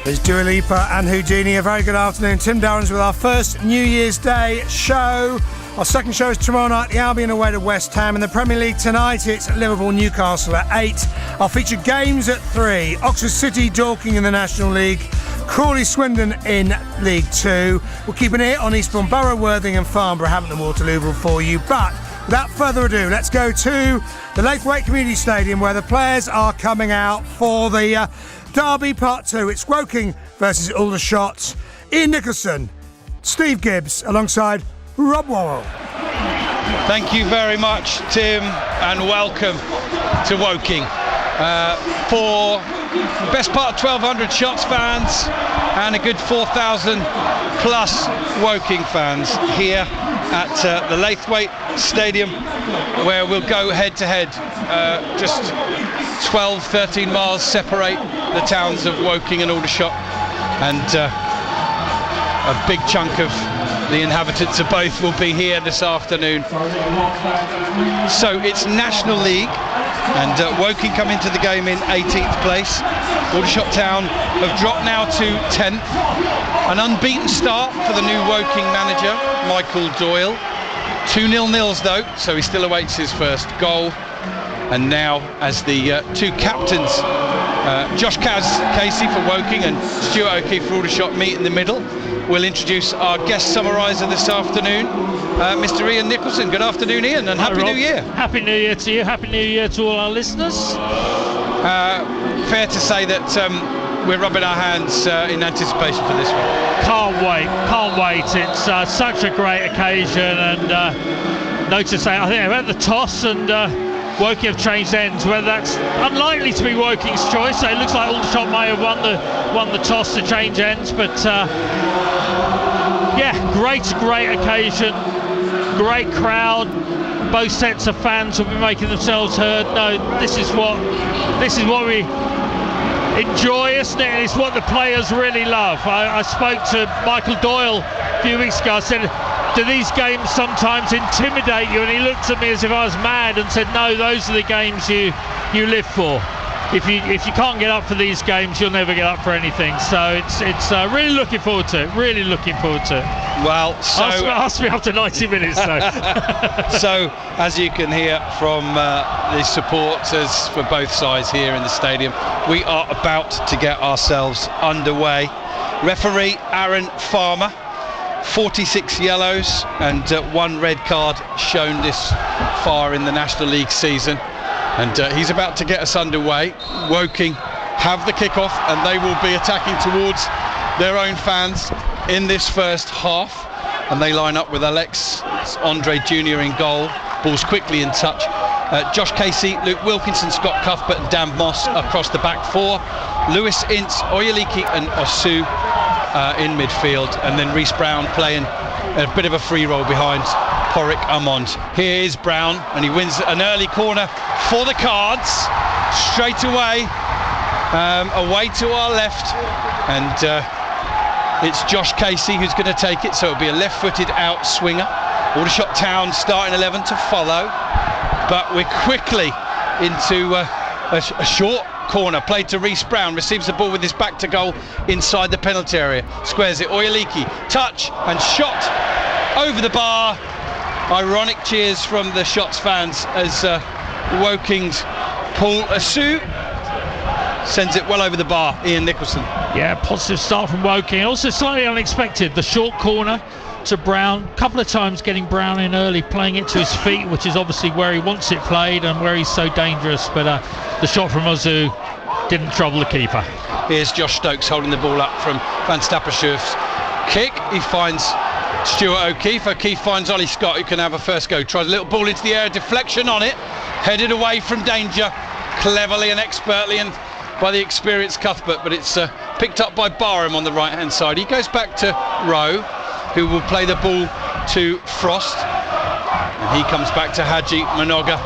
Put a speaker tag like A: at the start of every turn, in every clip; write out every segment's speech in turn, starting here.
A: It's Dua Lipa and Houdini. A very good afternoon. Tim Darren's with our first New Year's Day show. Our second show is tomorrow night, the Albion away to West Ham. In the Premier League tonight, it's Liverpool-Newcastle at 8. I'll feature games at 3. Oxford City, Dorking in the National League. Crawley-Swindon in League 2. We'll keep an ear on Eastbourne, Borough, Worthing and Farnborough, Hampton and Waterloo for you. But without further ado, let's go to the Laithwaite Community Stadium where the players are coming out for the Derby Part 2. It's Woking versus Aldershot. Ian Nicholson, Steve Gibbs alongside Rob Worrell.
B: Thank you very much, Tim, and welcome to Woking. For the best part of 1,200 Shots fans and a good 4,000 plus Woking fans here at the Laithwaite Stadium, where we'll go head to head. Just 12, 13 miles separate the towns of Woking and Aldershot, and a big chunk of the inhabitants of both will be here this afternoon. So it's National League, and Woking come into the game in 18th place. Aldershot Town have dropped now to 10th. An unbeaten start for the new Woking manager, Michael Doyle. 2-0 nils though, so he still awaits his first goal. And now, as the two captains, Josh Casey for Woking and Stuart O'Keefe for Aldershot, meet in the middle, we'll introduce our guest summariser this afternoon, Mr. Ian Nicholson. Good afternoon, Ian, and Happy New Year.
C: Happy New Year to you. Happy New Year to all our listeners.
B: Fair to say that we're rubbing our hands in anticipation for this one.
C: Can't wait. It's such a great occasion, and notice that I think they've had the toss and Woking have changed ends. Whether that's unlikely to be Woking's choice, so it looks like Aldershot may have won the toss to change ends, but yeah, great occasion, great crowd. Both sets of fans will be making themselves heard. No, this is what we enjoy, isn't it? And it's what the players really love. I spoke to Michael Doyle a few weeks ago. I said, do these games sometimes intimidate you? And he looked at me as if I was mad and said, no, those are the games you live for. If you can't get up for these games, you'll never get up for anything. So it's really looking forward to it. Really looking forward to it.
B: Well, so
C: ask me after 90 minutes though.
B: So as you can hear from the supporters for both sides here in the stadium, we are about to get ourselves underway. Referee Aaron Farmer, 46 yellows and 1 red card shown this far in the National League season. And he's about to get us underway. Woking have the kickoff and they will be attacking towards their own fans in this first half. And they line up with Alexis Andre Jr. in goal. Ball's quickly in touch. Josh Casey, Luke Wilkinson, Scott Cuthbert and Dan Moss across the back 4. Lewis Ince, Oyeleke and Osu in midfield. And then Reece Brown playing a bit of a free roll behind Porrick Amond. Here is Brown, and he wins an early corner for the Cards. Straight away, away to our left, and it's Josh Casey who's going to take it, so it'll be a left-footed out swinger. Aldershot Town starting 11 to follow, but we're quickly into a short corner played to Reece Brown, receives the ball with his back to goal inside the penalty area, squares it. Oyeleke, touch and shot over the bar. Ironic cheers from the Shots fans as Woking's Paul Asu sends it well over the bar. Ian Nicholson.
C: Yeah, positive start from Woking. Also slightly unexpected, the short corner to Brown. A couple of times getting Brown in early, playing it to his feet, which is obviously where he wants it played and where he's so dangerous. But the shot from Ozu didn't trouble the keeper.
B: Here's Josh Stokes holding the ball up from Van Stappershoof's kick. He finds Stuart O'Keefe. O'Keefe finds Ollie Scott, who can have a first go. Tries a little ball into the air, deflection on it, headed away from danger, cleverly and expertly, and by the experienced Cuthbert, but it's picked up by Barham on the right hand side. He goes back to Rowe, who will play the ball to Frost, and he comes back to Haji Manoga.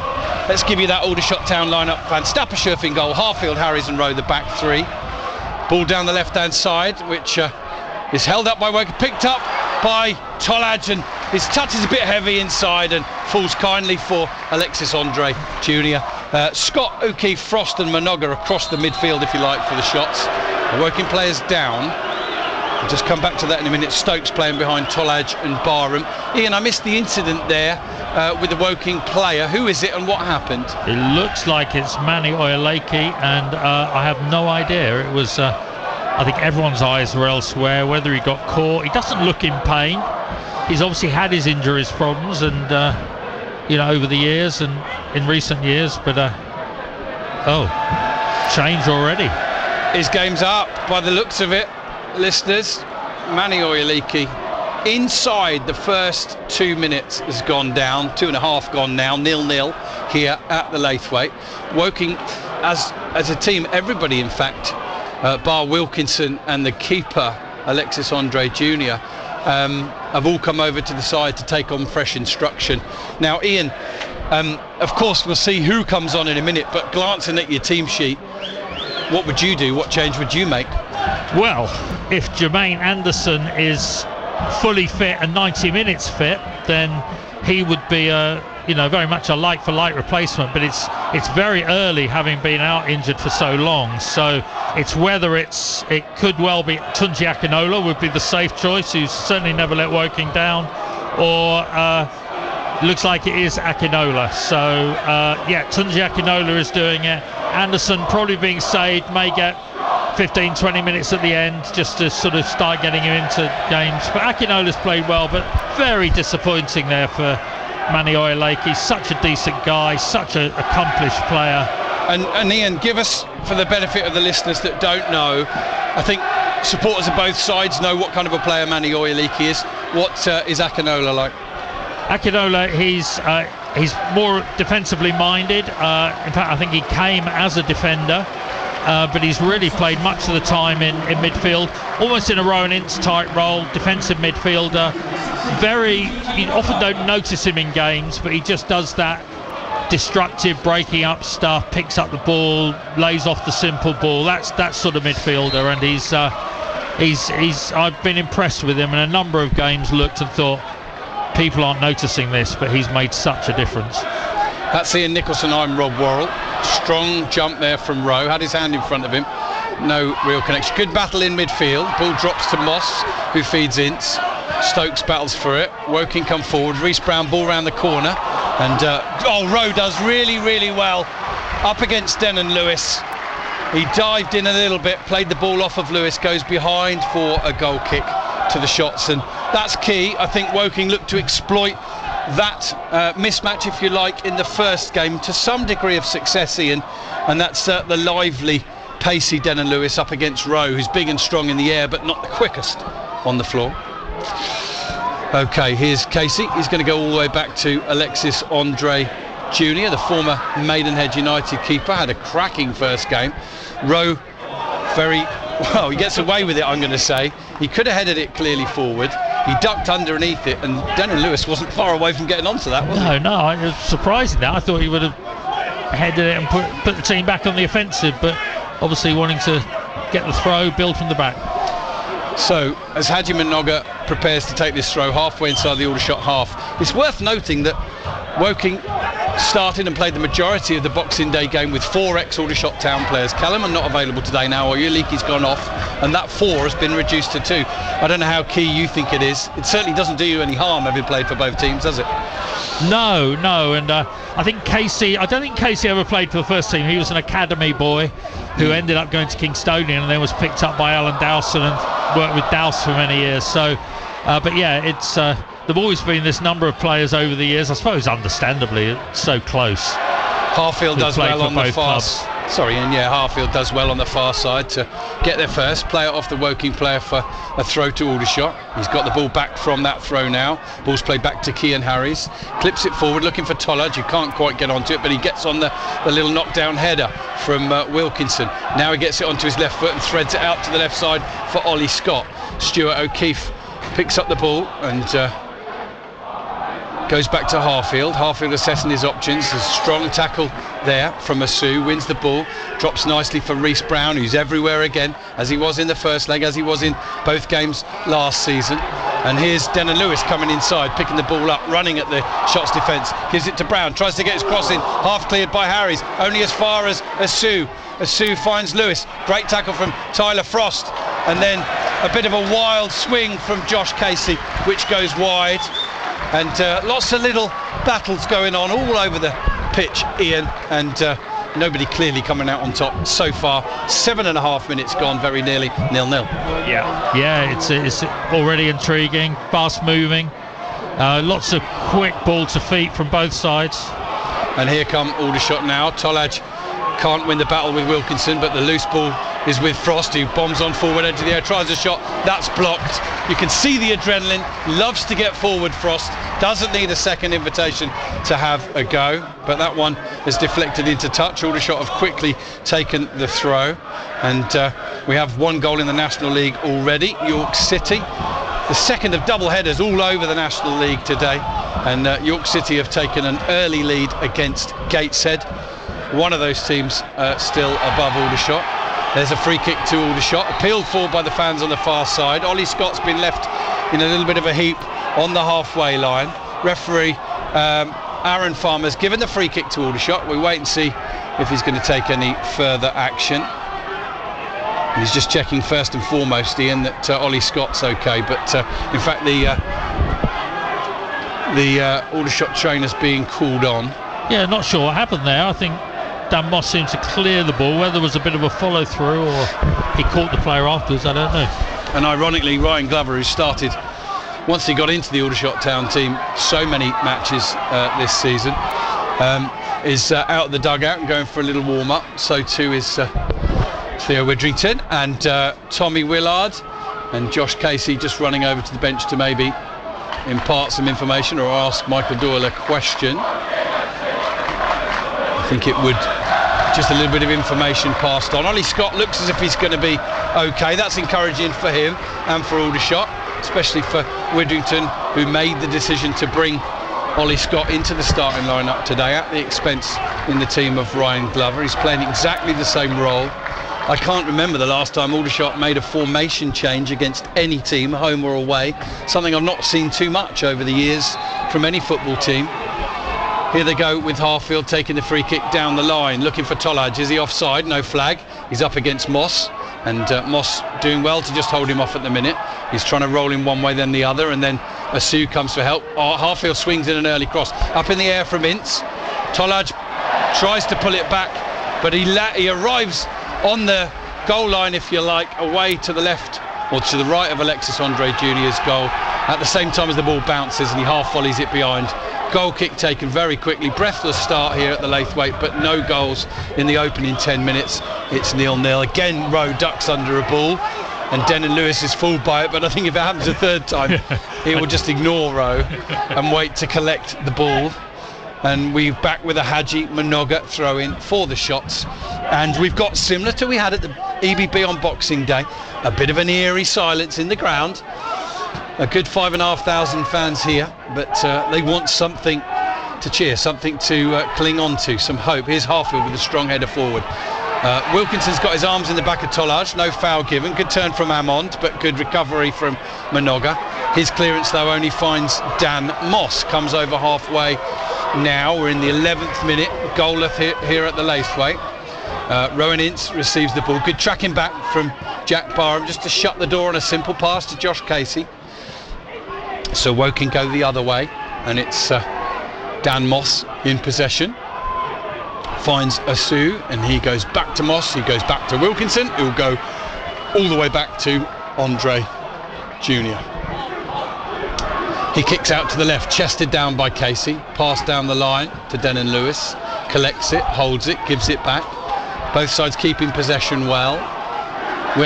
B: Let's give you that Aldershot Town lineup. Van Stappershoof in goal, Harfield, Harries and Rowe the back 3. Ball down the left hand side, which is held up by Woking, picked up by Tolaj, and his touch is a bit heavy inside and falls kindly for Alexis Andre Jr. Scott, O'Keefe, Frost and Manoga across the midfield, if you like, for the Shots. The Woking players down. We'll just come back to that in a minute. Stokes playing behind Tolaj and Barham. Ian, I missed the incident there with the Woking player. Who is it and what happened?
C: It looks like it's Manny Oyeleke, and I have no idea. It was, I think everyone's eyes were elsewhere, whether he got caught. He doesn't look in pain. He's obviously had his injuries problems, and over the years and in recent years, but change already.
B: His game's up by the looks of it, listeners. Manny Oyeleke inside the first 2 minutes has gone down, 2.5 gone now, 0-0 here at the Laithwaite. Woking as a team, everybody in fact, bar Wilkinson and the keeper Alexis Andre Jr. Have all come over to the side to take on fresh instruction. Now Ian, of course we'll see who comes on in a minute, but glancing at your team sheet, what would you do? What change would you make?
C: Well, if Jermaine Anderson is fully fit and 90 minutes fit, then he would be very much a like-for-like replacement, but it's very early, having been out injured for so long. So it's whether it could well be Tunji Akinola would be the safe choice, who's certainly never let Woking down, or looks like it is Akinola. So Tunji Akinola is doing it. Anderson probably being saved, may get 15-20 minutes at the end just to sort of start getting him into games. But Akinola's played well, but very disappointing there for Manny Oyeleke. Such a decent guy, such an accomplished player.
B: And Ian, give us, for the benefit of the listeners that don't know, I think supporters of both sides know what kind of a player Manny Oyeleke is. What is Akinola like?
C: Akinola, he's more defensively minded. In fact, I think he came as a defender, but he's really played much of the time in midfield, almost in a Rowan Ince type role, defensive midfielder. You often don't notice him in games, but he just does that destructive breaking up stuff, picks up the ball, lays off the simple ball. That's that sort of midfielder, and he's I've been impressed with him in a number of games. Looked and thought, people aren't noticing this, but he's made such a difference.
B: That's Ian Nicholson. I'm Rob Worrell. Strong jump there from Rowe, had his hand in front of him, no real connection. Good battle in midfield. Ball drops to Moss, who feeds Ince. Stokes battles for it. Woking come forward. Reece Brown, ball round the corner, and Rowe does really well up against Denon Lewis. He dived in a little bit, played the ball off of Lewis, goes behind for a goal kick to the shots, and that's key. I think Woking looked to exploit that mismatch, if you like, in the first game to some degree of success, Ian, and that's the lively, pacey Denon Lewis up against Rowe, who's big and strong in the air but not the quickest on the floor. Okay, here's Casey. He's going to go all the way back to Alexis Andre Jr., the former Maidenhead United keeper. Had a cracking first game. Rowe, he gets away with it, I'm going to say. He could have headed it clearly forward. He ducked underneath it, and Denon Lewis wasn't far away from getting onto that, was he?
C: No, it was surprising that. I thought he would have headed it and put the team back on the offensive, but obviously wanting to get the throw, build from the back.
B: So, as Haji Minoga prepares to take this throw halfway inside the Aldershot half, it's worth noting that Woking started and played the majority of the Boxing Day game with 4 ex-Aldershot Town players. Callum are not available today now. Oyeleke's gone off, and that 4 has been reduced to 2. I don't know how key you think it is. It certainly doesn't do you any harm having played for both teams, does it?
C: No, and I think I don't think Casey ever played for the first team. He was an academy boy who ended up going to Kingstonian and then was picked up by Alan Dowson and worked with Dowse for many years. So, but yeah, it's there've always been this number of players over the years. I suppose understandably, it's so close.
B: Harfield does well on the far side. Harfield does well on the far side to get there first, play it off the Woking player for a throw to Aldershot. He's got the ball back from that throw now. Ball's played back to Cian Harries. Clips it forward, looking for Tolaj, who can't quite get onto it, but he gets on the little knockdown header from Wilkinson. Now he gets it onto his left foot and threads it out to the left side for Ollie Scott. Stuart O'Keefe picks up the ball and goes back to Harfield. Harfield assessing his options. There's a strong tackle there from Asu, wins the ball, drops nicely for Reece Brown, who's everywhere again, as he was in the first leg, as he was in both games last season. And here's Denon Lewis coming inside, picking the ball up, running at the Shots defence, gives it to Brown, tries to get his cross in, half cleared by Harries, only as far as Asu. Asu finds Lewis, great tackle from Tyler Frost, and then a bit of a wild swing from Josh Casey, which goes wide. And lots of little battles going on all over the pitch, Ian, and nobody clearly coming out on top so far. 7.5 minutes gone, very nearly 0-0.
C: Yeah, it's already intriguing, fast moving, lots of quick ball to feet from both sides.
B: And here come Aldershot now. Tolaj can't win the battle with Wilkinson, but the loose ball is with Frost, who bombs on forward edge of the air, tries a shot, that's blocked. You can see the adrenaline, loves to get forward. Frost doesn't need a second invitation to have a go, but that one is deflected into touch. Aldershot have quickly taken the throw, and we have one goal in the National League already. York City, the second of double headers all over the National League today, and York City have taken an early lead against Gateshead. One of those teams still above Aldershot. There's a free kick to Aldershot, appealed for by the fans on the far side. Ollie Scott's been left in a little bit of a heap on the halfway line. Referee Aaron Farmer's given the free kick to Aldershot. We wait and see if he's going to take any further action. He's just checking first and foremost, Ian, that Ollie Scott's okay. But in fact, the Aldershot trainer's being called on.
C: Yeah, not sure what happened there. I think Dan Moss seemed to clear the ball. Whether there was a bit of a follow through or he caught the player afterwards, I don't know.
B: And ironically, Ryan Glover, who started once he got into the Aldershot Town team so many matches this season, is out of the dugout and going for a little warm up. So too is Theo Widrington and Tommy Willard, and Josh Casey just running over to the bench to maybe impart some information or ask Michael Doyle a question. I think it would just a little bit of information passed on. Ollie Scott looks as if he's going to be okay. That's encouraging for him and for Aldershot, especially for Widrington, who made the decision to bring Ollie Scott into the starting lineup today at the expense in the team of Ryan Glover. He's playing exactly the same role. I can't remember the last time Aldershot made a formation change against any team, home or away, something I've not seen too much over the years from any football team. Here they go with Harfield taking the free kick down the line, looking for Tolaj. Is he offside? No flag. He's up against Moss, and Moss doing well to just hold him off at the minute. He's trying to roll him one way then the other, and then Asu comes for help. Harfield swings in an early cross. Up in the air from Ince. Tolaj tries to pull it back, but he arrives on the goal line, if you like, away to the left or to the right of Alexis Andre Jr.'s goal at the same time as the ball bounces, and he half volleys it behind. Goal kick taken very quickly. Breathless start here at the Laithwaite, but no goals in the opening 10 minutes. It's 0-0. Again, Rowe ducks under a ball, and Denon Lewis is fooled by it, but I think if it happens a third time, he will just ignore Rowe and wait to collect the ball. And we're back with a Haji Minoga throw in for the Shots, and we've got, similar to we had at the EBB on Boxing Day, a bit of an eerie silence in the ground. A good 5,500 fans here, but they want something to cheer, something to cling on to, some hope. Here's Harfield with a strong header forward. Wilkinson's got his arms in the back of Tolaj, no foul given. Good turn from Amond, but good recovery from Minoga. His clearance though only finds Dan Moss, comes over halfway now. We're in the 11th minute, goal here at the Laithwaite. Rowan Ince receives the ball. Good tracking back from Jack Barham just to shut the door on a simple pass to Josh Casey. So Woking go the other way, and it's Dan Moss in possession. Finds Asu, and he goes back to Moss, he goes back to Wilkinson, who'll go all the way back to Andre Jr. He kicks out to the left, chested down by Casey, passed down the line to Denon Lewis, collects it, holds it, gives it back. Both sides keeping possession well. We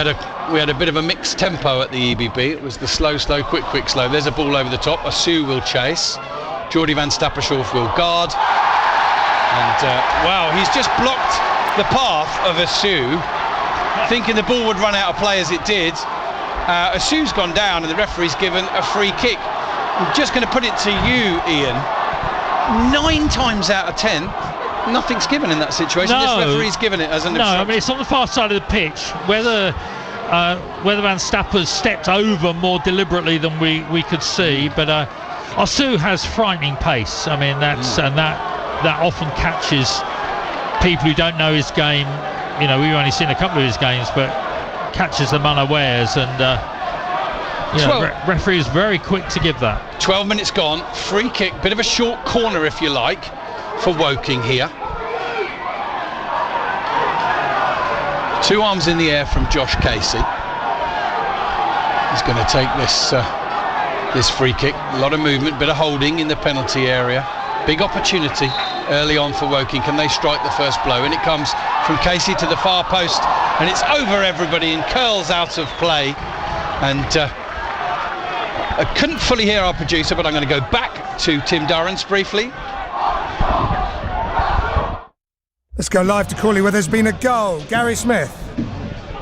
B: had a bit of a mixed tempo at the EBB. It was the slow, quick, slow. There's a ball over the top. Asu will chase. Geordie van Stappershoef will guard. And wow, he's just blocked the path of Asu, thinking the ball would run out of play as it did. Asu's gone down, and the referee's given a free kick. I'm just going to put it to you, Ian. 9 times out of 10, nothing's given in that situation.
C: No.
B: This referee's given it as an obstruction.
C: No, I mean, it's on the far side of the pitch. Whether whether Van Stapper's stepped over more deliberately than we could see, but Osu has frightening pace. I mean, that often catches people who don't know his game. You know, we've only seen a couple of his games, but catches them unawares, and referee is very quick to give that.
B: 12 minutes gone, free kick, bit of a short corner if you like for Woking here. Two arms in the air from Josh Casey. He's going to take this free kick. A lot of movement, bit of holding in the penalty area. Big opportunity early on for Woking. Can they strike the first blow? And it comes from Casey to the far post, and it's over everybody and curls out of play. And I couldn't fully hear our producer, but I'm going to go back to Tim Durrance briefly.
A: Let's go live to Crawley, where there's been a goal. Gary Smith.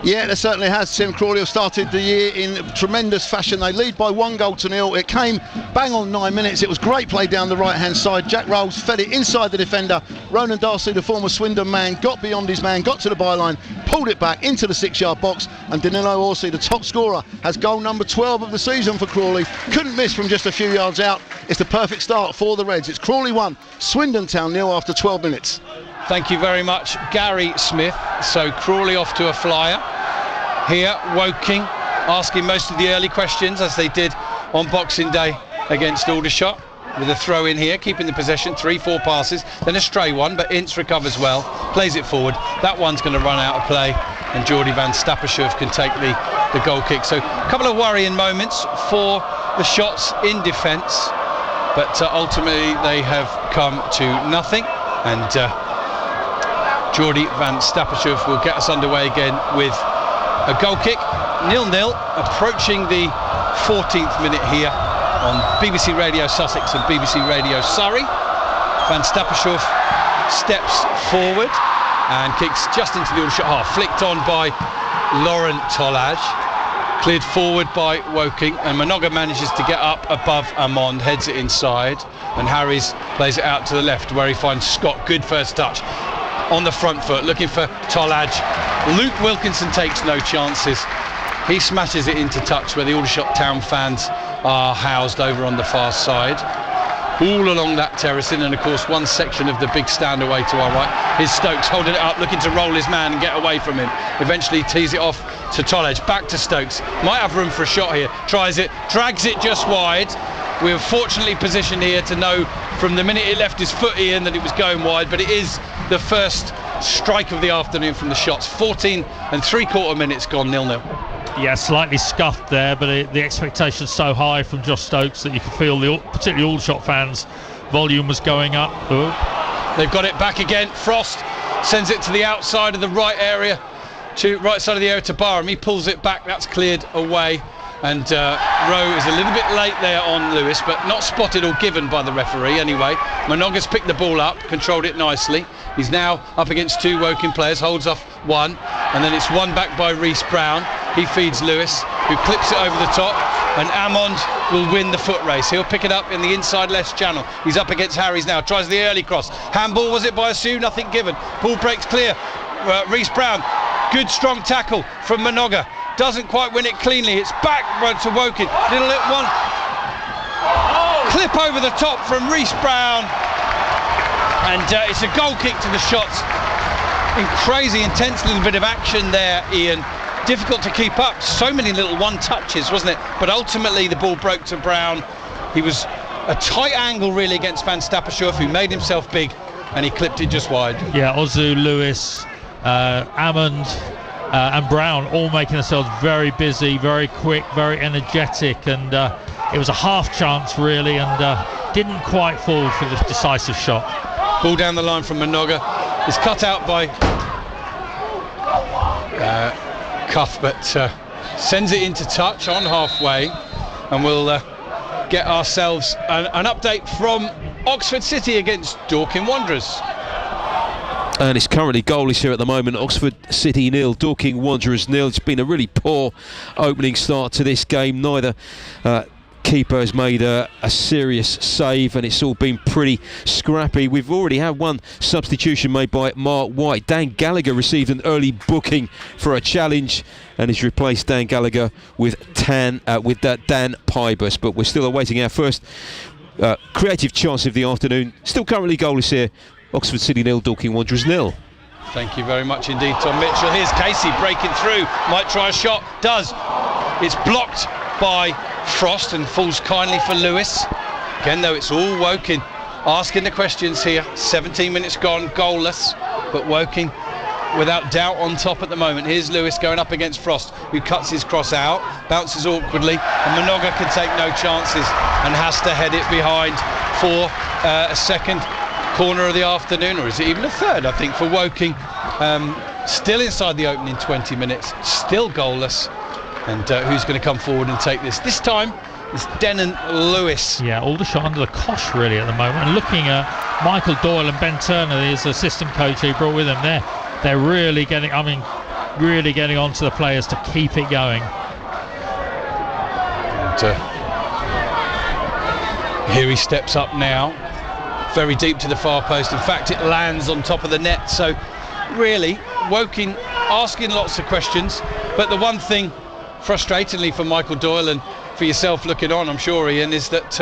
D: Yeah, there certainly has. Tim, Crawley have started the year in tremendous fashion. They lead by 1-0. It came bang on 9 minutes. It was great play down the right-hand side. Jack Rolls fed it inside the defender. Ronan Darcy, the former Swindon man, got beyond his man, got to the byline, pulled it back into the 6-yard box, and Danilo Orsi, the top scorer, has goal number 12 of the season for Crawley. Couldn't miss from just a few yards out. It's the perfect start for the Reds. It's Crawley 1, Swindon Town 0 after 12 minutes.
B: Thank you very much, Gary Smith. So Crawley off to a flyer. Here, Woking asking most of the early questions, as they did on Boxing Day against Aldershot, with a throw in here, keeping the possession, 3-4 passes, then a stray one, but Ince recovers well, plays it forward. That one's going to run out of play, and Geordie Van Stappershoef can take the goal kick. So a couple of worrying moments for the shots in defence, but ultimately they have come to nothing, and Geordie Van Stappershoef will get us underway again with a goal kick. 0-0, approaching the 14th minute here on BBC Radio Sussex and BBC Radio Surrey. Van Stappershoef steps forward and kicks just into the Aldershot half, flicked on by Lauren Tolaj, cleared forward by Woking, and Minoga manages to get up above Amond, heads it inside, and Harries plays it out to the left where he finds Scott. Good first touch on the front foot, looking for Tolaj. Luke Wilkinson takes no chances. He smashes it into touch where the Aldershot Town fans are housed over on the far side. All along that terracing, and of course one section of the big stand away to our right. Here's Stokes holding it up, looking to roll his man and get away from him. Eventually tees it off to Tolaj. Back to Stokes. Might have room for a shot here. Tries it, drags it just wide. We were fortunately positioned here to know from the minute it left his foot, Ian, that it was going wide, but it is the first strike of the afternoon from the shots. 14 3/4 minutes gone, 0-0.
C: Yeah, slightly scuffed there, but the expectation's so high from Josh Stokes that you can feel, particularly Aldershot fans, volume was going up. Ooh.
B: They've got it back again. Frost sends it to the outside of the right area, to Barham. He pulls it back, that's cleared away. And Rowe is a little bit late there on Lewis, but not spotted or given by the referee anyway. Minoga's picked the ball up, controlled it nicely. He's now up against two Woking players, holds off one, and then it's one back by Reece Brown. He feeds Lewis, who clips it over the top, and Amond will win the foot race. He'll pick it up in the inside left channel. He's up against Harries now, tries the early cross. Handball, was it by Osu? Nothing given. Ball breaks clear. Reece Brown, good strong tackle from Minoga. Doesn't quite win it cleanly. It's back to Woking. Little one clip over the top from Reece Brown, and it's a goal kick to the shots. In crazy, intense little bit of action there, Ian. Difficult to keep up. So many little one touches, wasn't it? But ultimately the ball broke to Brown. He was a tight angle really against Van Stappershoef, who made himself big, and he clipped it just wide.
C: Yeah, Ozu, Lewis, Amond, and Brown all making themselves very busy, very quick, very energetic, and it was a half chance really, and didn't quite fall for the decisive shot.
B: Ball down the line from Minoga is cut out by Cuff, but sends it into touch on halfway, and we'll get ourselves an update from Oxford City against Dorking Wanderers.
E: And it's currently goalless here at the moment. Oxford City 0, Dorking Wanderers 0. It's been a really poor opening start to this game. Neither keeper has made a serious save, and it's all been pretty scrappy. We've already had one substitution made by Mark White. Dan Gallagher received an early booking for a challenge and has replaced Dan Gallagher with Dan Pybus. But we're still awaiting our first creative chance of the afternoon. Still currently goalless here. Oxford City 0, Dorking Wanderers 0.
B: Thank you very much indeed, Tom Mitchell. Here's Casey breaking through. Might try a shot. Does. It's blocked by Frost and falls kindly for Lewis. Again, though, it's all Woking asking the questions here. 17 minutes gone, goalless, but Woking without doubt on top at the moment. Here's Lewis going up against Frost, who cuts his cross out, bounces awkwardly, and Minoga can take no chances and has to head it behind for a second corner of the afternoon, or is it even a third, I think, for Woking. Still inside the opening 20 minutes, still goalless. And who's going to come forward and take this? This time it's Denon Lewis.
C: Yeah, Aldershot under the cosh really at the moment. And looking at Michael Doyle and Ben Turner, his assistant coach he brought with him there, they're really getting onto the players to keep it going.
B: And here he steps up now, very deep to the far post. In fact, it lands on top of the net. So really, Woking asking lots of questions, but the one thing frustratingly for Michael Doyle and for yourself looking on, I'm sure, Ian, is that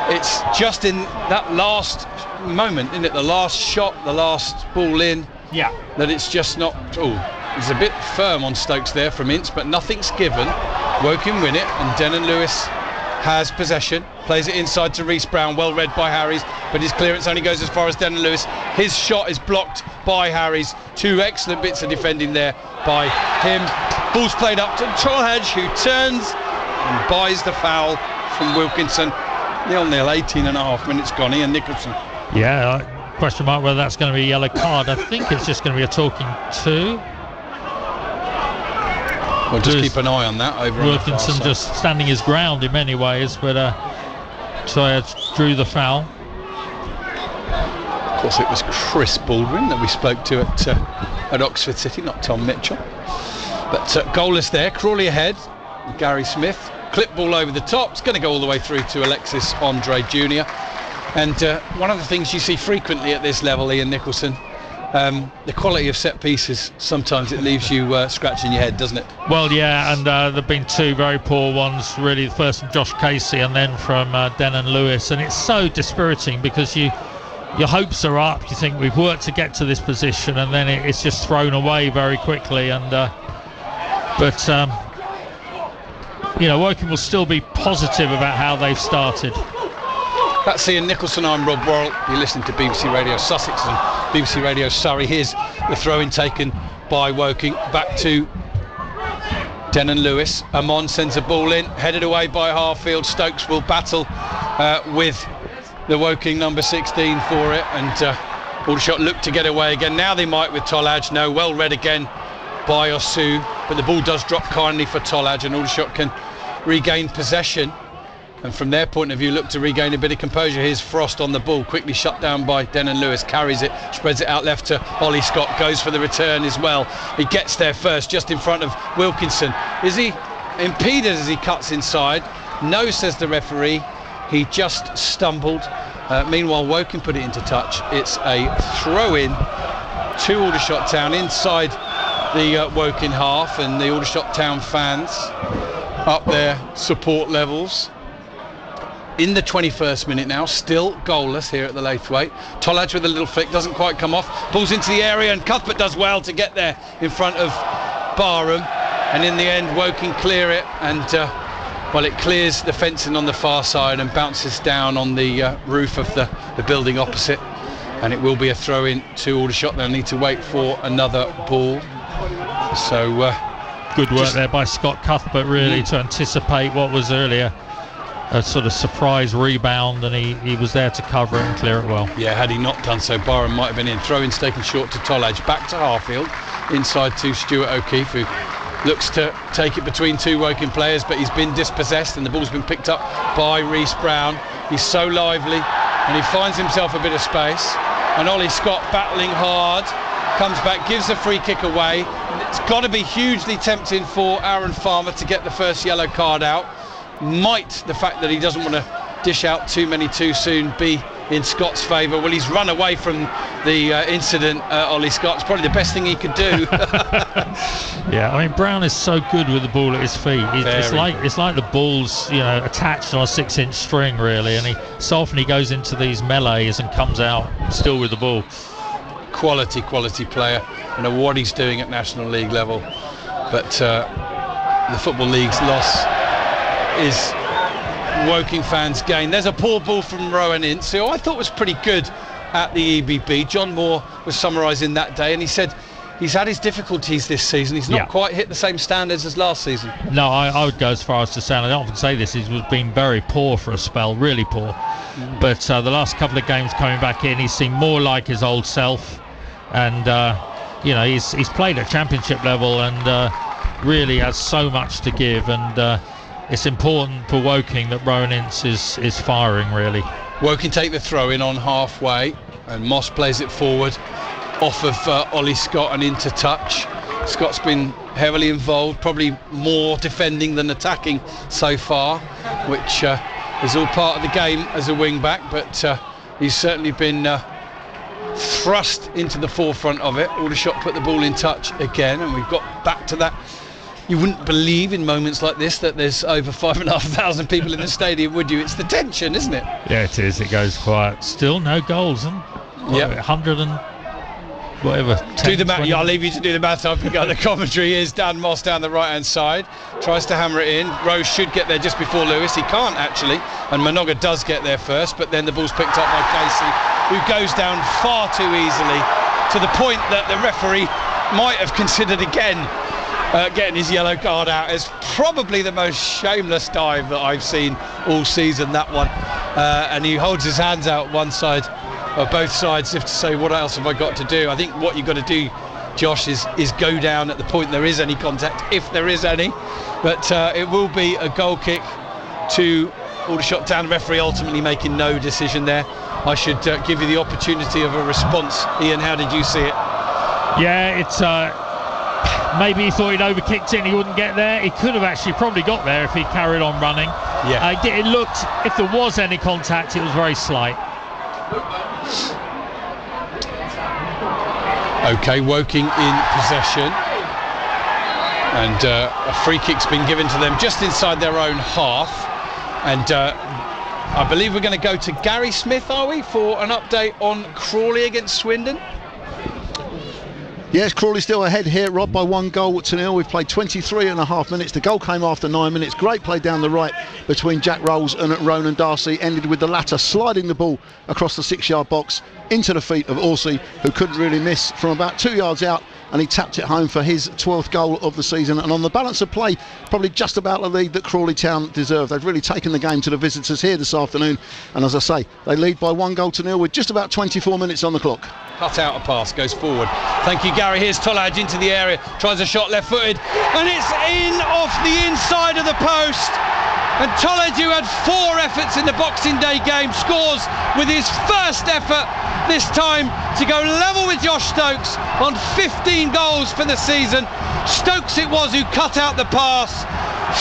B: it's just in that last moment, isn't it? The last shot, the last ball in.
C: Yeah.
B: That it's just not. Oh, it's a bit firm on Stokes there from Ince, but nothing's given. Woking win it, and Denon Lewis has possession, plays it inside to Reece Brown, well read by Harries, but his clearance only goes as far as Denon Lewis. His shot is blocked by Harries. Two excellent bits of defending there by him. Ball's played up to Tolhage, who turns and buys the foul from Wilkinson. 0-0, 18 and a half minutes gone. Ian Nicholson.
C: Yeah, question mark whether that's going to be a yellow card. I think it's just going to be a talking to.
B: We'll just keep an eye on that over
C: Wilkinson
B: on the
C: just standing his ground in many ways, but Tolhage drew the foul.
B: Of course, it was Chris Baldwin that we spoke to at Oxford City, not Tom Mitchell. But goalless there, Crawley ahead, Gary Smith, clip ball over the top, it's going to go all the way through to Alexis Andre Jr. And one of the things you see frequently at this level, Ian Nicholson, the quality of set pieces, sometimes it leaves you scratching your head, doesn't it?
C: Well, yeah, and there have been two very poor ones, really, the first from Josh Casey and then from Denon Lewis, and it's so dispiriting because your hopes are up, you think we've worked to get to this position, and then it's just thrown away very quickly. And but Woking will still be positive about how they've started.
B: That's Ian Nicholson, I'm Rob Worrell. You're listening to BBC Radio Sussex and BBC Radio Surrey. Here's the throw-in taken by Woking. Back to Denon Lewis. Amon sends a ball in, headed away by Harfield. Stokes will battle with the Woking number 16 for it, and Aldershot look to get away again. Now they might with Tolhage. No, well read again by Osu, but the ball does drop kindly for Tolhage, and Aldershot can regain possession, and from their point of view look to regain a bit of composure. Here's Frost on the ball, quickly shut down by Denon Lewis, carries it, spreads it out left to Ollie Scott, goes for the return as well. He gets there first, just in front of Wilkinson. Is he impeded as he cuts inside? No, says the referee, he just stumbled. Meanwhile, Woking put it into touch. It's a throw-in to Aldershot Town inside the Woking half, and the Aldershot Town fans up their support levels. In the 21st minute now, still goalless here at the Laithwaite. Tolhage with a little flick, doesn't quite come off, pulls into the area, and Cuthbert does well to get there in front of Barham, and in the end Woking clear it, and it clears the fencing on the far side and bounces down on the roof of the building opposite, and it will be a throw-in to Aldershot. They'll need to wait for another ball. So
C: good work there by Scott Cuthbert, really, to anticipate what was earlier a sort of surprise rebound, and he was there to cover it and clear it well.
B: Yeah, had he not done so, Barham might have been in. Throw-in's taken short to Tolhage, back to Harfield, inside to Stuart O'Keefe, who looks to take it between two Woking players, but he's been dispossessed and the ball's been picked up by Reece Brown. He's so lively and he finds himself a bit of space, and Ollie Scott battling hard, comes back, gives the free kick away. It's got to be hugely tempting for Aaron Farmer to get the first yellow card out. Might the fact that he doesn't want to dish out too many too soon be in Scott's favour? Well, he's run away from the incident, Ollie Scott. It's probably the best thing he could do.
C: Yeah, I mean, Brown is so good with the ball at his feet. It's like the ball's, you know, attached on a 6-inch string, really, and so often he goes into these melees and comes out still with the ball.
B: Quality player. I don't know what he's doing at National League level, but the Football League's loss is Woking fans' gain. There's a poor ball from Rowan Ince, who I thought was pretty good at the EBB. John Moore was summarising that day, and he said he's had his difficulties this season. He's not quite hit the same standards as last season. No, I would go as far as to say, and I don't often say this, he's been very poor for a spell, really poor. But the last couple of games coming back in, he's seemed more like his old self, and you know, he's played at championship level and really has so much to give, and it's important for Woking that Rowan Ince is firing, really. Woking take the throw in on halfway, and Moss plays it forward off of Ollie Scott and into touch. Scott's been heavily involved, probably more defending than attacking so far, which is all part of the game as a wing back, but he's certainly been thrust into the forefront of it. Aldershot put the ball in touch again, and we've got back to that. You wouldn't believe in moments like this that there's over 5,500 people in the stadium, would you? It's the tension, isn't it?
C: Yeah, it is. It goes quiet. Still no goals, and 100 and whatever. 10,
B: do the math.
C: Yeah,
B: I'll leave you to do the math. I think the commentary is Dan Moss down the right hand side, tries to hammer it in. Rose should get there just before Lewis. He can't actually, and Manoga does get there first, but then the ball's picked up by Casey, who goes down far too easily, to the point that the referee might have considered again getting his yellow card out. It's probably the most shameless dive that I've seen all season, that one, and he holds his hands out one side or both sides as if to say, what else have I got to do? I think what you've got to do, Josh, is go down at the point there is any contact, if there is any, but it will be a goal kick to Aldershot Town. The referee ultimately making no decision there. I should give you the opportunity of a response. Ian, how did you see it?
C: Yeah, it's maybe he thought he'd overkicked it and he wouldn't get there. He could have actually probably got there if he carried on running. Yeah. It looked, if there was any contact, it was very slight.
B: Okay, Woking in possession, and a free kick's been given to them just inside their own half, and I believe we're going to go to Gary Smith, are we, for an update on Crawley against Swindon?
D: Yes, Crawley still ahead here, Rob, by 1-0. We've played 23.5 minutes. The goal came after 9 minutes. Great play down the right between Jack Rolls and Ronan Darcy. Ended with the latter sliding the ball across the 6-yard box into the feet of Orsi, who couldn't really miss from about 2 yards out, and he tapped it home for his 12th goal of the season. And on the balance of play, probably just about the lead that Crawley Town deserve. They've really taken the game to the visitors here this afternoon, and as I say, they lead by 1-0 with just about 24 minutes on the clock.
B: Cut out a pass, goes forward. Thank you, Gary. Here's Tolaj into the area, tries a shot left-footed, and it's in off the inside of the post. And Tolaj, who had 4 efforts in the Boxing Day game, scores with his first effort this time to go level with Josh Stokes on 15 goals for the season. Stokes it was who cut out the pass,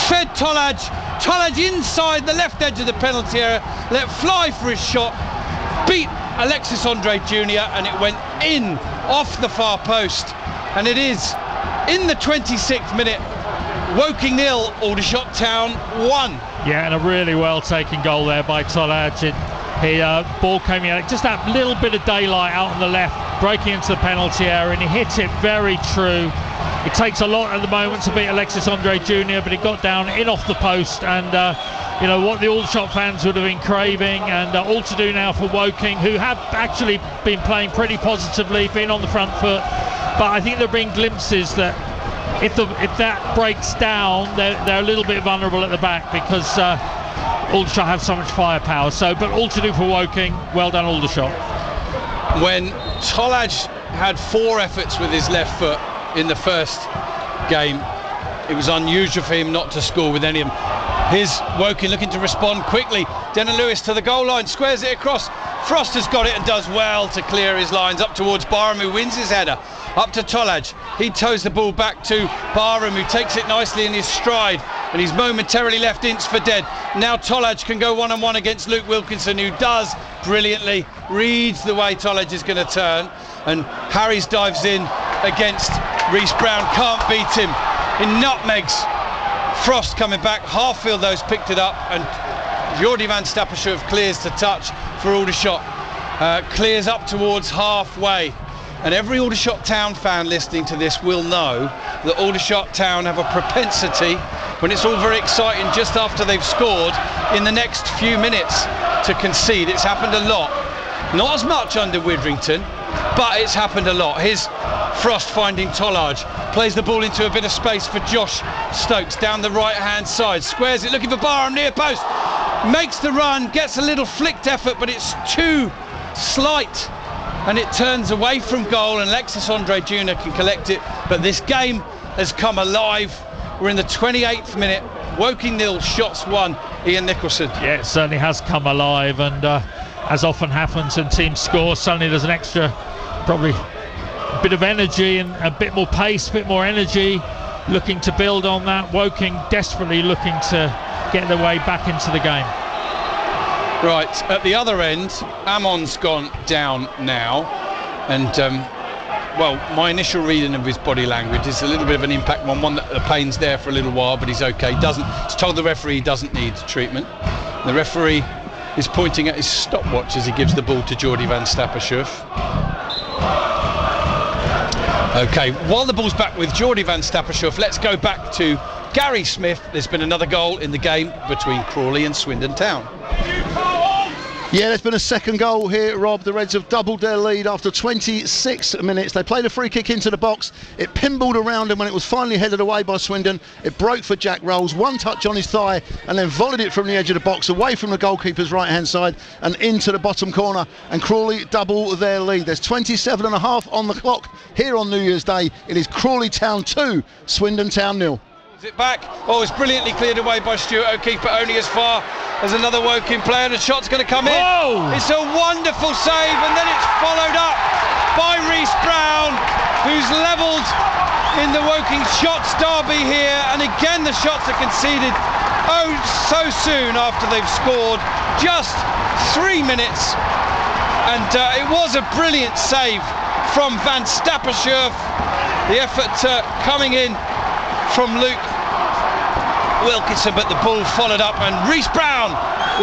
B: fed Tolaj inside the left edge of the penalty area, let fly for his shot, beat Alexis Andre Jr. and it went in off the far post, and it is in the 26th minute. Woking 0, Aldershot Town 1.
C: Yeah, and a really well taken goal there by Tolaj. Ball came in, just that little bit of daylight out on the left, breaking into the penalty area, and he hit it very true. It takes a lot at the moment to beat Alexis Andre Jr., but it got down in off the post, and you know what the Aldershot fans would have been craving, and all to do now for Woking, who have actually been playing pretty positively, been on the front foot, but I think there have been glimpses that if that breaks down, they're a little bit vulnerable at the back, because Aldershot have so much firepower. But all to do for Woking. Well done, Aldershot.
B: When Tolaj had 4 efforts with his left foot in the first game, it was unusual for him not to score with any of them. Here's Woking looking to respond quickly. Denner Lewis to the goal line, squares it across. Frost has got it and does well to clear his lines up towards Barham, who wins his header. Up to Tolaj. He toes the ball back to Barham, who takes it nicely in his stride and he's momentarily left Ince for dead. Now Tolaj can go one-on-one against Luke Wilkinson, who does brilliantly, reads the way Tolaj is going to turn, and Harries dives in against Reece Brown, can't beat him. In nutmegs, Frost coming back, Harfield those picked it up, and Jordi van Stappershoef clears to touch for Aldershot, clears up towards halfway. And every Aldershot Town fan listening to this will know that Aldershot Town have a propensity, when it's all very exciting just after they've scored, in the next few minutes to concede. It's happened a lot. Not as much under Widdrington, but it's happened a lot. Here's Frost finding Tolaj, plays the ball into a bit of space for Josh Stokes down the right hand side, squares it looking for Barham near post, makes the run, gets a little flicked effort, but it's too slight and it turns away from goal, and Alexis Andre Jr. can collect it. But this game has come alive. We're in the 28th minute. Woking 0, Shots 1. Ian Nicholson.
C: Yeah, it certainly has come alive, and as often happens when teams score, suddenly there's an extra, probably a bit of energy and a bit more pace, a bit more energy, looking to build on that. Woking desperately looking to get their way back into the game.
B: Right, at the other end, Amon's gone down now, and well, my initial reading of his body language is a little bit of an impact one that the pain's there for a little while, but he's okay. He's told the referee he doesn't need treatment. The referee is pointing at his stopwatch as he gives the ball to Jordi van Stappershoef. Okay, while the ball's back with Jordi van Stappershoef, let's go back to Gary Smith. There's been another goal in the game between Crawley and Swindon Town.
D: Yeah, there's been a second goal here, Rob. The Reds have doubled their lead after 26 minutes. They played a free kick into the box. It pinballed around, and when it was finally headed away by Swindon, it broke for Jack Rolls. One touch on his thigh, and then volleyed it from the edge of the box, away from the goalkeeper's right-hand side, and into the bottom corner. And Crawley double their lead. There's 27 and a half on the clock here on New Year's Day. It is Crawley Town 2, Swindon Town 0.
B: It back. Oh, it's brilliantly cleared away by Stuart O'Keefe, but only as far as another Woking player, and the shot's going to come in.
C: Whoa!
B: It's a wonderful save, and then it's followed up by Reece Brown, who's levelled in the Woking shots derby here, and again the shots are conceded so soon after they've scored, just 3 minutes, and it was a brilliant save from Van Stappershoef. The effort coming in from Luke Wilkinson, but the ball followed up, and Reece Brown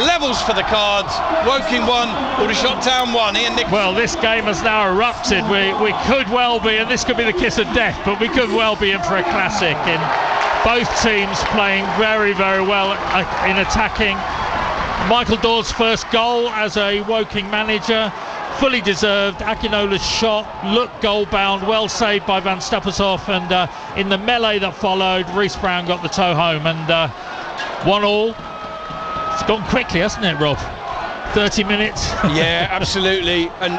B: levels for the Cards. Woking 1, Aldershot Town 1. Ian Nicholson.
C: Well, this game has now erupted. We could well be, and this could be the kiss of death, but we could well be in for a classic. In both teams playing very, very well in attacking. Michael Dawes' first goal as a Woking manager, fully deserved. Akinola's shot looked goal bound, well saved by Van Stappershoef, and in the melee that followed, Reece Brown got the toe home, and 1-1. It's gone quickly, hasn't it, Rob? 30 minutes.
B: Yeah, absolutely. And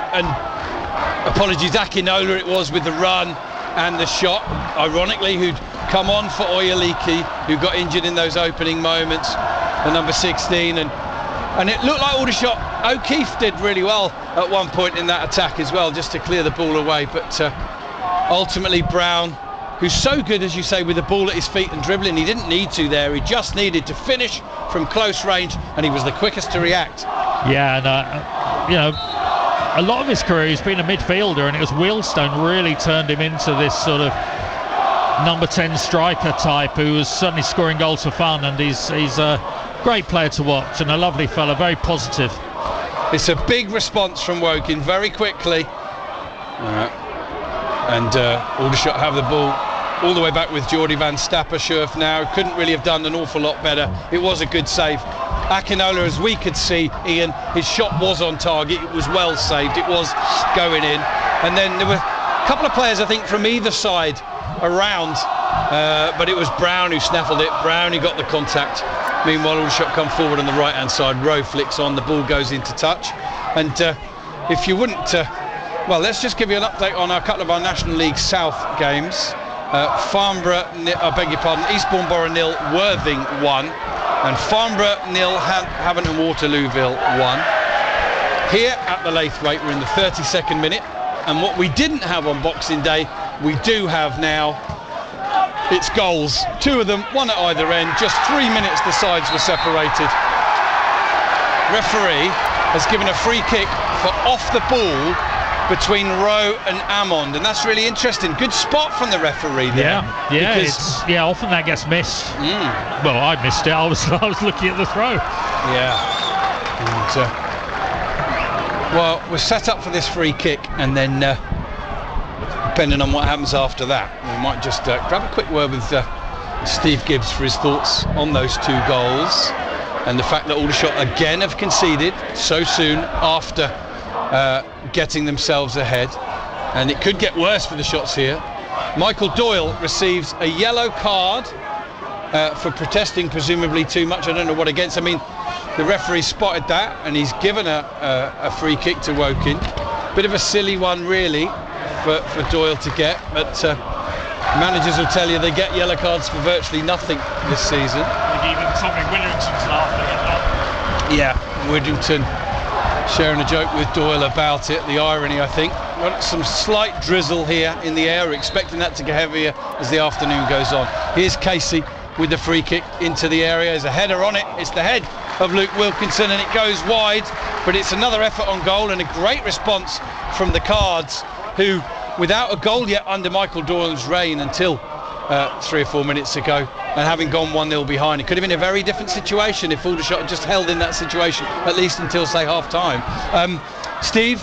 B: apologies, Akinola it was with the run and the shot, ironically, who'd come on for Oyaliki, who got injured in those opening moments, the number 16, and it looked like Aldershot. O'Keefe did really well at one point in that attack as well, just to clear the ball away, but ultimately Brown, who's so good, as you say, with the ball at his feet and dribbling, he didn't need to there, he just needed to finish from close range, and he was the quickest to react.
C: Yeah, and you know, a lot of his career he's been a midfielder, and it was Wheelstone really turned him into this sort of number 10 striker type, who was certainly scoring goals for fun, and he's a great player to watch and a lovely fella, very positive.
B: It's a big response from Woking very quickly, and Aldershot have the ball all the way back with Jordi van Stappershoef now. Couldn't really have done an awful lot better. It was a good save. Akinola, as we could see, Ian, his shot was on target, it was well saved, it was going in, and then there were a couple of players I think from either side around, but it was Brown who snaffled it. Brown who got the contact. Meanwhile, Aldershot come forward on the right hand side, Rowe flicks on, the ball goes into touch, and if you wouldn't well, let's just give you an update on a couple of our National League South games. Farnborough, I beg your pardon, Eastbourne Borough 0, Worthing 1, and Farnborough 0, Havant and Waterlooville 1. Here at the Laithwaite, we're in the 32nd minute, and what we didn't have on Boxing Day, we do have now it's goals. 2 of them, 1 at either end. Just 3 minutes the sides were separated. Referee has given a free kick for off the ball between Rowe and Amond, and that's really interesting. Good spot from the referee there.
C: Yeah, often that gets missed. Well, I missed it. I was looking at the throw.
B: Yeah. And, well, we're set up for this free kick, and then depending on what happens after that, we might just grab a quick word with Steve Gibbs for his thoughts on those 2 goals and the fact that Aldershot again have conceded so soon after getting themselves ahead, and it could get worse for the shots here. Michael Doyle receives a yellow card for protesting presumably too much. I don't know what against. I mean, the referee spotted that and he's given a free kick to Woking. Bit of a silly one really for Doyle to get, but managers will tell you they get yellow cards for virtually nothing this season.
C: Even Tommy Widdrington's laughing at that.
B: Yeah, Widdrington sharing a joke with Doyle about it. The irony, I think. Got some slight drizzle here in the air. We're expecting that to get heavier as the afternoon goes on. Here's Casey with the free kick into the area. There's a header on it. It's the head of Luke Wilkinson and it goes wide, but it's another effort on goal and a great response from the Cards, who, without a goal yet under Michael Doyle's reign until 3 or 4 minutes ago, and having gone 1-0 behind, it could have been a very different situation if Aldershot had just held in that situation at least until, say, half time. Steve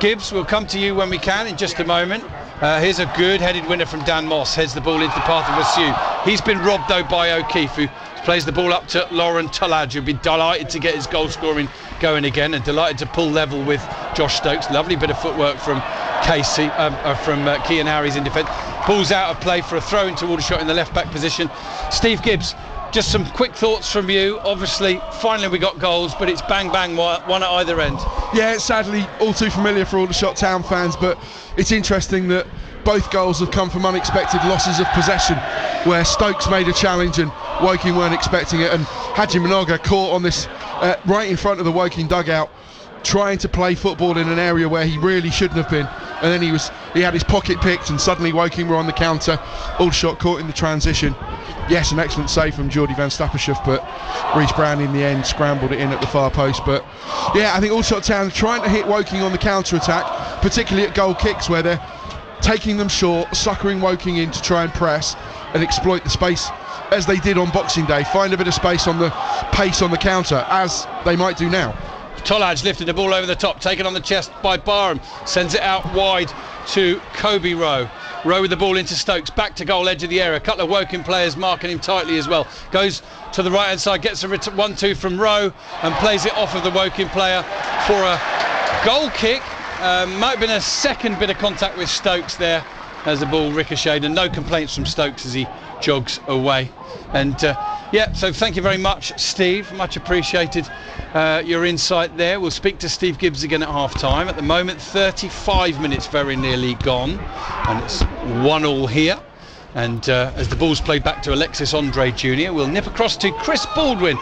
B: Gibbs, we'll come to you when we can in just a moment. Here's a good headed winner from Dan Moss, heads the ball into the path of Wasu. He's been robbed though by O'Keefe, who plays the ball up to Lauren Tullage, who'd be delighted to get his goal scoring going again and delighted to pull level with Josh Stokes. Lovely bit of footwork from Casey, from Kean Harries in defence. Ball's out of play for a throw into Aldershot in the left back position. Steve Gibbs, just some quick thoughts from you. Obviously, finally we got goals, but it's bang bang, 1 at either end.
F: Yeah, it's sadly all too familiar for Aldershot Town fans, but it's interesting that both goals have come from unexpected losses of possession, where Stokes made a challenge and Woking weren't expecting it, and Haji Minoga caught on this right in front of the Woking dugout, trying to play football in an area where he really shouldn't have been, and then he had his pocket picked and suddenly Woking were on the counter. Aldershot caught in the transition. Yes, an excellent save from Geordie van Stappershoef, but Rhys Brown in the end scrambled it in at the far post. But yeah, I think Aldershot Town trying to hit Woking on the counter attack, particularly at goal kicks where they're taking them short, suckering Woking in to try and press and exploit the space, as they did on Boxing Day, find a bit of space on the pace on the counter, as they might do now.
B: Tollage lifted the ball over the top, taken on the chest by Barham, sends it out wide to Kobe Rowe. Rowe with the ball into Stokes, back to goal edge of the area. A couple of Woking players marking him tightly as well. Goes to the right hand side, gets a 1-2 from Rowe and plays it off of the Woking player for a goal kick. Might have been a second bit of contact with Stokes there as the ball ricocheted, and no complaints from Stokes as he jogs away. And yeah, so thank you very much, Steve, much appreciated your insight there. We'll speak to Steve Gibbs again at half time. At the moment 35 minutes very nearly gone and it's 1-1 here, and as the ball's played back to Alexis Andre Jr., we'll nip across to Chris Baldwin,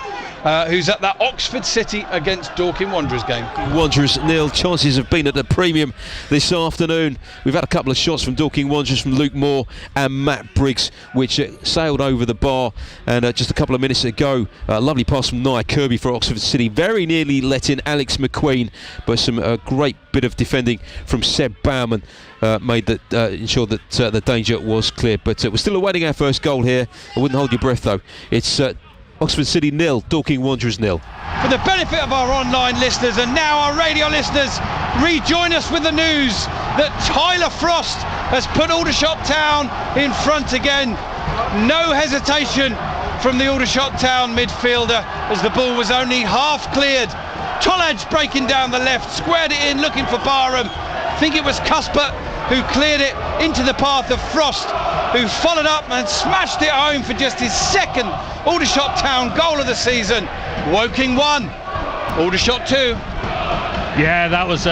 B: who's at that Oxford City against Dorking Wanderers game.
E: Wanderers nil. Chances have been at a premium this afternoon. We've had a couple of shots from Dorking Wanderers from Luke Moore and Matt Briggs, which sailed over the bar. And just a couple of minutes ago, a lovely pass from Nia Kirby for Oxford City, very nearly let in Alex McQueen, but some great bit of defending from Seb Bauman made that ensure that the danger was clear. But we're still awaiting our first goal here. I wouldn't hold your breath though. It's Oxford City 0, Dorking Wanderers 0.
B: For the benefit of our online listeners and now our radio listeners, rejoin us with the news that Tyler Frost has put Aldershot Town in front again. No hesitation from the Aldershot Town midfielder as the ball was only half cleared. Tollage breaking down the left, squared it in looking for Barham. I think it was Cuthbert who cleared it into the path of Frost, who followed up and smashed it home for just his second Aldershot Town goal of the season. Woking 1, Aldershot 2.
C: Yeah, that was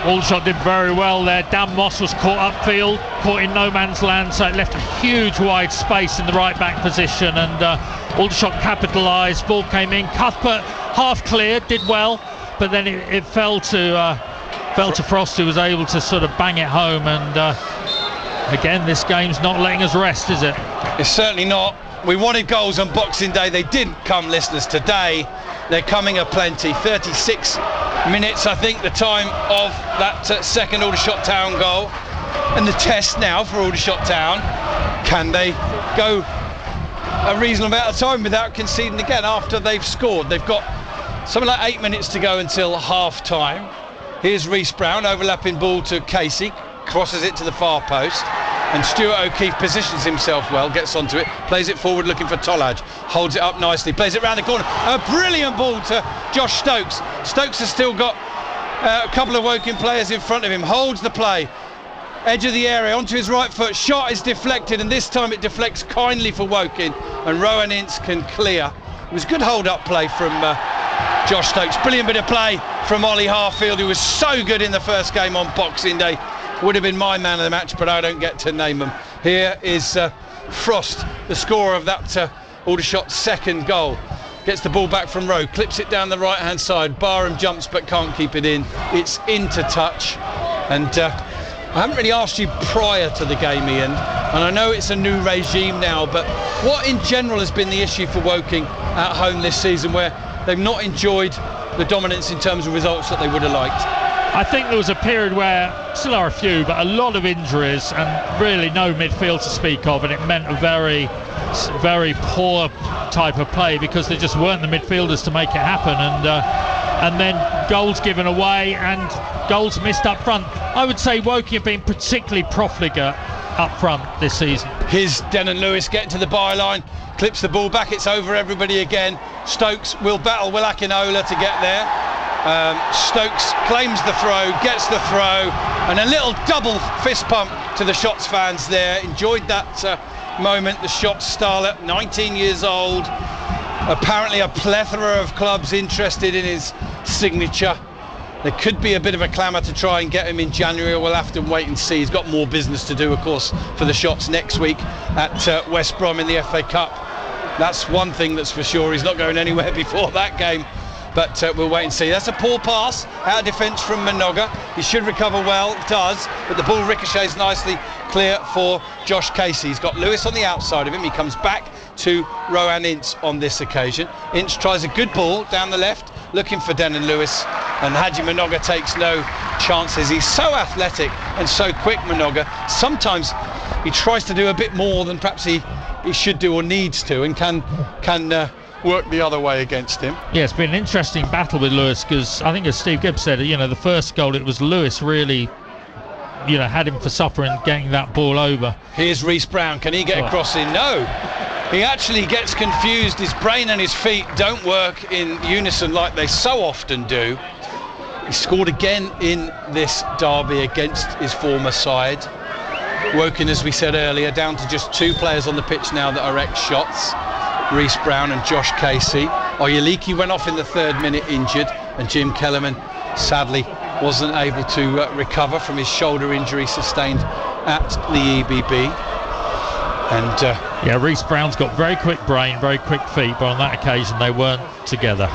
C: Aldershot did very well there. Dan Moss was caught upfield, caught in no man's land, so it left a huge wide space in the right back position, and Aldershot capitalised. Ball came in, Cuthbert half cleared, did well, but then it fell to Frost, who was able to sort of bang it home, and Again, this game's not letting us rest, is it?
B: It's certainly not. We wanted goals on Boxing Day. They didn't come, listeners. Today, they're coming aplenty. 36 minutes, I think, the time of that second Aldershot Town goal. And the test now for Aldershot Town, can they go a reasonable amount of time without conceding again after they've scored? They've got something like 8 minutes to go until half time. Here's Reece Brown, overlapping ball to Casey, crosses it to the far post, and Stuart O'Keefe positions himself well, gets onto it, plays it forward looking for Tolaj, holds it up nicely, plays it round the corner, a brilliant ball to Josh Stokes. Stokes has still got a couple of Woking players in front of him, holds the play, edge of the area, onto his right foot, shot is deflected, and this time it deflects kindly for Woking, and Rowan Ince can clear. It was good hold-up play from Josh Stokes. Brilliant bit of play from Ollie Harfield, who was so good in the first game on Boxing Day. Would have been my man of the match, but I don't get to name them. Here is Frost, the scorer of that Aldershot second goal. Gets the ball back from Rowe, clips it down the right-hand side. Barham jumps but can't keep it in. It's into touch. And I haven't really asked you prior to the game, Ian, and I know it's a new regime now, but what in general has been the issue for Woking at home this season, where they've not enjoyed the dominance in terms of results that they would have liked?
C: I think there was a period where, still are a few, but a lot of injuries and really no midfield to speak of, and it meant a very, very poor type of play because there just weren't the midfielders to make it happen, and then goals given away and goals missed up front. I would say Woking have been particularly profligate up front this season.
B: Here's Denon Lewis getting to the byline, clips the ball back, it's over everybody again. Stokes will battle Will Akinola to get there. Stokes claims the throw, gets the throw, and a little double fist pump to the Shots fans there. Enjoyed that moment. The Shots starlet, 19 years old, apparently a plethora of clubs interested in his signature. There could be a bit of a clamour to try and get him in January. We'll have to wait and see. He's got more business to do, of course, for the Shots next week at West Brom in the FA Cup. That's one thing that's for sure. He's not going anywhere before that game. But we'll wait and see. That's a poor pass out of defence from Minoga. He should recover well, does, but the ball ricochets nicely clear for Josh Casey. He's got Lewis on the outside of him. He comes back to Rowan Ince on this occasion. Ince tries a good ball down the left, looking for Denon Lewis, and Haji Minoga takes no chances. He's so athletic and so quick, Minoga. Sometimes he tries to do a bit more than perhaps he should do or needs to, and can work the other way against him.
C: Yeah, it's been an interesting battle with Lewis, because I think, as Steve Gibbs said, the first goal, it was Lewis really, had him for supper and getting that ball over.
B: Here's Reece Brown. Can he get a cross in? No. He actually gets confused. His brain and his feet don't work in unison like they so often do. He scored again in this derby against his former side. Woking, as we said earlier, down to just two players on the pitch now that are ex-Shots. Reece Brown and Josh Casey. Oyeliki went off in the 3rd minute injured, and Jim Kellerman sadly wasn't able to recover from his shoulder injury sustained at the EBB. And
C: Reece Brown's got very quick brain, very quick feet, but on that occasion they weren't together.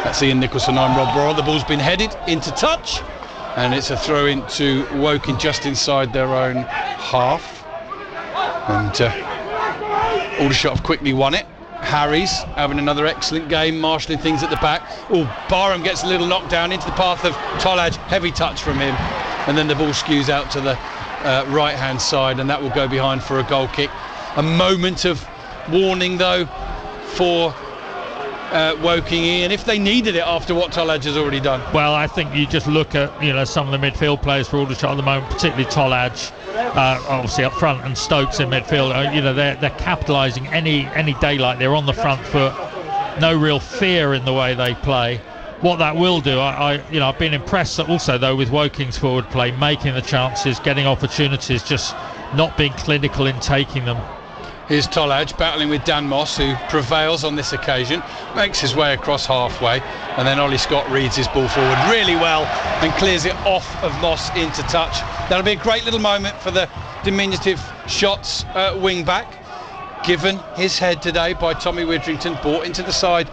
B: That's Ian Nicholson, I'm Rob Royal. The ball's been headed into touch, and it's a throw into Woking just inside their own half. And Aldershot have quickly won it. Harry's having another excellent game, marshalling things at the back. Barham gets a little knockdown into the path of Tolaj. Heavy touch from him, and then the ball skews out to the right hand side, and that will go behind for a goal kick. A moment of warning though for Woking, Ian, if they needed it after what Tolaj has already done.
C: Well, I think you just look at some of the midfield players for Aldershot at the moment, particularly Tolaj, obviously up front, and Stokes in midfield. They're capitalising any daylight. They're on the front foot, no real fear in the way they play. What that will do, I've been impressed also though with Woking's forward play, making the chances, getting opportunities, just not being clinical in taking them.
B: Here's Tolaj battling with Dan Moss, who prevails on this occasion, makes his way across halfway, and then Ollie Scott reads his ball forward really well and clears it off of Moss into touch. That'll be a great little moment for the diminutive Shots wing back, given his head today by Tommy Widrington, brought into the side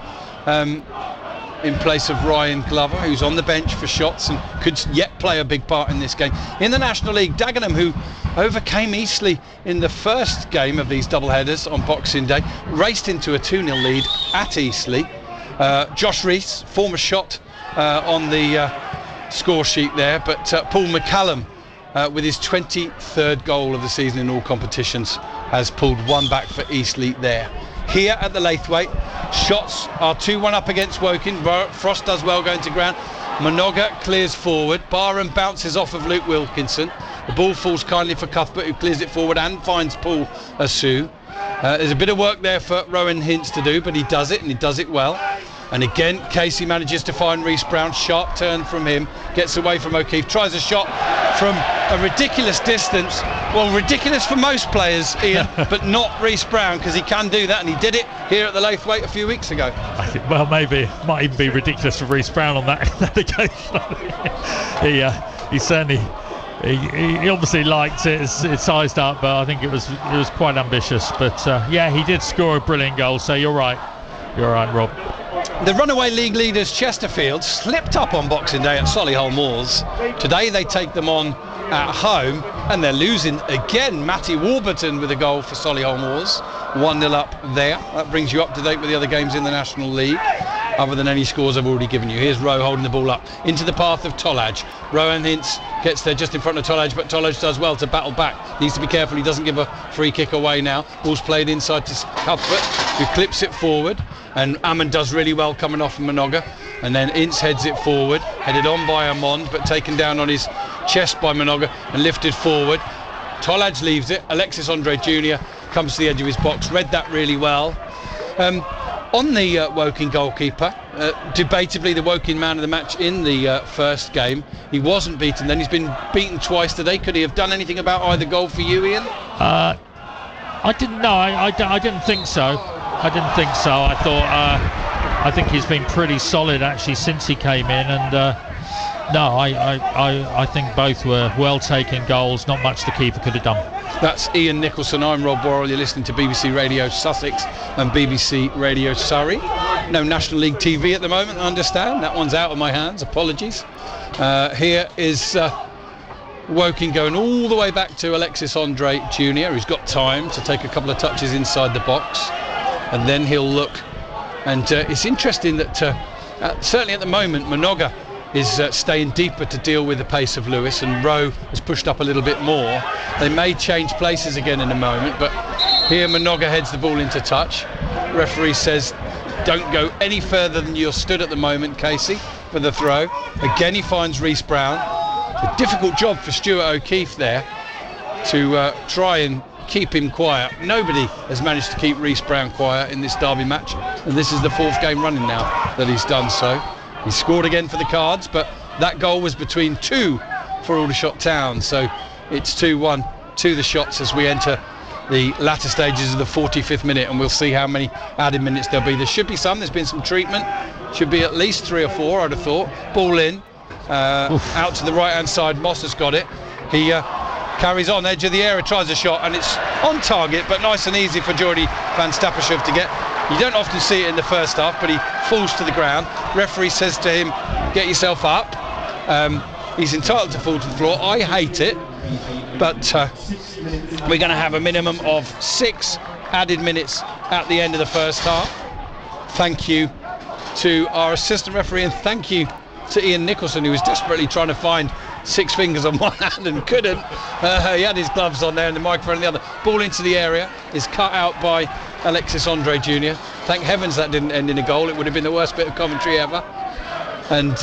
B: in place of Ryan Glover, who's on the bench for shots and could yet play a big part in this game. In the National League, Dagenham, who overcame Eastleigh in the first game of these double-headers on Boxing Day, raced into a 2-0 lead at Eastleigh. Josh Rees, former shot on the score sheet there, but Paul McCallum, with his 23rd goal of the season in all competitions, has pulled one back for Eastleigh there. Here at the Laithwaite, shots are 2-1 up against Woking. Frost does well going to ground. Minoga clears forward. Barham bounces off of Luke Wilkinson. The ball falls kindly for Cuthbert, who clears it forward and finds Paul Asu. There's a bit of work there for Rowan Hintz to do, but he does it, and he does it well. And again, Casey manages to find Reece Brown. Sharp turn from him, gets away from O'Keefe, tries a shot from a ridiculous distance. Well, ridiculous for most players, Ian, but not Reece Brown, because he can do that, and he did it here at the Laithwaite a few weeks ago.
C: I think, well, maybe it might even be ridiculous for Reece Brown on that occasion. He certainly, he obviously liked it. It's sized up, but I think it was quite ambitious. But yeah, he did score a brilliant goal. So you're right, Rob.
B: The runaway league leaders Chesterfield slipped up on Boxing Day at Solihull Moors. Today they take them on at home, and they're losing again. Matty Warburton with a goal for Solihull Moors, 1-0 up there. That brings you up to date with the other games in the National League, other than any scores I've already given you. Here's Rowe holding the ball up into the path of Tolaj. Rowan Hintz gets there just in front of Tolaj, but Tolaj does well to battle back. Needs to be careful he doesn't give a free kick away now. Ball's played inside to Cuthbert, who clips it forward, and Ammon does really well coming off from Minoga, and then Ince heads it forward, headed on by Amond, but taken down on his chest by Minoga and lifted forward. Tolaj leaves it. Alexis Andre Jr. comes to the edge of his box, read that really well. On the Woking goalkeeper, debatably the Woking man of the match in the first game. He wasn't beaten then. He's been beaten twice today. Could he have done anything about either goal for you, Ian? I
C: didn't know. I didn't think so. I think he's been pretty solid actually since he came in, and I think both were well taken goals. Not much the keeper could have done.
B: That's Ian Nicholson. I'm Rob Worrell. You're listening to BBC Radio Sussex and BBC Radio Surrey. No National League TV at the moment, I understand. That one's out of my hands. Apologies. Here is Woking going all the way back to Alexis Andre Jr., who's got time to take a couple of touches inside the box, and then he'll look. And it's interesting that certainly at the moment Minoga is staying deeper to deal with the pace of Lewis, and Rowe has pushed up a little bit more. They may change places again in a moment, but here Minoga heads the ball into touch. Referee says don't go any further than you're stood at the moment, Casey, for the throw. Again he finds Reece Brown. A difficult job for Stuart O'Keefe there to try and keep him quiet. Nobody has managed to keep Reece Brown quiet in this derby match, and this is the fourth game running now that he's done so. He scored again for the Cards, but that goal was between two for Aldershot Town, so it's 2-1 to the Shots as we enter the latter stages of the 45th minute, and we'll see how many added minutes there'll be. There should be some. There's been some treatment. Should be at least 3 or 4, I'd have thought. Ball in, out to the right hand side. Moss has got it. He carries on, edge of the area, tries a shot, and it's on target, but nice and easy for Jordi van Stappershoef to get. You don't often see it in the first half, but he falls to the ground. Referee says to him, get yourself up. He's entitled to fall to the floor. I hate it, but we're going to have a minimum of 6 added minutes at the end of the first half. Thank you to our assistant referee, and thank you to Ian Nicholson, who was desperately trying to find 6 fingers on one hand and couldn't. He had his gloves on there and the microphone on the other. Ball into the area is cut out by Alexis Andre Jr. Thank heavens that didn't end in a goal. It would have been the worst bit of commentary ever. And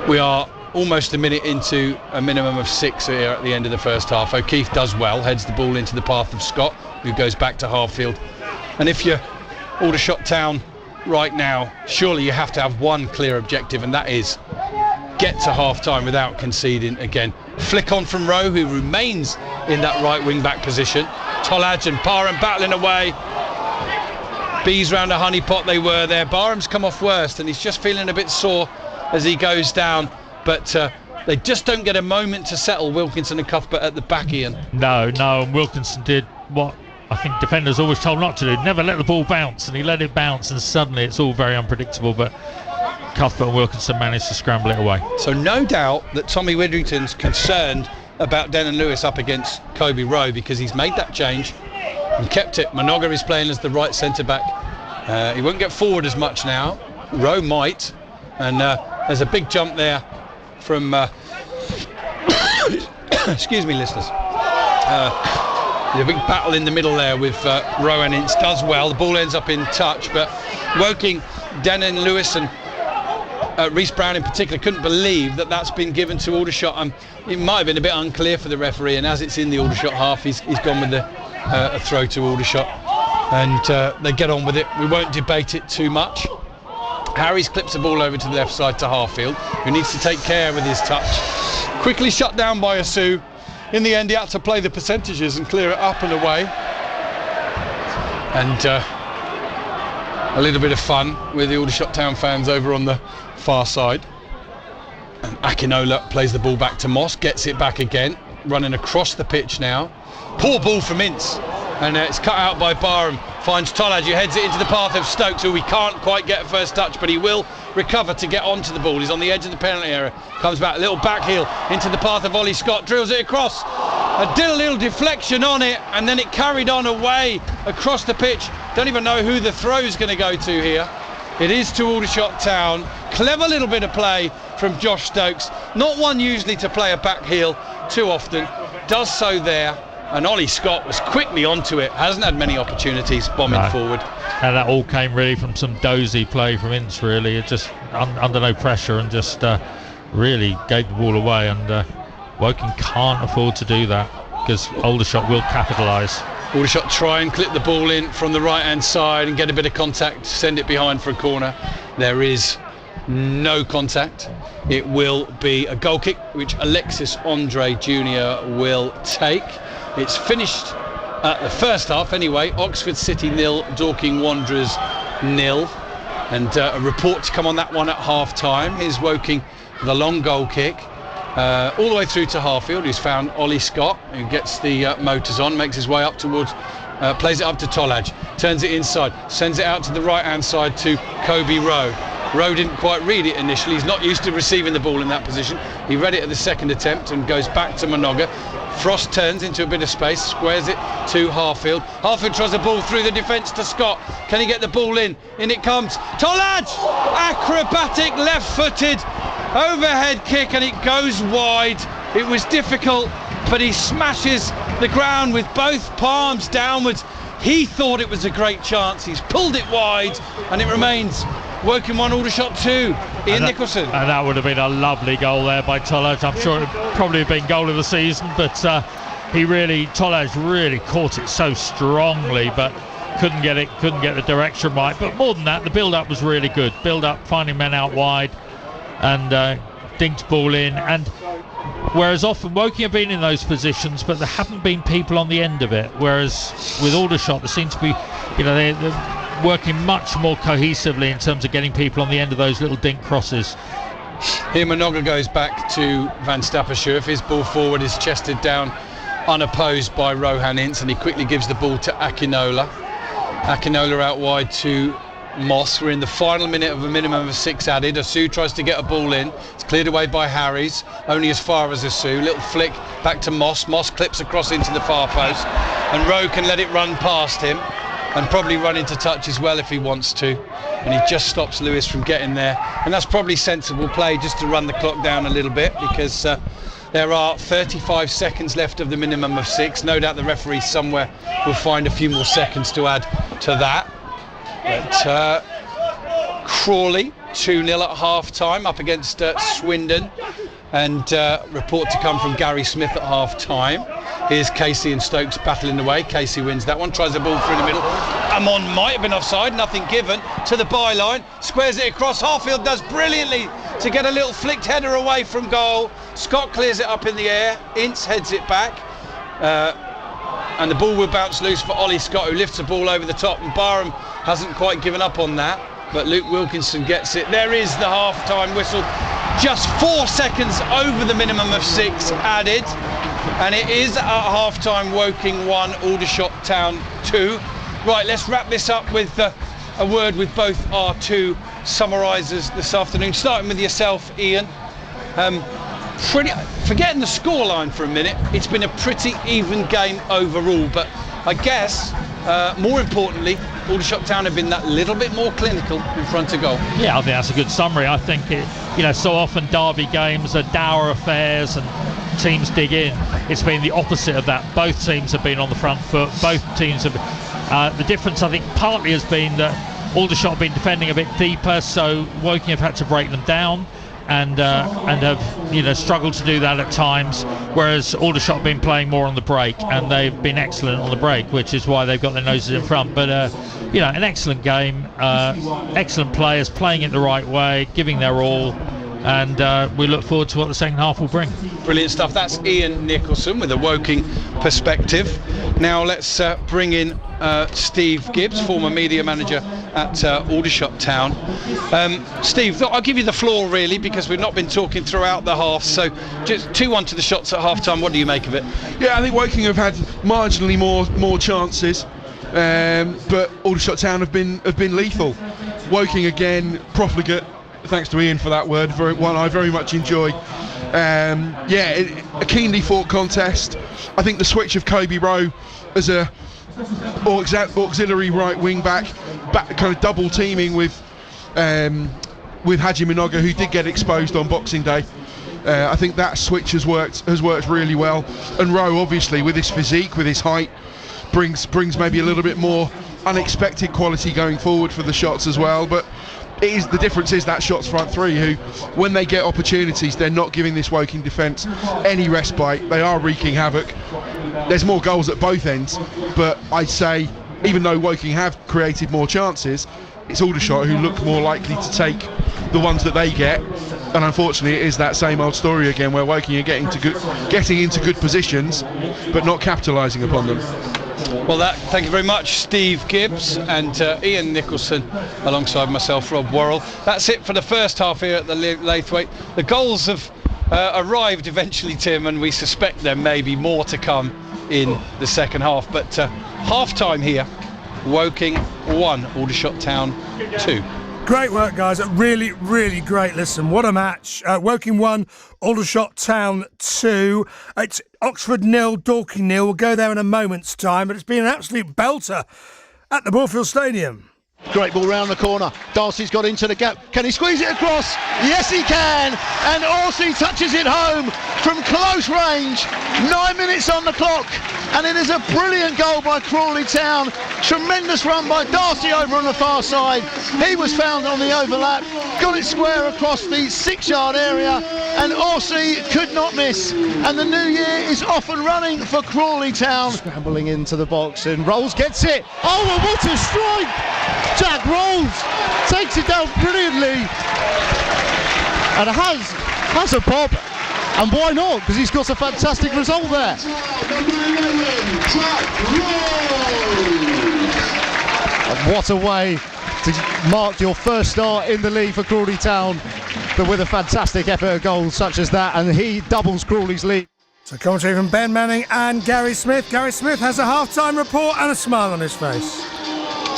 B: we are almost a minute into a minimum of 6 here at the end of the first half. O'Keefe does well, heads the ball into the path of Scott, who goes back to half-field. And if you're Aldershot Town right now, surely you have to have one clear objective, and that is get to half-time without conceding again. Flick on from Rowe, who remains in that right wing-back position. Tolaj and Parham battling away. Bees round a honeypot they were there. Barham's come off worst, and he's just feeling a bit sore as he goes down, but they just don't get a moment to settle, Wilkinson and Cuthbert at the back, Ian.
C: No, and Wilkinson did what I think defenders always told not to do. Never let the ball bounce, and he let it bounce, and suddenly it's all very unpredictable. But Cuthbert and Wilkinson managed to scramble it away.
B: So no doubt that Tommy Widdrington's concerned about Denon Lewis up against Kobe Rowe, because he's made that change and kept it. Minoga is playing as the right centre back. He won't get forward as much now. Rowe might, and there's a big jump there from excuse me, listeners. There's a big battle in the middle there with Rowe and Ince. Does well. The ball ends up in touch, but Woking, Denon Lewis and Reece Brown in particular couldn't believe that that's been given to Aldershot. It might have been a bit unclear for the referee, and as it's in the Aldershot half, he's gone with a throw to Aldershot, and they get on with it. We won't debate it too much. Harries clips the ball over to the left side to Harfield, who needs to take care with his touch. Quickly shut down by Asu. In the end, he had to play the percentages and clear it up and away. And a little bit of fun with the Aldershot Town fans over on the far side. And Akinola plays the ball back to Moss, gets it back again, running across the pitch now. Poor ball from Ince, and it's cut out by Barham. Finds Tolaj, who heads it into the path of Stokes, who we can't quite get a first touch, but he will recover to get onto the ball. He's on the edge of the penalty area, comes back, a little back heel into the path of Ollie Scott, drills it across, did a little deflection on it, and then it carried on away across the pitch. Don't even know who the throw is going to go to here. It is to Aldershot Town. Clever little bit of play from Josh Stokes, not one usually to play a back heel too often, does so there. And Ollie Scott was quickly onto it, hasn't had many opportunities bombing forward.
C: And that all came really from some dozy play from Ince, really. It just under no pressure, and just really gave the ball away. And Woking can't afford to do that, because Aldershot will capitalise.
B: Aldershot try and clip the ball in from the right hand side and get a bit of contact, send it behind for a corner. There is no contact. It will be a goal kick, which Alexis Andre Jr. will take. It's finished the first half anyway. Oxford City 0, Dorking Wanderers 0. And a report to come on that one at half time. Here's Woking, the long goal kick. All the way through to Harfield, who's found Ollie Scott, who gets the motors on, makes his way up towards, plays it up to Tolaj, turns it inside, sends it out to the right hand side to Kobe Rowe. Rowe didn't quite read it initially. He's not used to receiving the ball in that position. He read it at the second attempt and goes back to Minoga. Frost turns into a bit of space, squares it to Harfield. Harfield tries a ball through the defence to Scott. Can he get the ball in? In it comes. Tolaj! Acrobatic, left-footed, overhead kick, and it goes wide. It was difficult, but he smashes the ground with both palms downwards. He thought it was a great chance. He's pulled it wide, and it remains Woking 1, Aldershot 2. Ian Nicholson.
C: And that would have been a lovely goal there by Tolaj. I'm sure it would probably have been goal of the season, but Tolaj really caught it so strongly, but couldn't get the direction right. But more than that, the build-up was really good. Build-up, finding men out wide, and dinked ball in. And whereas often Woking have been in those positions, but there haven't been people on the end of it. Whereas with Aldershot, there seems to be, they're working much more cohesively in terms of getting people on the end of those little dink crosses.
B: Here Minoga goes back to Van Stappershoef. His ball forward is chested down unopposed by Rohan Ince, and he quickly gives the ball to Akinola. Akinola out wide to Moss. We're in the final minute of a minimum of 6 added. Asu tries to get a ball in. It's cleared away by Harries, only as far as Asu. Little flick back to Moss. Moss clips across into the far post, and Rowe can let it run past him and probably run into touch as well if he wants to. And he just stops Lewis from getting there. And that's probably sensible play, just to run the clock down a little bit, because there are 35 seconds left of the minimum of 6. No doubt the referee somewhere will find a few more seconds to add to that. But Crawley 2-0 at half-time up against Swindon. And report to come from Gary Smith at half-time. Here's Casey and Stokes battling away. Casey wins that one, tries the ball through the middle. Amon might have been offside, nothing given, to the byline, squares it across. Harfield does brilliantly to get a little flicked header away from goal. Scott clears it up in the air, Ince heads it back, and the ball will bounce loose for Ollie Scott, who lifts the ball over the top, and Barham hasn't quite given up on that, but Luke Wilkinson gets it. There is the half-time whistle. Just 4 seconds over the minimum of 6 added, and it is at half-time. Woking 1, Aldershot Town 2. Right, let's wrap this up with a word with both our two summarisers this afternoon, starting with yourself, Ian. Forgetting the scoreline for a minute, it's been a pretty even game overall, but I guess more importantly, Aldershot Town have been that little bit more clinical in front of goal.
C: Yeah, I think that's a good summary. I think so often derby games are dour affairs and teams dig in. It's been the opposite of that. Both teams have been on the front foot. Both teams have. The difference, I think, partly has been that Aldershot have been defending a bit deeper, so Woking have had to break them down. And have struggled to do that at times, whereas Aldershot have been playing more on the break, and they've been excellent on the break, which is why they've got their noses in front. But an excellent game, excellent players playing it the right way, giving their all, and we look forward to what the second half will bring.
B: Brilliant stuff. That's Ian Nicholson with a Woking perspective. Now let's bring in Steve Gibbs, former media manager at Aldershot Town. Steve, I'll give you the floor really, because we've not been talking throughout the half. So just 2-1 to the shots at half time. What do you make of it?
F: Yeah, I think Woking have had marginally more chances, but Aldershot Town have been lethal. Woking again profligate. Thanks to Ian for that word, one I very much enjoy. A keenly fought contest. I think the switch of Kobe Rowe as a auxiliary right wing back kind of double teaming with Haji Minoga, who did get exposed on Boxing Day. I think that switch has worked really well. And Rowe, obviously, with his physique, with his height, brings maybe a little bit more unexpected quality going forward for the shots as well. But the difference is that shots front three, who, when they get opportunities, they're not giving this Woking defence any respite. They are wreaking havoc. There's more goals at both ends, but I'd say, even though Woking have created more chances, it's Aldershot who look more likely to take the ones that they get. And unfortunately, it is that same old story again, where Woking are getting into good positions, but not capitalising upon them.
B: Well, thank you very much, Steve Gibbs and Ian Nicholson, alongside myself, Rob Worrell. That's it for the first half here at the Laithwaite. The goals have arrived eventually, Tim, and we suspect there may be more to come in the second half. But half-time here, Woking 1, Aldershot Town 2.
A: Great work, guys. Really, really great. Listen, what a match. Woking 1, Aldershot Town 2. It's Oxford 0, Dorking 0. We'll go there in a moment's time, but it's been an absolute belter at the Moorfield Stadium.
D: Great ball round the corner. Darcy's got into the gap. Can he squeeze it across? Yes, he can. And Orsi touches it home from close range. 9 minutes on the clock. And it is a brilliant goal by Crawley Town. Tremendous run by Darcy over on the far side. He was found on the overlap. Got it square across the 6-yard area. And Orsi could not miss. And the new year is off and running for Crawley Town.
G: Scrambling into the box, and Rolls gets it. Oh, and what a strike! Jack Rolls takes it down brilliantly, and has a pop, and why not? Because he's got a fantastic result there. And what a way to mark your first start in the league for Crawley Town, but with a fantastic effort of goals such as that, and he doubles Crawley's lead.
A: So commentary from Ben Manning and Gary Smith. Gary Smith has a half-time report and a smile on his face.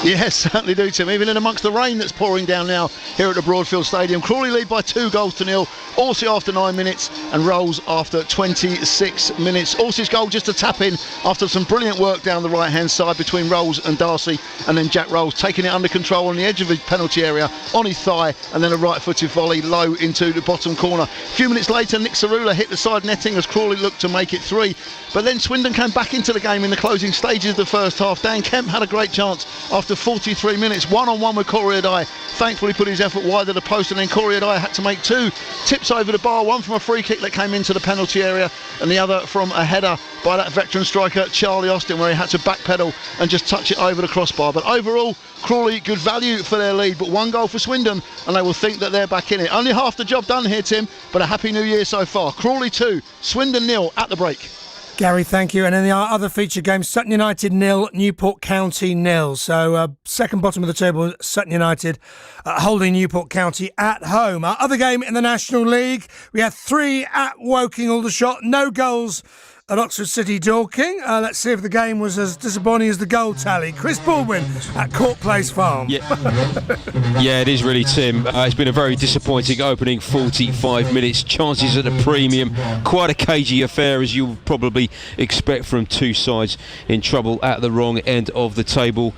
D: Yes, certainly do, Tim. Even in amongst the rain that's pouring down now here at the Broadfield Stadium. Crawley lead by 2-0. Orsi after 9 minutes and Rolls after 26 minutes. Orsi's goal just a tap in after some brilliant work down the right-hand side between Rolls and Darcy, and then Jack Rolls taking it under control on the edge of the penalty area on his thigh, and then a right-footed volley low into the bottom corner. A few minutes later, Nick Cerula hit the side netting as Crawley looked to make it 3. But then Swindon came back into the game in the closing stages of the first half. Dan Kemp had a great chance after 43 minutes, one-on-one with Corey Adai. Thankfully put his effort wide of the post, and then Corey Adai had to make 2 tips over the bar, one from a free kick that came into the penalty area and the other from a header by that veteran striker Charlie Austin, where he had to backpedal and just touch it over the crossbar. But overall, Crawley good value for their lead, but 1 goal for Swindon and they will think that they're back in it. Only half the job done here, Tim, but a happy new year so far. Crawley 2, Swindon 0 at the break.
A: Gary, thank you. And in our other feature games, Sutton United 0, Newport County 0. So second bottom of the table, Sutton United holding Newport County at home. Our other game in the National League, we had 3 at Woking Aldershot. No goals at Oxford City Dorking. Let's see if the game was as disappointing as the goal tally. Chris Baldwin at Court Place Farm.
E: Yeah, it is really, Tim. It's been a very disappointing opening 45 minutes. Chances at a premium. Quite a cagey affair, as you'll probably expect from two sides in trouble at the wrong end of the table.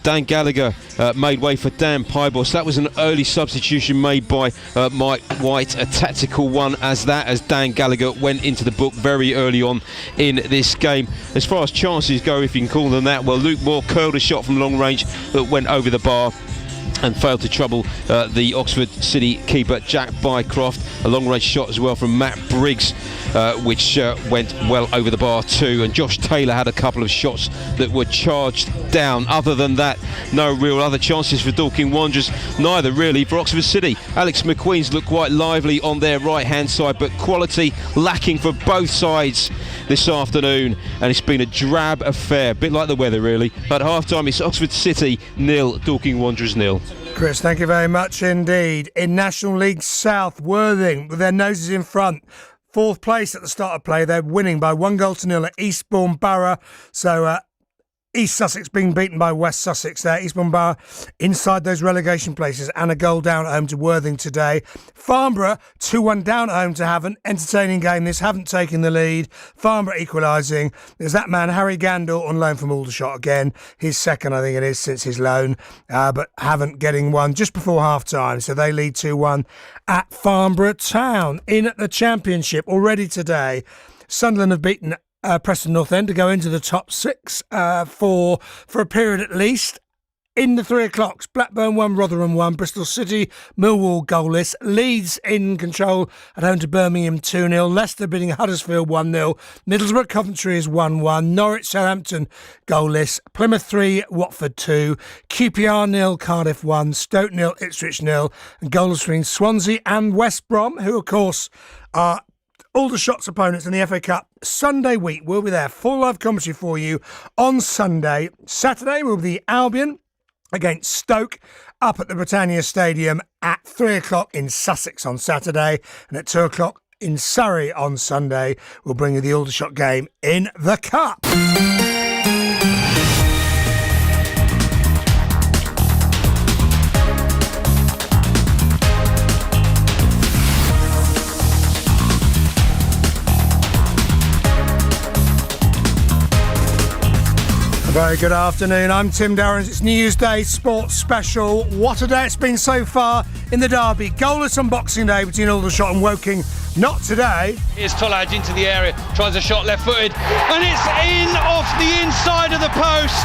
E: Dan Gallagher made way for Dan Pybos. That was an early substitution made by Mike White, a tactical one as Dan Gallagher went into the book very early on in this game. As far as chances go, if you can call them that, well, Luke Moore curled a shot from long range that went over the bar and failed to trouble the Oxford City keeper Jack Bycroft. A long range shot as well from Matt Briggs, which went well over the bar too, and Josh Taylor had a couple of shots that were charged down. Other than that, no real other chances for Dorking Wanderers, neither really for Oxford City. Alex McQueen's looked quite lively on their right hand side, but quality lacking for both sides this afternoon, and it's been a drab affair, a bit like the weather really. At half time it's Oxford City 0, Dorking Wanderers 0.
A: Chris, thank you very much indeed. In National League South, Worthing with their noses in front. 4th place at the start of play. They're winning by 1-0 at Eastbourne Borough. So East Sussex being beaten by West Sussex there. Eastbourne Borough inside those relegation places, and a goal down at home to Worthing today. Farnborough 2-1 down at home to Havant. Entertaining game this. Haven't taken the lead. Farnborough equalising. There's that man Harry Gandel on loan from Aldershot again. His second, I think it is, since his loan. But Havant getting one just before half time. So they lead 2-1 at Farnborough Town. In the Championship already today, Sunderland have beaten Preston North End to go into the top 6 for a period at least. In the 3 o'clocks, Blackburn 1, Rotherham 1, Bristol City, Millwall goalless, Leeds in control at home to Birmingham 2-0, Leicester beating Huddersfield 1-0, Middlesbrough Coventry is 1-1, Norwich Southampton goalless, Plymouth 3, Watford 2, QPR 0, Cardiff 1, Stoke 0, Ipswich 0, and goalless between Swansea and West Brom, who of course are Aldershot's opponents in the FA Cup. Sunday week, we'll be there. Full live commentary for you on Sunday. Saturday will be the Albion against Stoke up at the Britannia Stadium at 3 o'clock in Sussex on Saturday. And at 2 o'clock in Surrey on Sunday, we'll bring you the Aldershot game in the Cup. Very good afternoon, I'm Tim Darrens. It's New Year's Day Sports Special. What a day it's been so far in the derby. Goalless on Boxing Day between Aldershot and Woking. Not today.
B: Here's Tolaj into the area, tries a shot left-footed, and it's in off the inside of the post.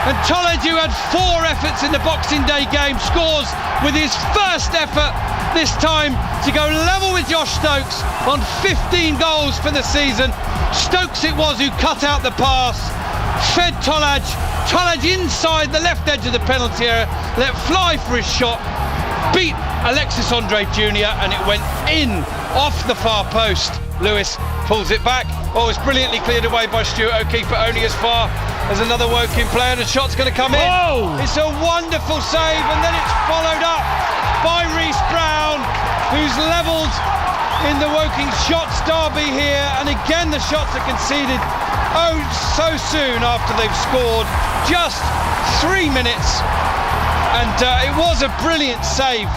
B: And Tolaj, who had 4 efforts in the Boxing Day game, scores with his first effort this time to go level with Josh Stokes on 15 goals for the season. Stokes it was who cut out the pass. Fed Tolaj inside the left edge of the penalty area, let fly for his shot, beat Alexis Andre Jr. and it went in off the far post. Lewis pulls it back. Oh, it's brilliantly cleared away by Stuart O'Keefe, but only as far as another Woking player, and the shot's going to come in.
C: Whoa!
B: It's a wonderful save, and then it's followed up by Reece Brown, who's levelled in the Woking shots derby here, and again the shots are conceded so soon after they've scored, just 3 minutes, and it was a brilliant save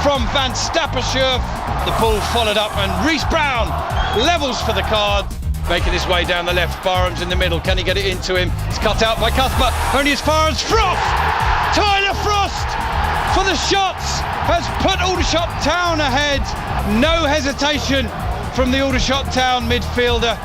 B: from Van Stappershoef. The ball followed up and Reece Brown levels for the card, making his way down the left. Barham's in the middle, can he get it into him? It's cut out by Cuthbert, only as far as Frost. Tyler Frost for the shots has put Aldershot Town ahead. No hesitation from the Aldershot Town midfielder.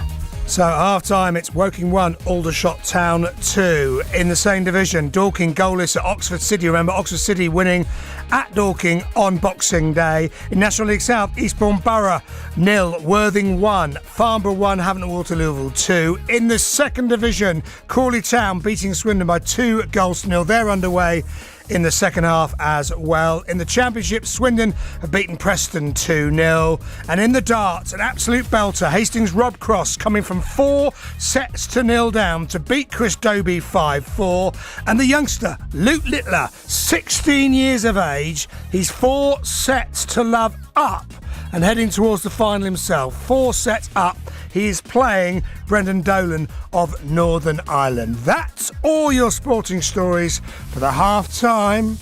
A: So half time, it's Woking 1, Aldershot Town 2. In the same division, Dorking goalless at Oxford City. Remember, Oxford City winning at Dorking on Boxing Day. In National League South, Eastbourne Borough 0, Worthing 1, Farnborough 1, Havant Waterlooville 2. In the second division, Crawley Town beating Swindon by 2 goals to 0. They're underway in the second half as well. In the Championship, Swindon have beaten Preston 2-0. And in the darts, an absolute belter, Hastings Rob Cross coming from 4 sets to 0 down to beat Chris Dobie 5-4. And the youngster, Luke Littler, 16 years of age, he's 4 sets to love up and heading towards the final himself. 4 sets up. He is playing Brendan Dolan of Northern Ireland. That's all your sporting stories for the half-time.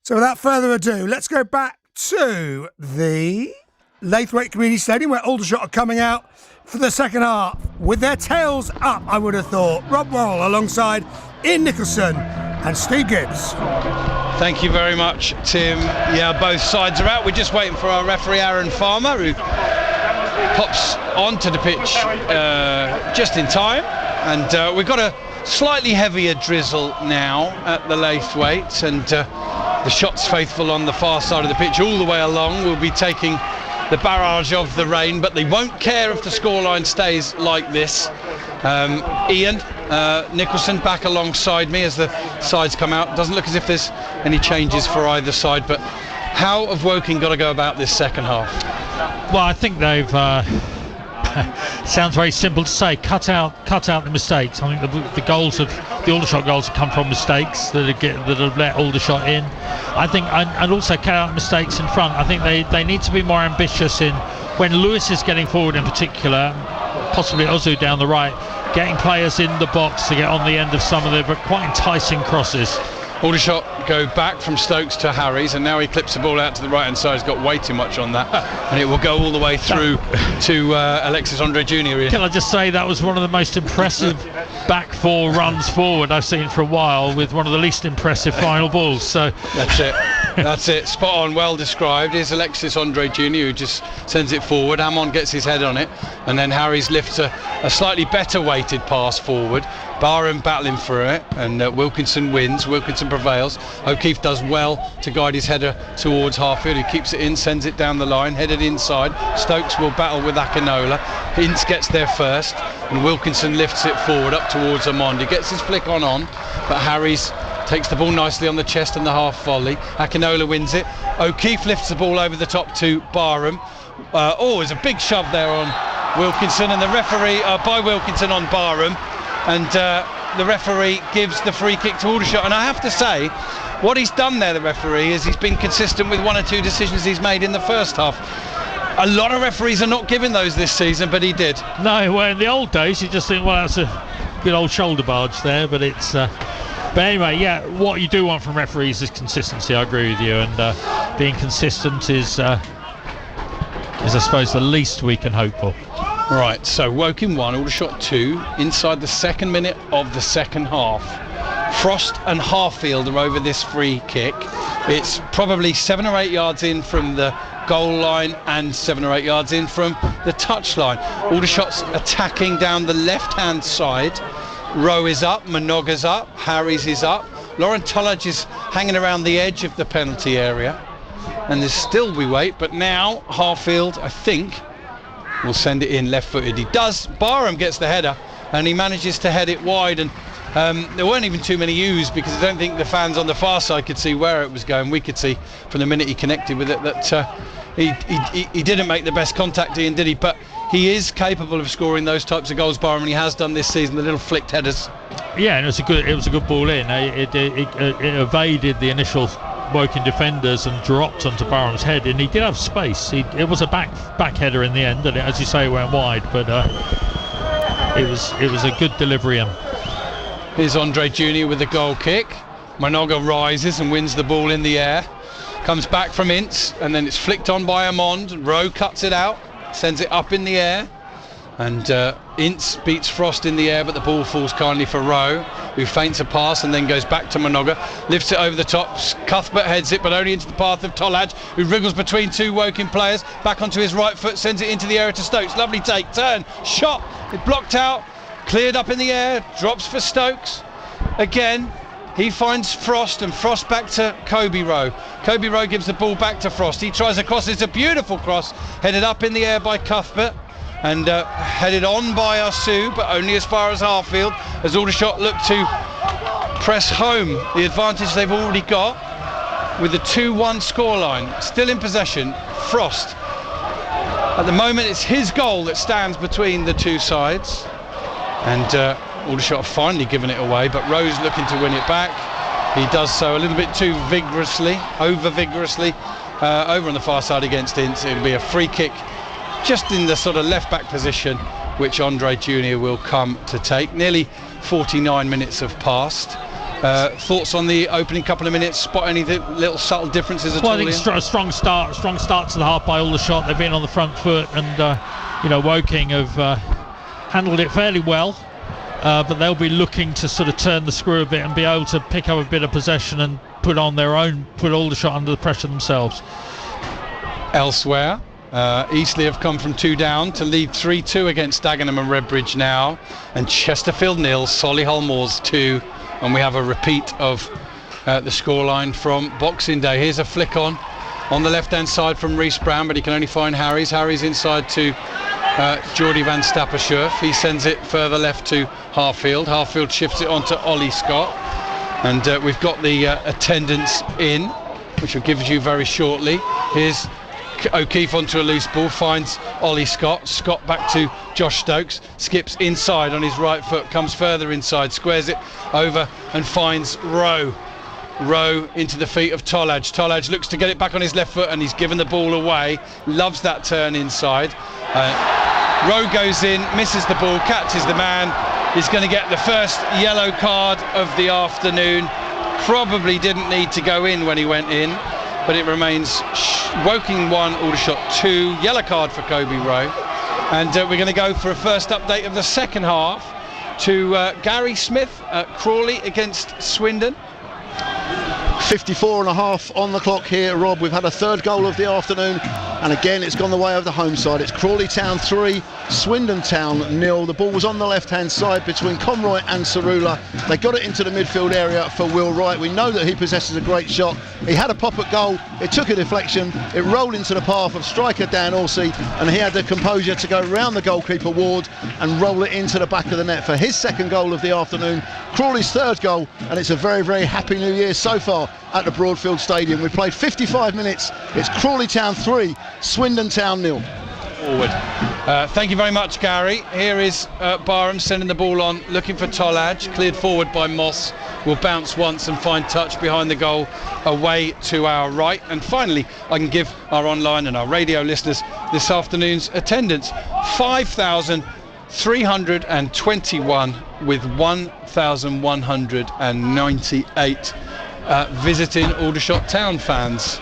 A: So without further ado, let's go back to the Laithwaite Community Stadium, where Aldershot are coming out for the second half with their tails up, I would have thought. Rob Worrell alongside Ian Nicholson and Steve Gibbs.
B: Thank you very much, Tim. Yeah, both sides are out. We're just waiting for our referee, Aaron Farmer, who pops onto the pitch just in time. And we've got a slightly heavier drizzle now at the Laithwaite, and the shots faithful on the far side of the pitch all the way along will be taking the barrage of the rain, but they won't care if the scoreline stays like this. Ian Nicholson back alongside me as the sides come out. Doesn't look as if there's any changes for either side, but how have Woking got to go about this second half?
C: Well, I think they've sounds very simple to say, cut out the mistakes. I think the Aldershot goals have come from mistakes that have let Aldershot in. I think, and also cut out mistakes in front. I think they need to be more ambitious in when Lewis is getting forward, in particular, possibly Ozu down the right, getting players in the box to get on the end of some of the quite enticing crosses.
B: Aldershot go back from Stokes to Harries, and now he clips the ball out to the right hand side. He's got way too much on that, and it will go all the way through to Alexis Andre Jr.
C: Can I just say that was one of the most impressive back 4 runs forward I've seen for a while, with one of the least impressive final balls. So that's it, spot on, well described. Here's Alexis Andre Jr. who just sends it forward. Amon gets his head on it, and then Harries lifts a slightly better weighted pass forward. Barham battling for it, and Wilkinson wins. Wilkinson prevails. O'Keefe does well to guide his header towards Harfield, who keeps it in, sends it down the line, headed inside. Stokes will battle with Akinola. Ince gets there first, and Wilkinson lifts it forward up towards Amond. He gets his flick on, but Harries takes the ball nicely on the chest and the half volley. Akinola wins it. O'Keefe lifts the ball over the top to Barham. There's a big shove there on Wilkinson, and the referee by Wilkinson on Barham. And the referee gives the free kick to Aldershot. And I have to say, what he's done there, the referee, is he's been consistent with 1 or 2 decisions he's made in the first half. A lot of referees are not giving those this season, but he did. No, well, in the old days, you just think, well, that's a good old shoulder barge there, but it's... But anyway, yeah, what you do want from referees is consistency. I agree with you, and being consistent is I suppose, the least we can hope for.
B: Right, so Woking 1, Aldershot 2, inside the 2nd minute of the second half. Frost and Harfield are over this free kick. It's probably 7 or 8 yards in from the goal line and 7 or 8 yards in from the touchline. Aldershot's attacking down the left-hand side. Rowe is up, Minogue's up, Harries is up. Lauren Tullidge is hanging around the edge of the penalty area. And there's still we wait, but now Harfield, I think, will send it in left-footed. He does. Barham gets the header, and he manages to head it wide, and there weren't even too many U's, because I don't think the fans on the far side could see where it was going. We could see from the minute he connected with it that he didn't make the best contact, Ian, did he? But he is capable of scoring those types of goals, Barham, and he has done this season, the little flicked headers. Yeah, and it was a good ball in. It evaded the initial Woking defenders and dropped onto Barham's head, and he did have space. It was a back header in the end, and as you say, it went wide, but it was a good delivery. Here's Andre Jr. with the goal kick. Minogue rises and wins the ball in the air, comes back from Ince, and then it's flicked on by Amond. Rowe cuts it out, sends it up in the air, and Ince beats Frost in the air, but the ball falls kindly for Rowe, who feints a pass and then goes back to Minogue, lifts it over the top. Cuthbert heads it, but only into the path of Tullidge, who wriggles between 2 Woking players, back onto his right foot, sends it into the area to Stokes. Lovely take, turn, shot, it blocked out, cleared up in the air, drops for Stokes. Again, he finds Frost, and Frost back to Kobe Rowe. Kobe Rowe gives the ball back to Frost. He tries a cross, it's a beautiful cross, headed up in the air by Cuthbert, and headed on by Asu, but only as far as Harfield, as Aldershot look to press home the advantage they've already got with the 2-1 scoreline. Still in possession, Frost. At the moment, it's his goal that stands between the two sides, and Aldershot have finally given it away, but Rowe's looking to win it back. He does so a little bit too vigorously, over vigorously, over on the far side against Ince. It'll be a free kick just in the sort of left back position, which Andre Jr. will come to take. Nearly 49 minutes have passed. Thoughts on the opening couple of minutes? Spot any little subtle differences at all?
C: I think a strong start to the half by Aldershot. They've been on the front foot, and Woking have handled it fairly well. But they'll be looking to sort of turn the screw a bit and be able to pick up a bit of possession and put Aldershot under the pressure themselves.
B: Elsewhere, Eastleigh have come from 2 down to lead 3-2 against Dagenham and Redbridge now, and Chesterfield 0, Solihull Moors 2, and we have a repeat of the scoreline from Boxing Day. Here's a flick on the left hand side from Reece Brown, but he can only find Harries inside to Geordie van Stappershoef. He sends it further left to Harfield shifts it on to Ollie Scott, and we've got the attendance in, which will give you very shortly. Here's O'Keefe onto a loose ball, finds Ollie Scott back to Josh Stokes, skips inside on his right foot, comes further inside, squares it over and finds Rowe into the feet of Tollage looks to get it back on his left foot, and he's given the ball away. Loves that turn inside. Rowe goes in, misses the ball, catches the man. He's going to get the first yellow card of the afternoon. Probably didn't need to go in when he went in, but it remains Woking 1, Aldershot 2. Yellow card for Kobe Rowe. And we're going to go for a first update of the second half to Gary Smith at Crawley against Swindon.
D: 54 and a half on the clock here, Rob. We've had a third goal of the afternoon, and again it's gone the way of the home side. It's Crawley Town 3, Swindon Town 0. The ball was on the left hand side between Conroy and Cerula. They got it into the midfield area for Will Wright. We know that he possesses a great shot. He had a pop at goal, it took a deflection, it rolled into the path of striker Dan Orsi, and he had the composure to go round the goalkeeper Ward and roll it into the back of the net for his second goal of the afternoon, Crawley's third goal, and it's a very, very happy new year so far at the Broadfield Stadium. We've played 55 minutes. It's Crawley Town 3, Swindon Town 0.
B: Forward. Thank you very much, Gary. Here is Barham sending the ball on, looking for Tollage, cleared forward by Moss, will bounce once and find touch behind the goal away to our right. And finally, I can give our online and our radio listeners this afternoon's attendance: 5,321 with 1,198 visiting Aldershot Town fans.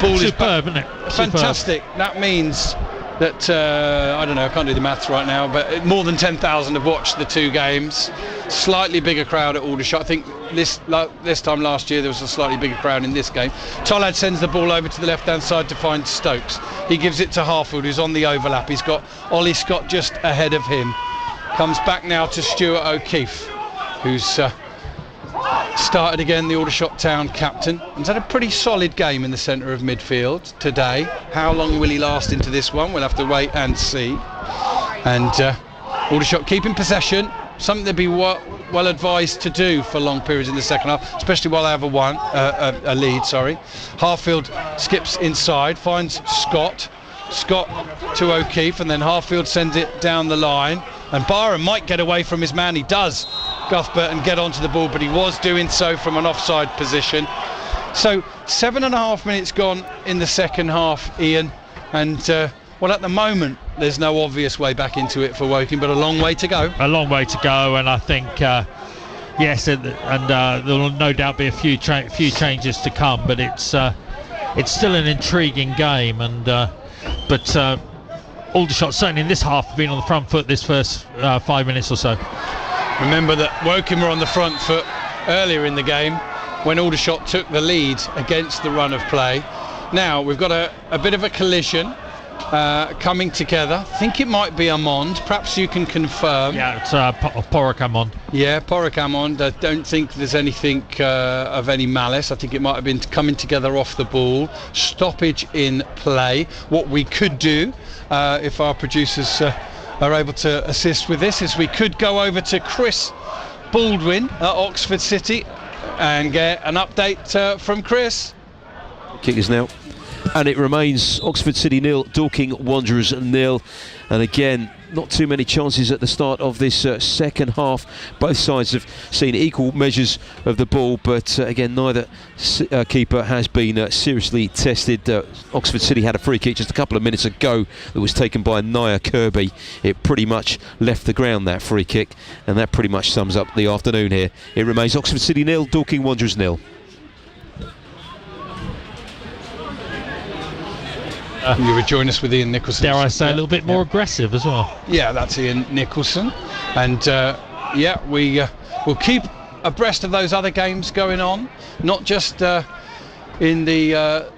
B: Ball
C: superb, isn't it?
B: Fantastic.
C: Superb.
B: That means that I don't know, I can't do the maths right now, but more than 10,000 have watched the two games. Slightly bigger crowd at Aldershot. I think this time last year there was a slightly bigger crowd in this game. Tollard sends the ball over to the left hand side to find Stokes. He gives it to Harfield, who's on the overlap. He's got Ollie Scott just ahead of him. Comes back now to Stuart O'Keefe, who's started again, the Aldershot Town captain, and had a pretty solid game in the centre of midfield today. How long will he last into this one? We'll have to wait and see. And Aldershot keeping possession, something they'd be well advised to do for long periods in the second half, especially while they have a lead. Harfield skips inside, finds Scott to O'Keefe, and then Harfield sends it down the line, and Barham might get away from his man. He does, Cuthbert, and get onto the ball, but he was doing so from an offside position. So 7.5 minutes gone in the second half, Ian, and well, at the moment there's no obvious way back into it for Woking, but a long way to go.
C: A long way to go, and I think yes, and there will no doubt be a few changes to come, but it's still an intriguing game, and but Aldershot certainly in this half have been on the front foot this first 5 minutes or so.
B: Remember that Woking were on the front foot earlier in the game when Aldershot took the lead against the run of play. Now we've got a bit of a collision coming together. I think it might be Amond. Perhaps you can confirm.
C: Yeah, it's Porrick Amond.
B: Yeah, Porrick Amond. I don't think there's anything of any malice. I think it might have been coming together off the ball. Stoppage in play. What we could do, if our producers are able to assist with this, is we could go over to Chris Baldwin at Oxford City and get an update from Chris.
E: Kick is now And it remains Oxford City 0, Dorking Wanderers 0. And again, not too many chances at the start of this second half. Both sides have seen equal measures of the ball, but again, neither keeper has been seriously tested. Oxford City had a free kick just a couple of minutes ago that was taken by Nia Kirby. It pretty much left the ground, that free kick, and that pretty much sums up the afternoon here. It remains Oxford City 0, Dorking Wanderers 0.
B: You would join us with Ian Nicholson.
C: Dare I say, a little bit more aggressive as well.
B: Yeah, that's Ian Nicholson. And we will keep abreast of those other games going on, not just in the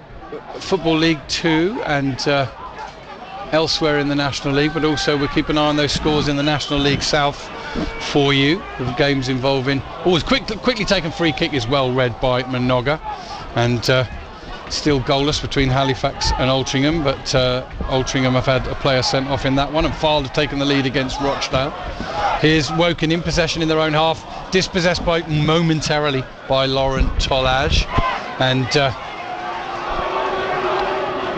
B: Football League 2 and elsewhere in the National League, but also we'll keep an eye on those scores in the National League South for you. The games involving always quickly taken free kick is well read by Minoga, and still goalless between Halifax and Altrincham, but Altrincham have had a player sent off in that one, and Fylde have taken the lead against Rochdale. Here's Woking in possession in their own half, dispossessed momentarily by Laurent Tollage, and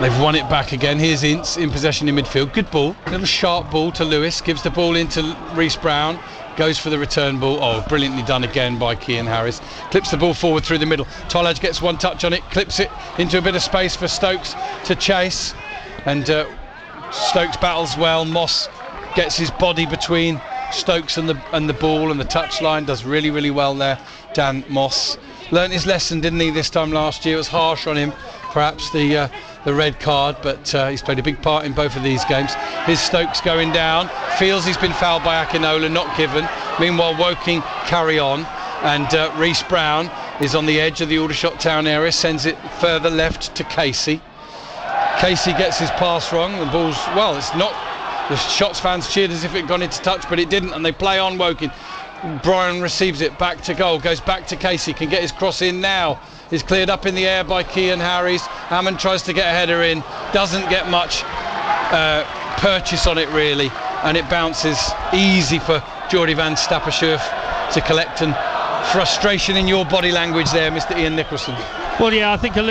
B: they've won it back again. Here's Ince in possession in midfield. Good ball, little sharp ball to Lewis, gives the ball into Reece Brown, goes for the return ball. Oh, brilliantly done again by Cian Harris. Clips the ball forward through the middle. Tollage gets one touch on it, clips it into a bit of space for Stokes to chase, and Stokes battles well. Moss gets his body between Stokes and the ball and the touchline. Does really well there. Dan Moss learnt his lesson, didn't he, this time last year? It was harsh on him, perhaps the red card, but he's played a big part in both of these games. Here's Stokes going down, feels he's been fouled by Akinola, not given. Meanwhile, Woking carry on, and Reece Brown is on the edge of the Aldershot town area, sends it further left to Casey. Casey gets his pass wrong. The ball's, well, it's not. The Shots fans cheered as if it had gone into touch, but it didn't, and they play on. Woking. Brian receives it back to goal, goes back to Casey, can get his cross in now. Is cleared up in the air by Cian Harris. Hammond tries to get a header in, doesn't get much purchase on it really, and it bounces easy for Jordy van Stapperschurf to collect. And frustration in your body language there, Mr. Ian Nicholson.
C: Well, yeah, I think a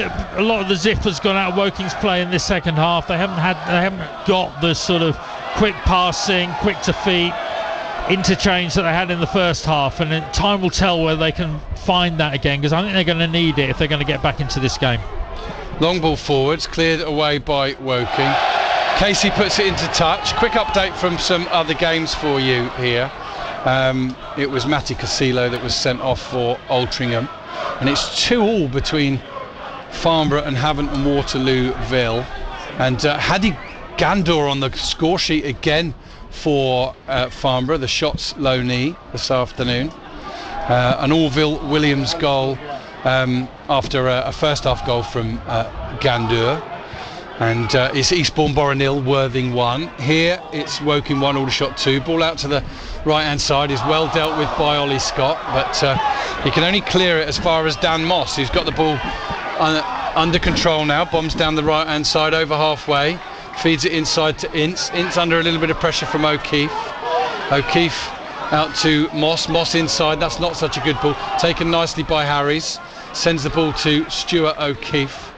C: lot of the zip has gone out of Woking's play in this second half. They haven't got the sort of quick passing, quick to feet interchange that they had in the first half, and time will tell whether they can find that again, because I think they're going to need it if they're going to get back into this game. Long ball forwards, cleared away by Woking. Casey puts it into touch. Quick update from some other games for you here. It was Matty Casilo that was sent off for Altrincham, and it's 2-2 between Farnborough and Havant and Waterlooville, and Hadi Gandor on the score sheet again for Farnborough, the Shots low knee this afternoon. An Orville Williams goal after a first half goal from Gandor, and it's Eastbourne Borough 0, Worthing 1. Here it's Woking 1, Aldershot 2. Ball out to the right hand side is well dealt with by Ollie Scott, but he can only clear it as far as Dan Moss, who's got the ball under control now. Bombs down the right hand side over halfway, feeds it inside to Ince. Ince under a little bit of pressure from O'Keefe. O'Keefe out to Moss. Moss inside. That's not such a good ball. Taken nicely by Harries. Sends the ball to Stuart O'Keefe.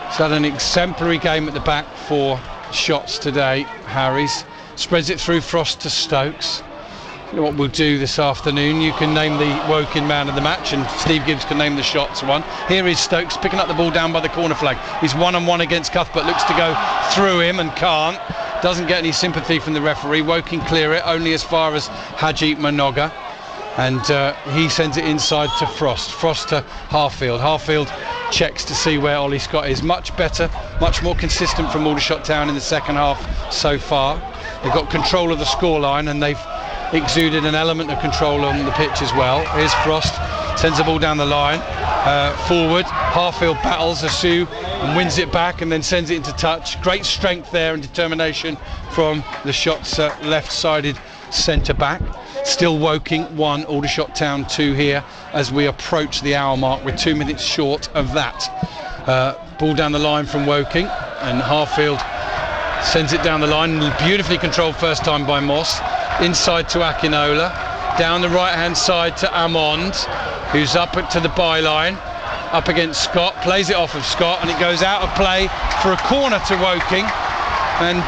C: He's had an exemplary game at the back for Shots today. Harries spreads it through Frost to Stokes. You know what we'll do this afternoon? You can name the Woking man of the match, and Steve Gibbs can name the Shots one. Here is Stokes picking up the ball down by the corner flag. He's one-on-one against Cuthbert, looks to go through him and can't. Doesn't get any sympathy from the referee. Woking clear it only as far as Haji Minoga, and he sends it inside to Frost. Frost to Harfield. Harfield checks to see where Ollie Scott is. Much better, much more consistent from Aldershot Town in the second half so far. They've got control of the scoreline, and they've exuded an element of control on the pitch as well. Here's Frost, sends the ball down the line, forward. Harfield battles Asu and wins it back, and then sends it into touch. Great strength there and determination from the Shots left-sided centre back. Still Woking 1, Aldershot Town 2 here as we approach the hour mark. We're 2 minutes short of that. Ball down the line from Woking, and Harfield sends it down the line. Beautifully controlled first time by Moss. Inside to Akinola, down the right hand side to Amond, who's up to the byline.
B: up against Scott, plays it off of Scott, and it goes out of play for a corner to Woking. And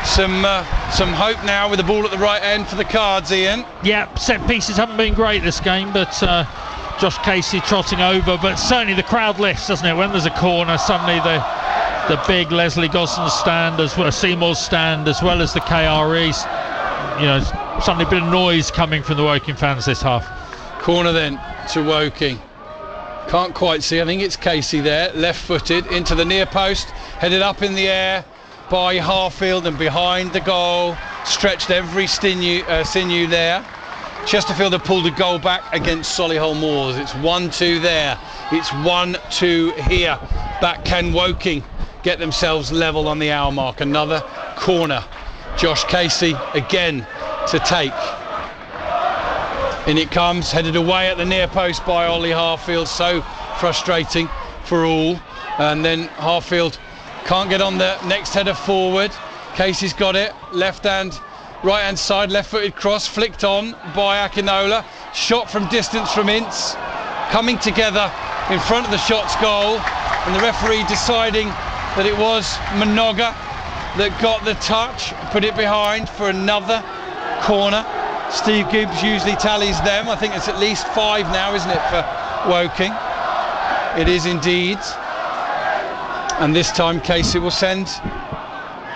B: some hope now with the ball at the right end for the Cards, Ian.
C: Yeah, set pieces haven't been great this game, but Josh Casey trotting over, but certainly the crowd lifts, doesn't it? When there's a corner, suddenly the big Leslie Gosson stand, as well as Seymour's stand, as well as the KRE's, suddenly a bit of noise coming from the Woking fans this half.
B: Corner then to Woking. Can't quite see, I think it's Casey there, left-footed into the near post, headed up in the air by Harfield and behind the goal, stretched every sinew there. Chesterfield have pulled a goal back against Solihull Moors. It's 1-2 there, it's 1-2 here. Back can Woking get themselves level on the hour mark. Another corner, Josh Casey again to take. In it comes, headed away at the near post by Ollie Harfield. So frustrating for all. And then Harfield can't get on the next header forward. Casey's got it, left hand, right hand side, left footed cross, flicked on by Akinola. Shot from distance from Ince, coming together in front of the Shots goal, and the referee deciding that it was Minoga that got the touch, put it behind for another corner. Steve Gibbs usually tallies them. I think it's at least 5 now, isn't it, for Woking? It is indeed. And this time Casey will send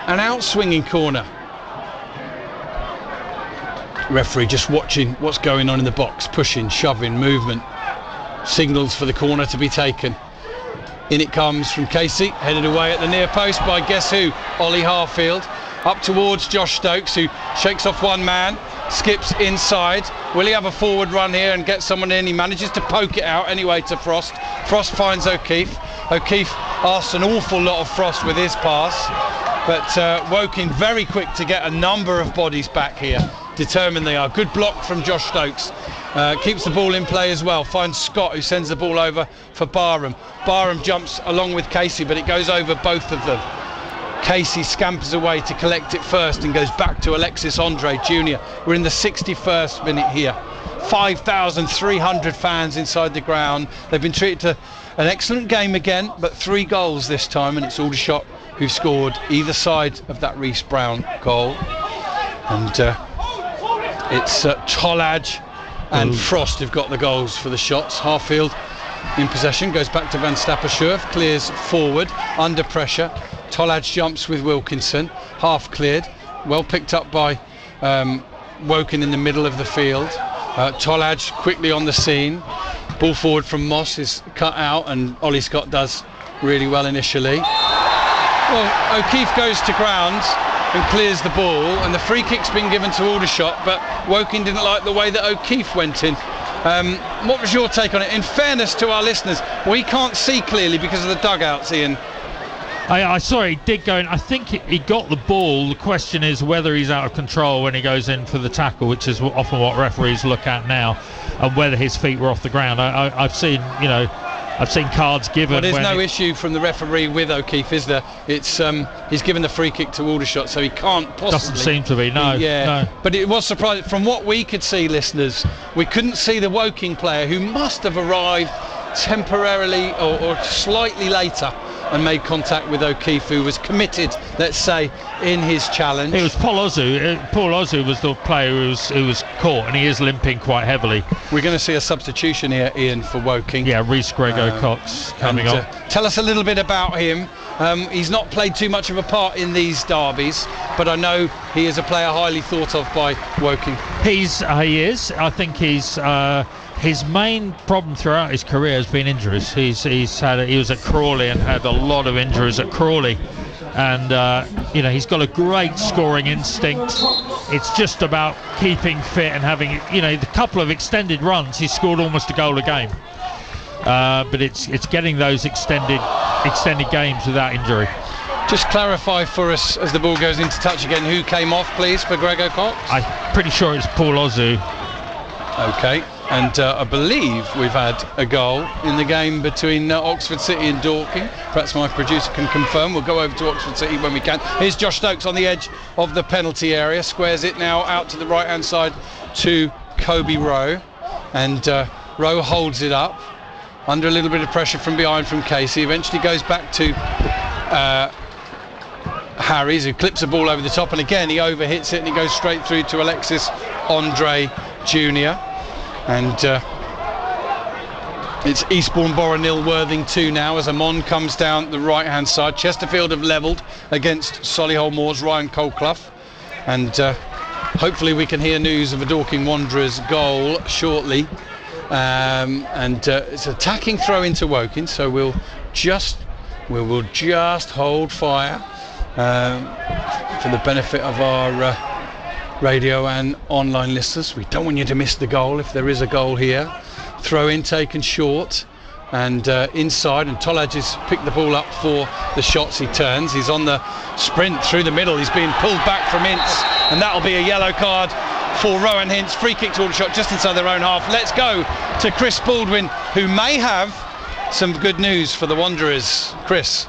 B: an out-swinging corner. Referee just watching what's going on in the box, pushing, shoving, movement. Signals for the corner to be taken. In it comes from Casey, headed away at the near post by guess who? Ollie Harfield. Up towards Josh Stokes, who shakes off one man, skips inside. Will he have a forward run here and get someone in? He manages to poke it out anyway to Frost. Frost finds O'Keefe. O'Keefe asks an awful lot of Frost with his pass, but Woking very quick to get a number of bodies back here. Determined they are. Good block from Josh Stokes. Keeps the ball in play as well. Finds Scott, who sends the ball over for Barham. Barham jumps along with Casey, but it goes over both of them. Casey scampers away to collect it first and goes back to Alexis Andre Jr. We're in the 61st minute here. 5,300 fans inside the ground. They've been treated to an excellent game again, but 3 goals this time, and it's Aldershot who've scored either side of that Reece Brown goal. And it's Tollage and Frost who've got the goals for the Shots. Harfield in possession, goes back to Van Stappershoef, clears forward, under pressure. Tollage jumps with Wilkinson, half cleared, well picked up by Woking in the middle of the field. Tollage quickly on the scene, ball forward from Moss is cut out, and Ollie Scott does really well initially. Well, O'Keefe goes to ground and clears the ball, and the free kick's been given to Aldershot, but Woking didn't like the way that O'Keefe went in. What was your take on it? In fairness to our listeners, we can't see clearly because of the dugouts, Ian.
C: I saw he did go in. I think he got the ball. The question is whether he's out of control when he goes in for the tackle, which is often what referees look at now, and whether his feet were off the ground. I've seen cards given.
B: Well, there's no issue from the referee with O'Keefe, is there? It's he's given the free kick to Aldershot, so he can't possibly.
C: Doesn't seem to be, no.
B: Yeah,
C: no.
B: But it was surprising. From what we could see, listeners, we couldn't see the Woking player, who must have arrived temporarily or slightly later and made contact with O'Keefe, who was committed, let's say, in his challenge.
C: It was Paul Ozu. Paul Ozu was the player who was caught, and he is limping quite heavily.
B: We're going to see a substitution here, Ian, for Woking.
C: Yeah, Reece Grego Cox coming on.
B: Tell us a little bit about him. He's not played too much of a part in these derbies, but I know he is a player highly thought of by Woking.
C: He is. I think he's. His main problem throughout his career has been injuries. He was at Crawley and had a lot of injuries at Crawley, and he's got a great scoring instinct. It's just about keeping fit and having the couple of extended runs. He scored almost a goal a game, but it's getting those extended games without injury.
B: Just clarify for us as the ball goes into touch again, who came off, please, for Grego Cox?
C: I'm pretty sure it's Paul Ozu.
B: Okay. And I believe we've had a goal in the game between Oxford City and Dorking. Perhaps my producer can confirm. We'll go over to Oxford City when we can. Here's Josh Stokes on the edge of the penalty area. Squares it now out to the right-hand side to Kobe Rowe. And Rowe holds it up. under a little bit of pressure from behind from Casey. Eventually goes back to Harries, who clips the ball over the top, and again he overhits it and he goes straight through to Alexis Andre Jr. And it's Eastbourne Borough 0, Worthing 2 now, as Amon comes down the right hand side. Chesterfield have levelled against Solihull Moors' Ryan Colclough, and hopefully we can hear news of a Dorking Wanderers goal shortly. It's attacking throw into Woking, so we will just hold fire for the benefit of our radio and online listeners. We don't want you to miss the goal if there is a goal here. Throw in taken short and inside, and Tolaj has picked the ball up for the shots. He turns, he's on the sprint through the middle, he's being pulled back from Ince, and that'll be a yellow card for Rowan Hintz. Free kick to Aldershot just inside their own half. Let's go to Chris Baldwin, who may have some good news for the Wanderers. Chris.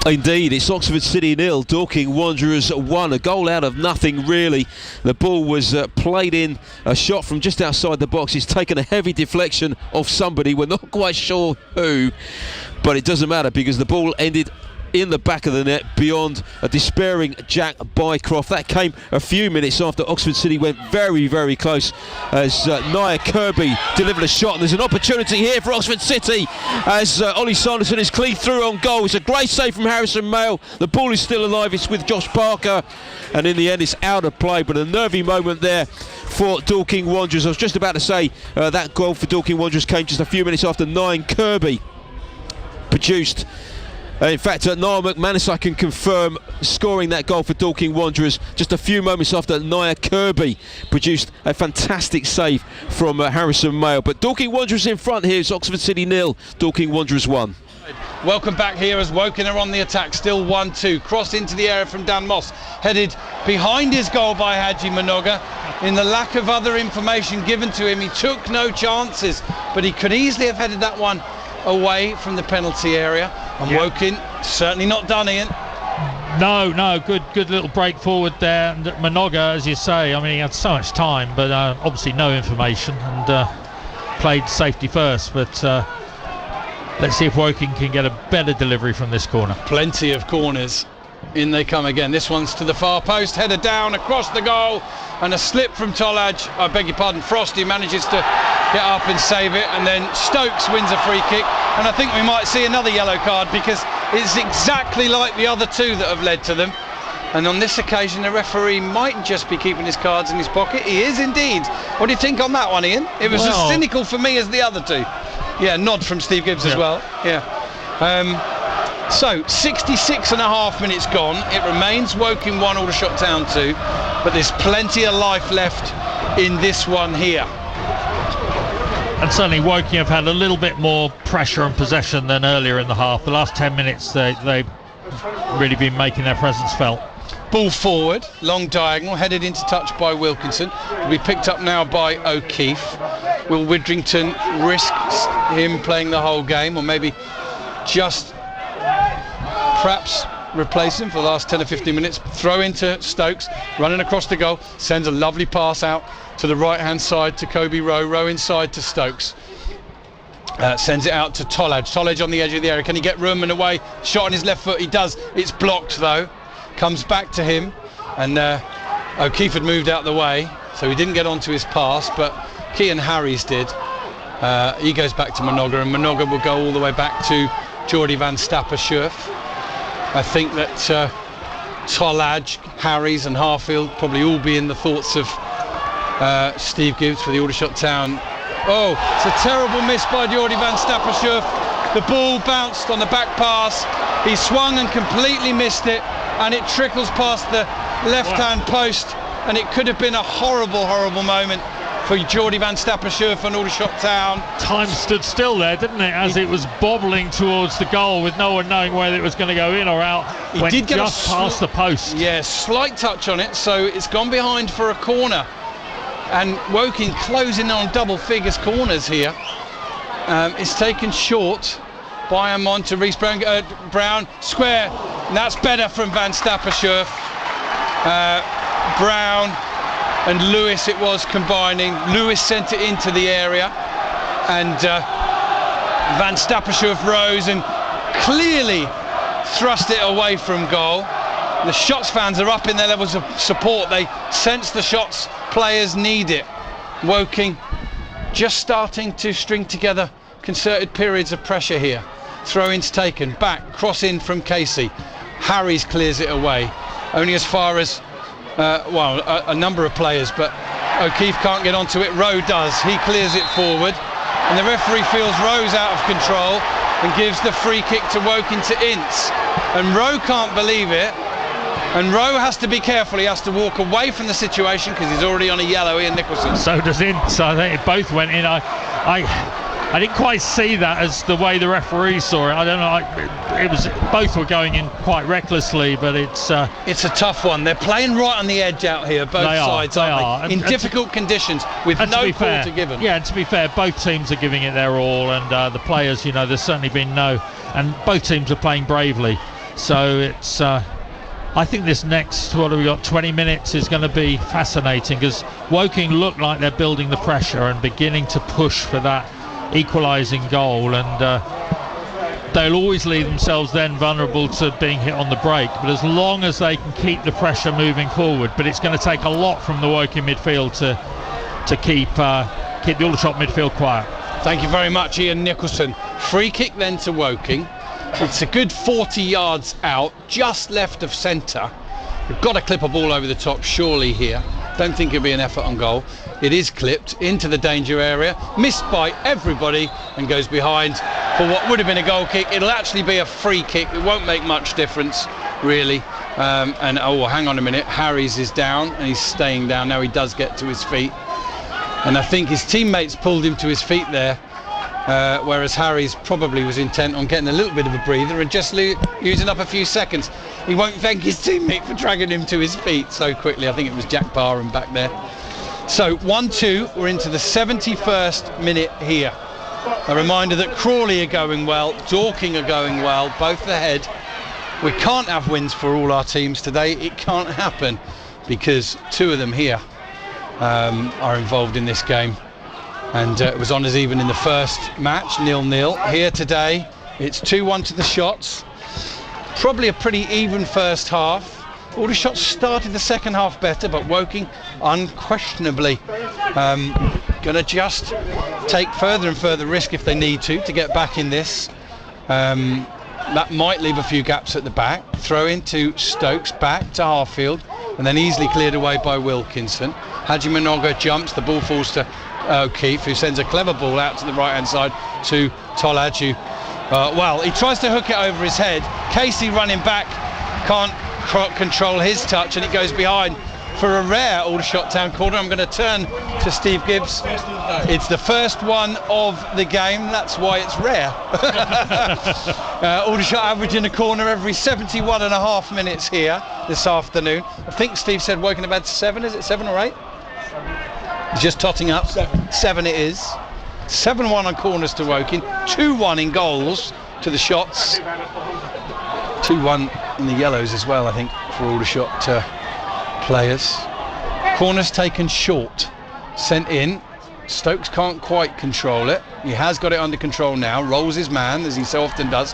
E: Indeed, it's Oxford City 0, Dorking Wanderers 1. A goal out of nothing, really. The ball was played in, a shot from just outside the box. It's taken a heavy deflection off somebody. We're not quite sure who, but it doesn't matter because the ball ended in the back of the net beyond a despairing Jack Bycroft. That came a few minutes after Oxford City went very, very close as Nia Kirby delivered a shot, and there's an opportunity here for Oxford City as Ollie Sanderson is cleaved through on goal. It's a great save from Harrison Mayle. The ball is still alive, it's with Josh Parker, and in the end it's out of play, but a nervy moment there for Dorking Wanderers. I was just about to say that goal for Dorking Wanderers came just a few minutes after Nia Kirby produced. In fact, Niall McManus, I can confirm, scoring that goal for Dorking Wanderers just a few moments after Nia Kirby produced a fantastic save from Harrison Mayle. But Dorking Wanderers in front here. It's Oxford City 0, Dorking Wanderers 1.
B: Welcome back here as Woking are on the attack, still 1-2. Cross into the area from Dan Moss, headed behind his goal by Haji Manoga. In the lack of other information given to him, he took no chances, but he could easily have headed that one away from the penalty area. And Woking certainly not done, Ian.
C: No, good little break forward there. And Manoga, as you say, I mean, he had so much time, but obviously no information, and played safety first. But let's see if Woking can get a better delivery from this corner.
B: Plenty of corners. In they come again. This one's to the far post, header down across the goal, and a slip from Tolaj. I beg your pardon, Frosty manages to get up and save it, and then Stokes wins a free kick, and I think we might see another yellow card because it's exactly like the other two that have led to them. And on this occasion the referee might just be keeping his cards in his pocket. He is indeed. What do you think on that one, Ian? It was as cynical for me as the other two. Yeah, nod from Steve Gibbs as well. Yeah. So 66.5 minutes gone. It remains Woking 1, Aldershot Town 2, but there's plenty of life left in this one here.
C: And certainly Woking have had a little bit more pressure and possession than earlier in the half. The last 10 minutes they've really been making their presence felt.
B: Ball forward, long diagonal, headed into touch by Wilkinson. Will be picked up now by O'Keefe. Will Widrington risk him playing the whole game, or maybe just perhaps replace him for the last 10 or 15 minutes? Throw into Stokes, running across the goal, sends a lovely pass out to the right hand side to Kobe Rowe inside to Stokes. Sends it out to Tolaj on the edge of the area. Can he get room and away? Shot on his left foot, he does. It's blocked though. Comes back to him, and O'Keefe had moved out the way, so he didn't get onto his pass, but Kean Harries did. He goes back to Manoga, and Manoga will go all the way back to Geordie van Stapperschurf. I think that Tolaj, Harries and Harfield probably all be in the thoughts of Steve Gibbs for the Aldershot Town. Oh, it's a terrible miss by Geordie van Stapperschurf. The ball bounced on the back pass. He swung and completely missed it, and it trickles past the left-hand post, and it could have been a horrible, horrible moment for Geordie van Stapperschurf and Aldershot Town.
C: Time stood still there, didn't it, as it was bobbling towards the goal with no one knowing whether it was going to go in or out.
B: He did get
C: just past the post.
B: Yeah, slight touch on it, so it's gone behind for a corner. And Woking closing on double figures corners here. It's taken short by Amon to Reece Brown, Brown square, and that's better from van Stapperschurf. Brown and Lewis it was combining. Lewis sent it into the area, and Van Stappershoef rose and clearly thrust it away from goal. The Shots fans are up in their levels of support. They sense the Shots players need it. Woking just starting to string together concerted periods of pressure here. Throw-ins taken, back, cross in from Casey. Harries clears it away. Only as far as, a number of players, but O'Keefe can't get onto it. Rowe does. He clears it forward. And the referee feels Rowe's out of control and gives the free kick to Woking to Ince. And Rowe can't believe it. And Rowe has to be careful. He has to walk away from the situation because he's already on a yellow, Ian Nicholson.
C: So does Ince. I think it both went in. I didn't quite see that as the way the referee saw it. I don't know. It was both were going in quite recklessly, but it's a
B: tough one. They're playing right on the edge out here, both sides, aren't they? In difficult conditions with no call to give them.
C: Yeah, and to be fair, both teams are giving it their all, and the players, there's certainly been and both teams are playing bravely. So it's. I think this next, 20 minutes is going to be fascinating because Woking look like they're building the pressure and beginning to push for that equalising goal, and they'll always leave themselves then vulnerable to being hit on the break, but as long as they can keep the pressure moving forward, but it's going to take a lot from the Woking midfield to keep the Aldershot midfield quiet.
B: Thank you very much, Ian Nicholson. Free kick then to Woking. It's a good 40 yards out, just left of centre. We've got to clip a ball over the top surely here. Don't think it'll be an effort on goal. It is clipped into the danger area, missed by everybody, and goes behind for what would have been a goal kick. It'll actually be a free kick. It won't make much difference, really. Hang on a minute. Harries is down, and he's staying down. Now he does get to his feet. And I think his teammates pulled him to his feet there, whereas Harries probably was intent on getting a little bit of a breather and just using up a few seconds. He won't thank his teammate for dragging him to his feet so quickly. I think it was Jack Barham back there. So 1-2, we're into the 71st minute here. A reminder that Crawley are going well, Dorking are going well, both ahead. We can't have wins for all our teams today. It can't happen because two of them here are involved in this game. And it was on as even in the first match, 0-0. Here today, it's 2-1 to the Shots. Probably a pretty even first half. Aldershot started the second half better, but Woking unquestionably going to just take further and further risk if they need to get back in this. That might leave a few gaps at the back. Throw into Stokes, back to Harfield, and then easily cleared away by Wilkinson. Haji Minoga jumps, the ball falls to O'Keefe, who sends a clever ball out to the right hand side to Tolaj, who he tries to hook it over his head. Casey running back can't control his touch, and it goes behind for a rare Aldershot Town corner. I'm going to turn to Steve Gibbs. It's the first one of the game, that's why it's rare. Aldershot averaging a corner every 71 and a half minutes here this afternoon. I think Steve said Woking have had 7, is it 7 or 8? Just totting up. 7 it is. 7-1 on corners to Woking, 2-1 in goals to the Shots, 2-1 in the yellows as well, I think, for Aldershot players. Corners taken short, sent in. Stokes can't quite control it. He has got it under control now, rolls his man as he so often does.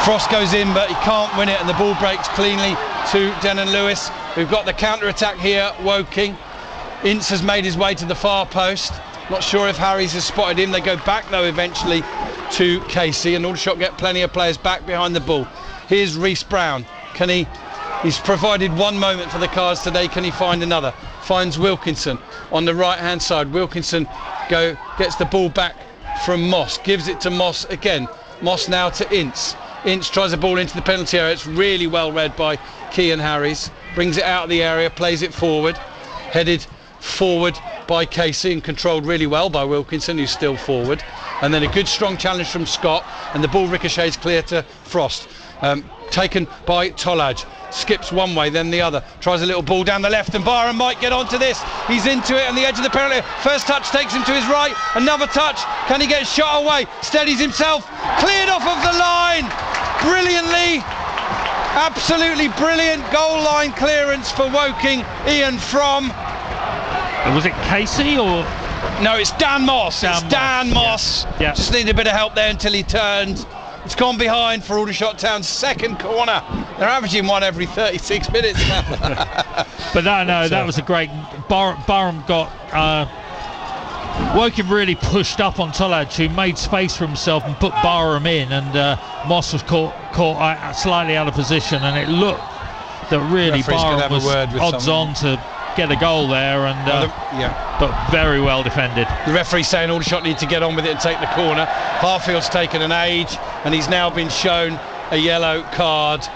B: Frost goes in, but he can't win it, and the ball breaks cleanly to Denon Lewis. We've got the counter-attack here, Woking. Ince has made his way to the far post. Not sure if Harries has spotted him. They go back though eventually to Casey, and Aldershot get plenty of players back behind the ball. Here's Reece Brown. He's provided one moment for the Cards today. Can he find another? Finds Wilkinson on the right hand side. Wilkinson gets the ball back from Moss, gives it to Moss again. Moss now to Ince. Ince tries the ball into the penalty area. It's really well read by Kean Harries. Brings it out of the area, plays it forward. Headed forward by Casey and controlled really well by Wilkinson, who's still forward. And then a good strong challenge from Scott, and the ball ricochets clear to Frost. Taken by Tolaj. Skips one way, then the other. Tries a little ball down the left, and Barham might get onto this. He's into it on the edge of the penalty. First touch takes him to his right. Another touch. Can he get shot away? Steadies himself. Cleared off of the line. Brilliantly. Absolutely brilliant goal line clearance for Woking. Ian from...
C: Was it Casey or
B: No, it's Dan Moss. Dan Moss.
C: Yeah.
B: Just needed a bit of help there until he turned. It's gone behind for Aldershot Town's second corner. They're averaging one every 36 minutes now.
C: But no, that was a great. Barham got. Woking really pushed up on Tolaj, who made space for himself and put Barham in, and Moss was caught slightly out of position, and it looked that really Barham was odds on to get a goal there, and but very well defended.
B: The referee saying Aldershot need to get on with it and take the corner. Harfield's taken an age, and he's now been shown a yellow card.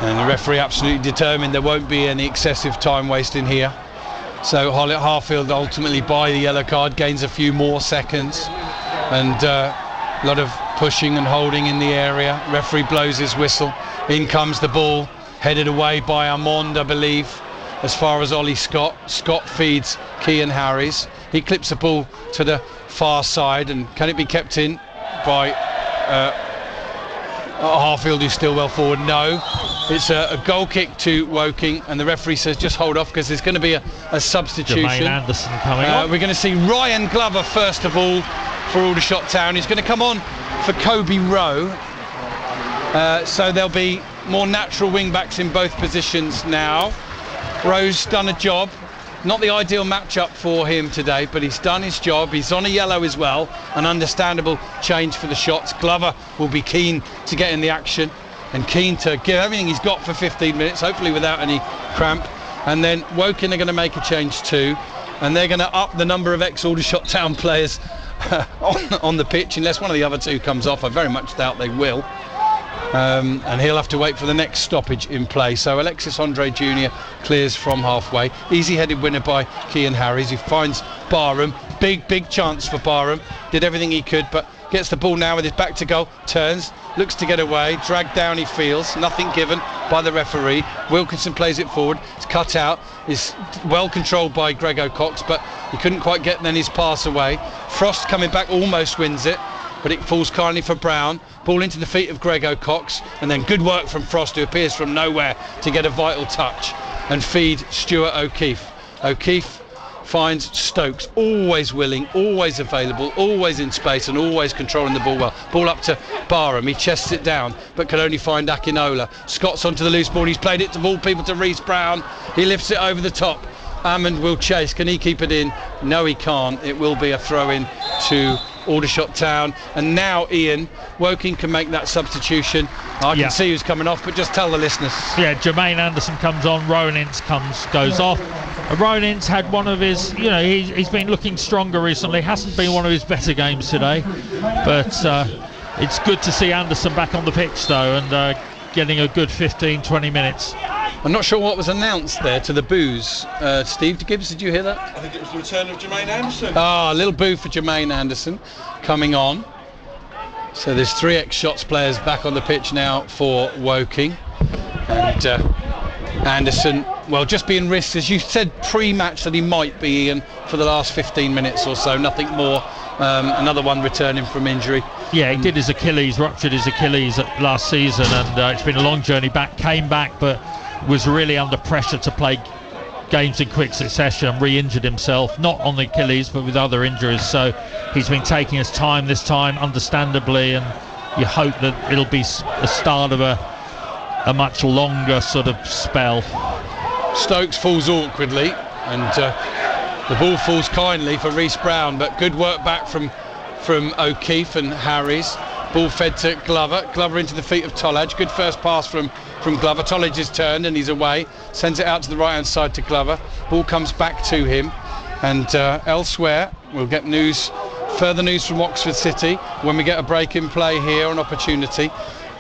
B: And the referee absolutely determined there won't be any excessive time wasting here. So Harfield ultimately, by the yellow card, gains a few more seconds, and a lot of pushing and holding in the area. Referee blows his whistle. In comes the ball, headed away by Armand, I believe, as far as Ollie Scott. Scott feeds Kean Harries. He clips the ball to the far side, and can it be kept in by Harfield, who's still well forward? No. It's a goal kick to Woking, and the referee says just hold off because there's going to be a substitution.
C: Jermaine Anderson coming on.
B: We're going to see Ryan Glover first of all for Aldershot Town. He's going to come on for Kobe Rowe. So there'll be more natural wing backs in both positions now. Rowe's done a job. Not the ideal matchup for him today, but he's done his job. He's on a yellow as well. An understandable change for the shots. Glover will be keen to get in the action and keen to give everything he's got for 15 minutes, hopefully without any cramp. And then Woking are going to make a change too, and they're going to up the number of ex-Aldershot Town players on the pitch, unless one of the other two comes off. I very much doubt they will. And he'll have to wait for the next stoppage in play. So Alexis Andre Jr. clears from halfway. Easy-headed winner by Kean Harries, who finds Barham. Big chance for Barham. Did everything he could, but gets the ball now with his back to goal. Turns, looks to get away. Dragged down he feels. Nothing given by the referee. Wilkinson plays it forward. It's cut out. It's well controlled by Grego Cox, but he couldn't quite get then his pass away. Frost coming back almost wins it, but it falls kindly for Brown. Ball into the feet of Grego Cox, and then good work from Frost, who appears from nowhere to get a vital touch and feed Stuart O'Keefe. O'Keefe finds Stokes, always willing, always available, always in space, and always controlling the ball well. Ball up to Barham. He chests it down, but can only find Akinola. Scott's onto the loose ball. He's played it to ball people to Reece Brown. He lifts it over the top. Ammond will chase. Can he keep it in? No, he can't. It will be a throw-in to Aldershot Town. And now, Ian, Woking can make that substitution. I can see who's coming off, but just tell the listeners.
C: Yeah, Jermaine Anderson comes on. Rowan Ince goes off. Rowan Ince had one of his, he's been looking stronger recently. Hasn't been one of his better games today, but it's good to see Anderson back on the pitch though, and getting a good 15-20 minutes.
B: I'm not sure what was announced there to the boos. Steve Gibbs, did you hear that?
H: I think it was the return of Jermaine Anderson.
B: A little boo for Jermaine Anderson coming on. So there's 3 ex-Shots players back on the pitch now for Woking. And Anderson, well, just being risked, as you said pre-match that he might be, Ian, for the last 15 minutes or so, nothing more. Another one returning from injury.
C: Yeah, he did his Achilles, ruptured his Achilles last season, and it's been a long journey back, came back, but was really under pressure to play games in quick succession, re-injured himself, not on the Achilles but with other injuries, so he's been taking his time this time, understandably, and you hope that it'll be a start of a much longer sort of spell.
B: Stokes falls awkwardly, and the ball falls kindly for Reece Brown, but good work back from O'Keefe and Harries. Ball fed to Glover into the feet of Tolaj. Good first pass from Glover. Tolaj is turned and he's away, sends it out to the right hand side to Glover. Ball comes back to him, and elsewhere we'll get further news from Oxford City when we get a break in play here, an opportunity.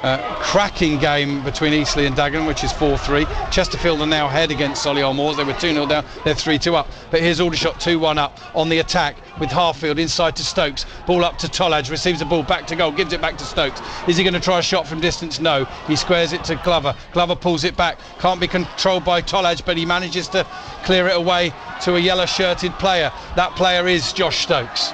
B: Cracking game between Eastleigh and Dagenham, which is 4-3. Chesterfield are now ahead against Solihull Moors. They were 2-0 down, they're 3-2 up. But here's Aldershot 2-1 up on the attack with Harfield inside to Stokes. Ball up to Tolaj, receives the ball back to goal, gives it back to Stokes. Is he going to try a shot from distance? No. He squares it to Glover. Glover pulls it back. Can't be controlled by Tolaj, but he manages to clear it away to a yellow shirted player. That player is Josh Stokes.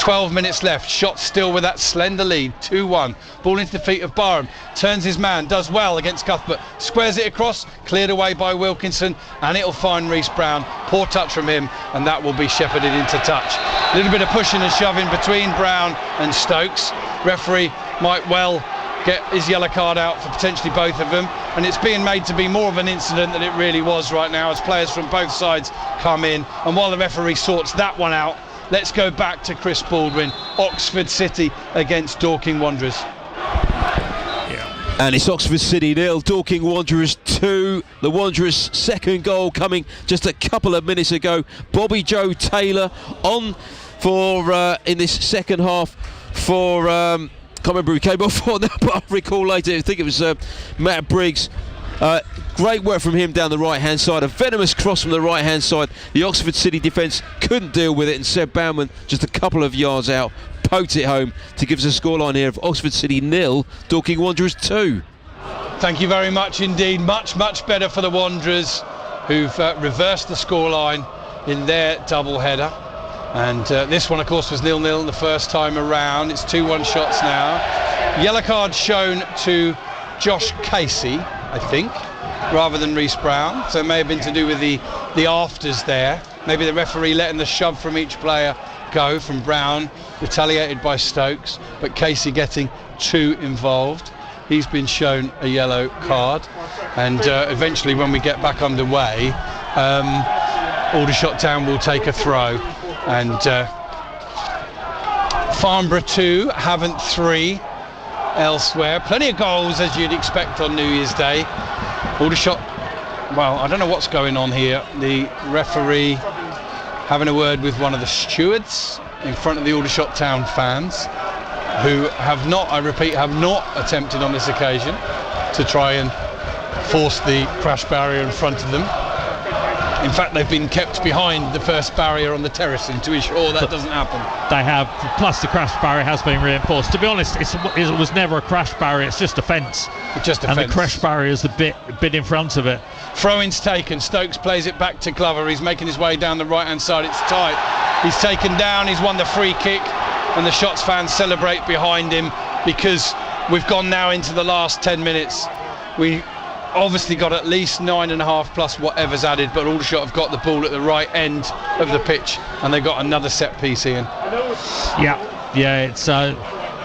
B: 12 minutes left. Shot still with that slender lead. 2-1. Ball into the feet of Barham. Turns his man. Does well against Cuthbert. Squares it across. Cleared away by Wilkinson. And it'll find Reece Brown. Poor touch from him. And that will be shepherded into touch. A little bit of pushing and shoving between Brown and Stokes. Referee might well get his yellow card out for potentially both of them, and it's being made to be more of an incident than it really was right now as players from both sides come in. And while the referee sorts that one out, let's go back to Chris Baldwin. Oxford City against Dorking Wanderers.
E: And it's Oxford City 0, Dorking Wanderers 2. The Wanderers' second goal coming just a couple of minutes ago. Bobby Joe Taylor on for in this second half for can't remember who came off for now, but I'll recall later. I think it was Matt Briggs. Great work from him down the right hand side. A venomous cross from the right hand side. The Oxford City defence couldn't deal with it, and Seb Bauman just a couple of yards out poked it home to give us a scoreline here of Oxford City 0, Dorking Wanderers 2.
B: Thank you very much indeed. Much better for the Wanderers, who've reversed the scoreline in their double header. And this one, of course, was 0-0 the first time around. It's 2-1 shots now. Yellow card shown to Josh Casey, I think, rather than Reece Brown. So it may have been to do with the afters there. Maybe the referee letting the shove from each player go from Brown, retaliated by Stokes, but Casey getting 2 involved. He's been shown a yellow card. And eventually, when we get back underway, Aldershot Town will take a throw. And Farnborough 2, Havant 3 elsewhere. Plenty of goals as you'd expect on New Year's Day. Aldershot, well, I don't know what's going on here. The referee having a word with one of the stewards in front of the Aldershot Town fans, who have not, I repeat, have not attempted on this occasion to try and force the crash barrier in front of them. In fact, they've been kept behind the first barrier on the terracing to ensure that doesn't happen.
C: They have, plus the crash barrier has been reinforced. To be honest, it was never a crash barrier, it's just a fence.
B: Just a fence.
C: And the crash barrier is the bit in front of it.
B: Throw-in's taken. Stokes plays it back to Glover. He's making his way down the right-hand side. It's tight. He's taken down. He's won the free kick. And the Shots fans celebrate behind him because we've gone now into the last 10 minutes. We obviously got at least 9.5 plus whatever's added, but Aldershot have got the ball at the right end of the pitch and they've got another set piece, Ian.
C: Yeah, it's a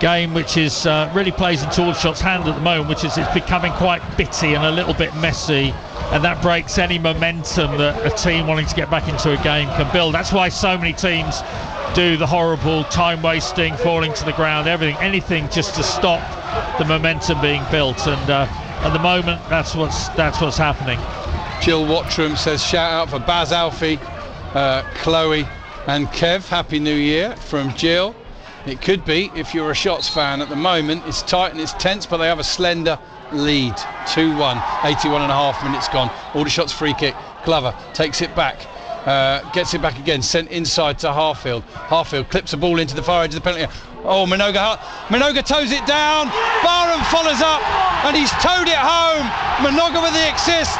C: game which is really plays into Aldershot's hand at the moment, which is it's becoming quite bitty and a little bit messy, and that breaks any momentum that a team wanting to get back into a game can build. That's why so many teams do the horrible time wasting, falling to the ground, anything just to stop the momentum being built, and at the moment that's what's happening.
B: Jill Wattram says shout out for Baz Alfie, Chloe and Kev. Happy New Year from Jill. It could be, if you're a Shots fan at the moment. It's tight and it's tense, but they have a slender lead. 2-1, 81.5 minutes gone. Aldershot's free kick. Glover takes it back. Gets it back again, sent inside to Harfield. Harfield clips the ball into the far edge of the penalty. Oh, Minoga toes it down. Barham follows up and he's towed it home. Minoga with the assist.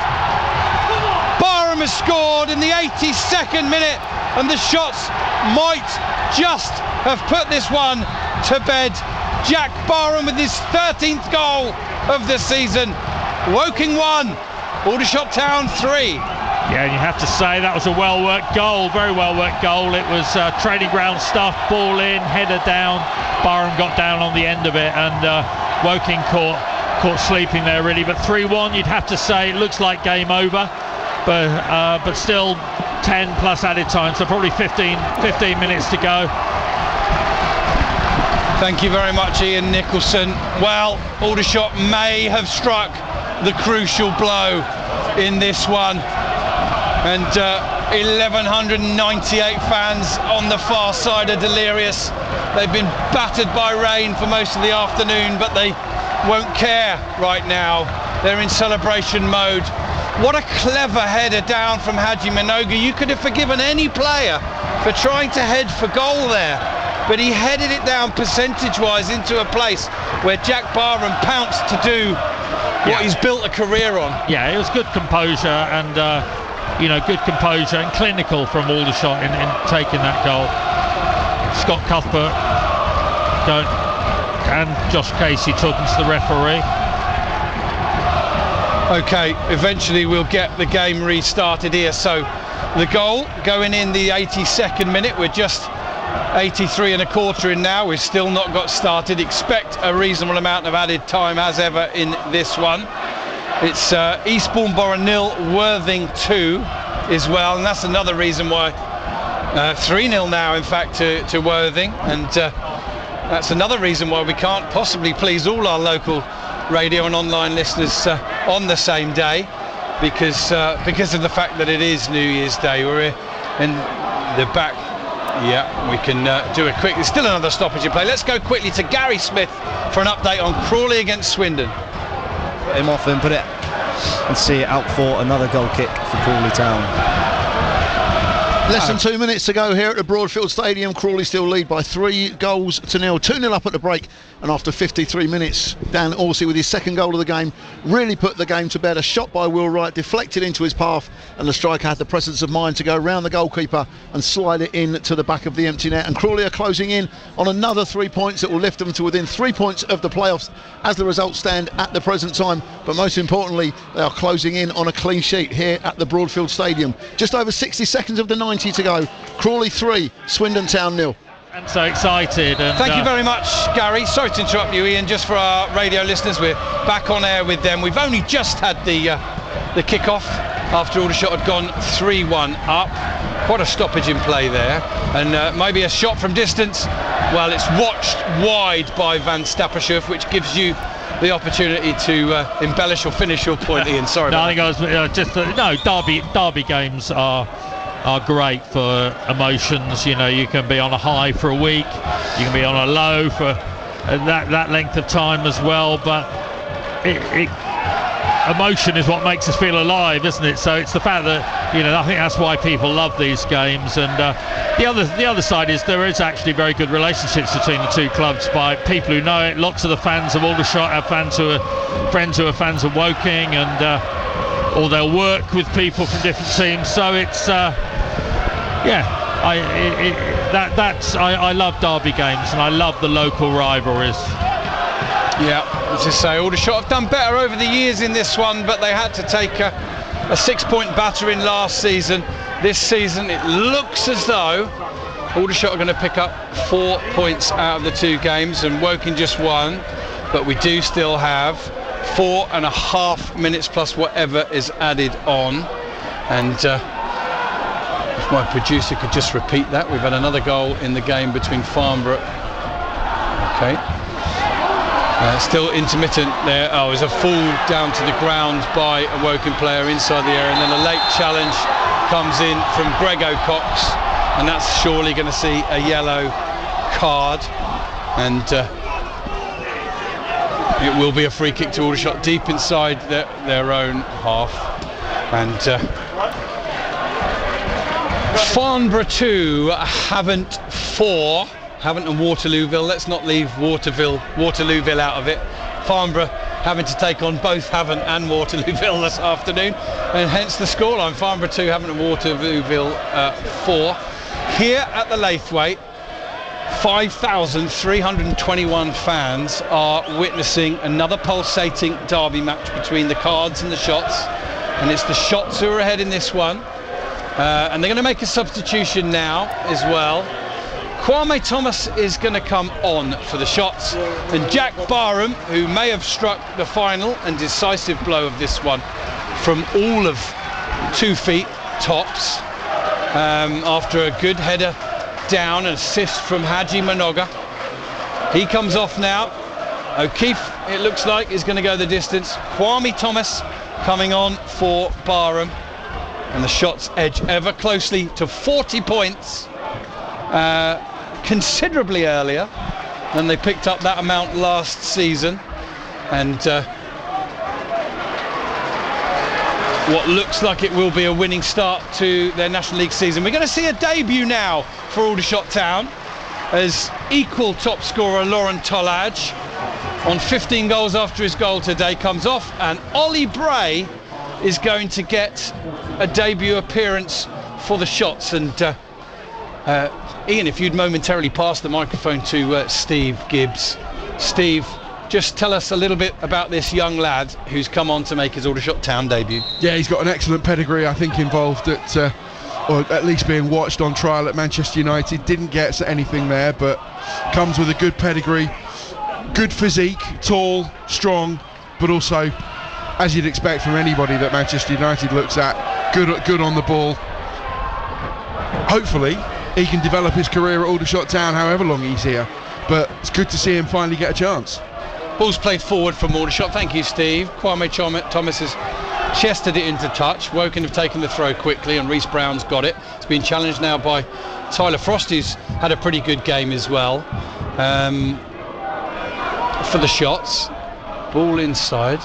B: Barham has scored in the 82nd minute, and the Shots might just have put this one to bed. Jack Barham with his 13th goal of the season. Woking 1, Aldershot Town 3.
C: Yeah, and you have to say that was a well-worked goal, very well-worked goal. It was training ground stuff, ball in, header down. Barham got down on the end of it, and Woking caught sleeping there really. But 3-1, you'd have to say it looks like game over, but still 10 plus added time, so probably 15 minutes to go.
B: Thank you very much, Ian Nicholson. Well, Aldershot may have struck the crucial blow in this one. And 1,198 fans on the far side are delirious. They've been battered by rain for most of the afternoon, but they won't care right now. They're in celebration mode. What a clever header down from Haji Minoga. You could have forgiven any player for trying to head for goal there, but he headed it down percentage-wise into a place where Jack Barham pounced to do what he's built a career on.
C: Yeah, it was good composure and good composure and clinical from Aldershot in taking that goal. Scott Cuthbert and Josh Casey talking to the referee.
B: Okay, eventually we'll get the game restarted here. So the goal going in the 82nd minute. We're just 83 and a quarter in now. We've still not got started. Expect a reasonable amount of added time as ever in this one. It's Eastbourne Borough 0, Worthing 2 as well, and that's another reason why 3-0 now in fact to Worthing, and that's another reason why we can't possibly please all our local radio and online listeners on the same day, because of the fact that it is New Year's Day. We're in the back. Yeah, we can do a quick. There's still another stoppage in play. Let's go quickly to Gary Smith for an update on Crawley against Swindon.
G: Put him off and put it and see it out for another goal kick for Crawley Town.
D: Less than 2 minutes to go here at the Broadfield Stadium. Crawley still lead by 3-0. 2-0 up at the break, and after 53 minutes, Dan Horsey with his second goal of the game really put the game to bed. A shot by Will Wright deflected into his path, and the striker had the presence of mind to go round the goalkeeper and slide it in to the back of the empty net. And Crawley are closing in on another 3 points that will lift them to within 3 points of the playoffs as the results stand at the present time. But most importantly, they are closing in on a clean sheet here at the Broadfield Stadium. Just over 60 seconds of the 90 to go. Crawley 3, Swindon Town 0.
C: I'm so excited. And
B: thank you very much, Gary. Sorry to interrupt you, Ian. Just for our radio listeners, we're back on air with them. We've only just had the kick-off after Aldershot had gone 3-1 up. Quite a stoppage in play there, and maybe a shot from distance. Well, it's watched wide by Van Stappershoef, which gives you the opportunity to embellish or finish your point, Ian. Sorry.
C: No, I think I was Derby games are great for emotions. You know, you can be on a high for a week, you can be on a low for that length of time as well, but emotion is what makes us feel alive, isn't it? So it's the fact that, you know, I think that's why people love these games. And the other side is there is actually very good relationships between the two clubs by people who know it. Lots of the fans of Aldershot have friends who are fans of Woking, and or they'll work with people from different teams. So it's I love derby games, and I love the local rivalries.
B: Yeah, as I say, Aldershot have done better over the years in this one, but they had to take a 6-point battering last season. This season it looks as though Aldershot are going to pick up 4 points out of the 2 games, and Woking just 1, but we do still have 4.5 minutes plus whatever is added on. And if my producer could just repeat that, we've had another goal in the game between Farnborough. Okay. Still intermittent there. Oh, it was a fall down to the ground by a Woking player inside the area, and then a late challenge comes in from Greg O'Cox, and that's surely going to see a yellow card, and it will be a free kick to Aldershot deep inside their own half. And Farnborough 2, Havant 4. Havant and Waterlooville. Let's not leave Waterlooville out of it. Farnborough having to take on both Havant and Waterlooville this afternoon, and hence the scoreline. Farnborough 2, Havant and Waterlooville 4. Here at the Laithwaite, 5,321 fans are witnessing another pulsating derby match between the Cards and the Shots, and it's the Shots who are ahead in this one, and they're going to make a substitution now as well. Kwame Thomas is going to come on for the Shots, and Jack Barham, who may have struck the final and decisive blow of this one from all of 2 feet tops, after a good header down, an assist from Haji Manoga. He comes off now. O'Keefe, it looks like, is going to go the distance. Kwame Thomas coming on for Barham, and the Shots edge ever closely to 40 points. Considerably earlier than they picked up that amount last season, and what looks like it will be a winning start to their National League season. We're going to see a debut now for Aldershot Town, as equal top scorer Lauren Tollage, on 15 goals after his goal today, comes off, and Ollie Bray is going to get a debut appearance for the Shots. And Ian, if you'd momentarily pass the microphone to Steve Gibbs. Steve, just tell us a little bit about this young lad who's come on to make his Aldershot Town debut.
F: Yeah, he's got an excellent pedigree, I think, involved at, or at least being watched on trial at Manchester United. Didn't get anything there, but comes with a good pedigree, good physique, tall, strong, but also, as you'd expect from anybody that Manchester United looks at, good on the ball. Hopefully, he can develop his career at Aldershot Town however long he's here, but it's good to see him finally get a chance.
B: Ball's played forward from Aldershot. Thank you, Steve. Kwame Thomas has chested it into touch. Woking have taken the throw quickly, and Reece Brown's got it. It's been challenged now by Tyler Frost, who's had a pretty good game as well. For the shots. Ball inside.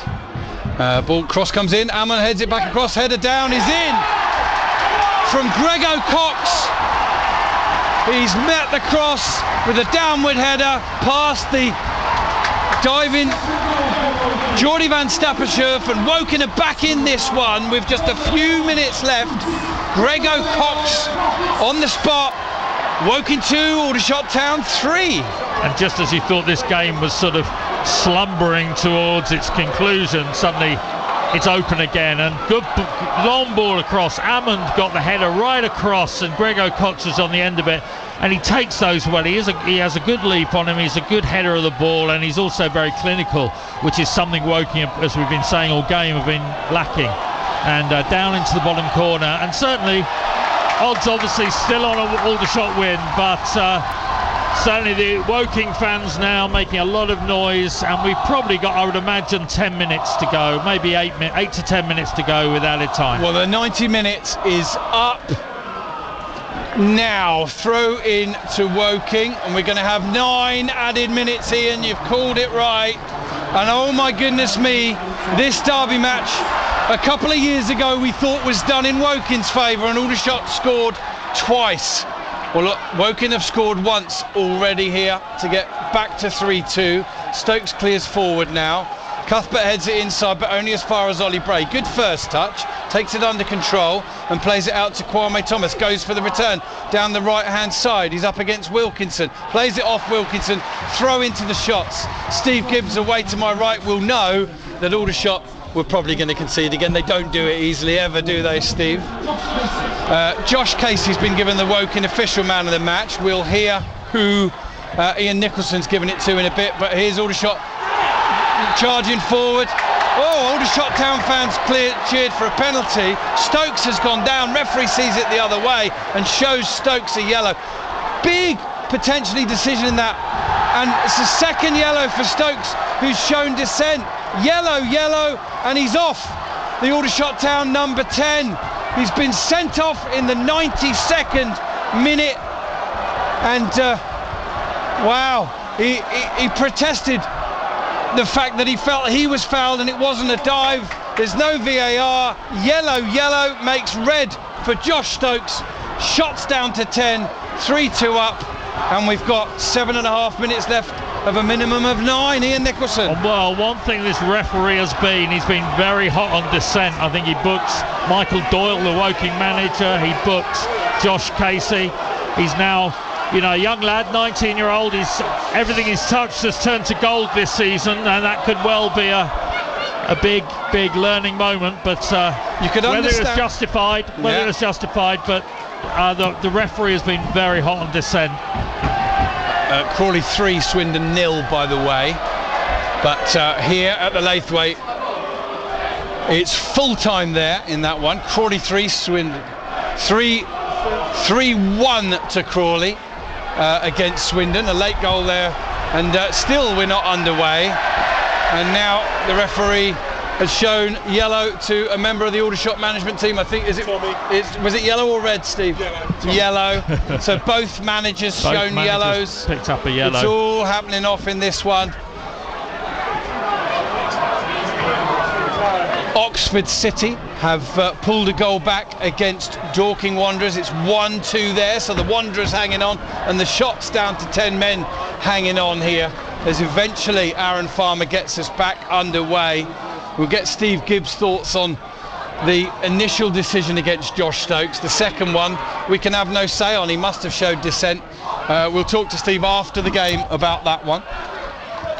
B: Ball cross comes in. Ammon heads it back across. Header down is in from Grego Cox. He's met the cross with a downward header past the diving Jordy van Stappenschurf, and Woking are back in this one with just a few minutes left. Grego Cox on the spot. Woking 2, Aldershot Town 3.
C: And just as you thought this game was sort of slumbering towards its conclusion, suddenly it's open again, and good long ball across. Ammon got the header right across, and Grego Cox was on the end of it, and he takes those well. He has a good leap on him, he's a good header of the ball, and he's also very clinical, which is something Woking, as we've been saying all game, have been lacking. And down into the bottom corner, and certainly odds obviously still on an Aldershot win, but certainly the Woking fans now making a lot of noise, and we've probably got, I would imagine, 10 minutes to go, maybe 8 to 10 minutes to go with added time.
B: Well, the 90 minutes is up now. Throw in to Woking, and we're going to have 9 added minutes. Ian, you've called it right. And oh my goodness me, this derby match a couple of years ago we thought was done in Woking's favour, and Aldershot scored twice. Well, look, Woking have scored once already here to get back to 3-2. Stokes clears forward now. Cuthbert heads it inside, but only as far as Ollie Bray. Good first touch, takes it under control and plays it out to Kwame Thomas. Goes for the return down the right-hand side. He's up against Wilkinson. Plays it off Wilkinson. Throw into the shots. Steve Gibbs away to my right will know that Aldershot were probably going to concede again. They don't do it easily ever, do they, Steve? Josh Casey's been given the Woking official man of the match. We'll hear who Ian Nicholson's given it to in a bit, but here's Aldershot charging forward. Oh, Aldershot Town fans cheered for a penalty. Stokes has gone down. Referee sees it the other way and shows Stokes a yellow. Big potentially decision in that, and it's the second yellow for Stokes, who's shown dissent. Yellow, and he's off. The Aldershot Town number 10. He's been sent off in the 92nd minute, and wow, he protested the fact that he felt he was fouled and it wasn't a dive. There's no VAR. Yellow makes red for Josh Stokes. Shots down to 10, 3-2 up, and we've got 7.5 minutes left of a minimum of 9. Ian Nicholson.
C: Well, one thing this referee has been, he's been very hot on dissent. I think he books Michael Doyle, the Woking manager. He books Josh Casey. He's now, a young lad, 19-year-old. Everything he's touched has turned to gold this season, and that could well be a big learning moment. But
B: you could
C: whether
B: understand.
C: It's justified, but the referee has been very hot on dissent.
B: Crawley 3, Swindon 0, by the way. But here at the Laithwaite, it's full time there in that one. Crawley 3, Swindon 3-1 to Crawley against Swindon. A late goal there, and still we're not underway. And now the referee has shown yellow to a member of the Aldershot management team. I think, was it yellow or red, Steve? Yellow. So both managers shown yellows.
C: Picked up a yellow.
B: It's all happening off in this one. Oxford City have pulled a goal back against Dorking Wanderers. It's 1-2 there, so the Wanderers hanging on, and the shots down to 10 men hanging on here as eventually Aaron Farmer gets us back underway. We'll get Steve Gibbs' thoughts on the initial decision against Josh Stokes. The second one we can have no say on. He must have showed dissent. We'll talk to Steve after the game about that one.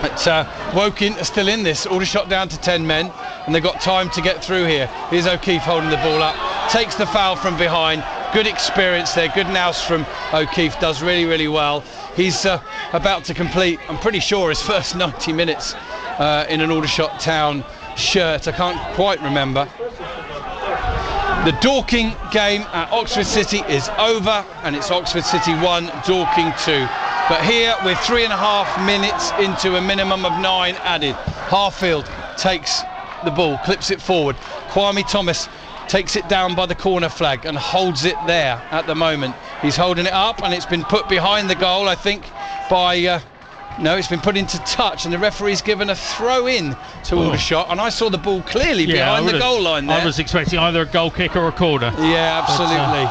B: But Woking are still in this. Aldershot down to 10 men, and they've got time to get through here. Here's O'Keefe holding the ball up, takes the foul from behind. Good experience there, good nous from O'Keefe, does really, really well. He's about to complete, I'm pretty sure, his first 90 minutes in an Aldershot Town shirt. I can't quite remember. The Dorking game at Oxford City is over, and it's Oxford City 1, Dorking 2. But here we're 3.5 minutes into a minimum of 9 added. Harfield takes the ball, clips it forward. Kwame Thomas takes it down by the corner flag and holds it there at the moment. He's holding it up, and it's been put behind the goal, I think, by... no, it's been put into touch, and the referee's given a throw in to Aldershot, and I saw the ball clearly behind the goal line there.
C: I was expecting either a goal kick or a corner.
B: Yeah, absolutely.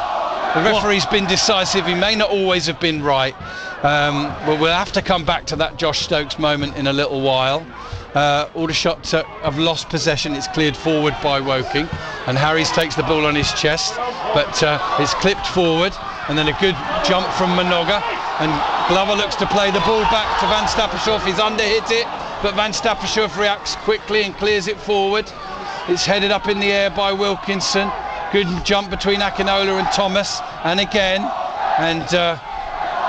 B: The referee's been decisive. He may not always have been right, but we'll have to come back to that Josh Stokes moment in a little while. Aldershot have lost possession. It's cleared forward by Woking, and Harries takes the ball on his chest, but it's clipped forward, and then a good jump from Minoga, and Glover looks to play the ball back to Van Stappershoff. He's underhit it, but Van Stappershoff reacts quickly and clears it forward. It's headed up in the air by Wilkinson. Good jump between Akinola and Thomas, and again, and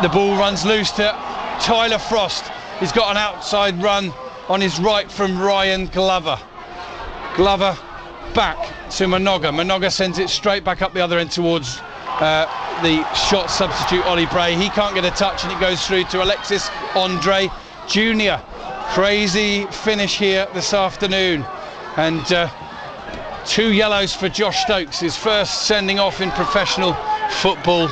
B: the ball runs loose to Tyler Frost. He's got an outside run on his right from Ryan Glover. Glover back to Minoga. Minoga sends it straight back up the other end towards the shot substitute Ollie Bray. He can't get a touch, and it goes through to Alexis Andre Jr. Crazy finish here this afternoon, and 2 yellows for Josh Stokes, his first sending off in professional football.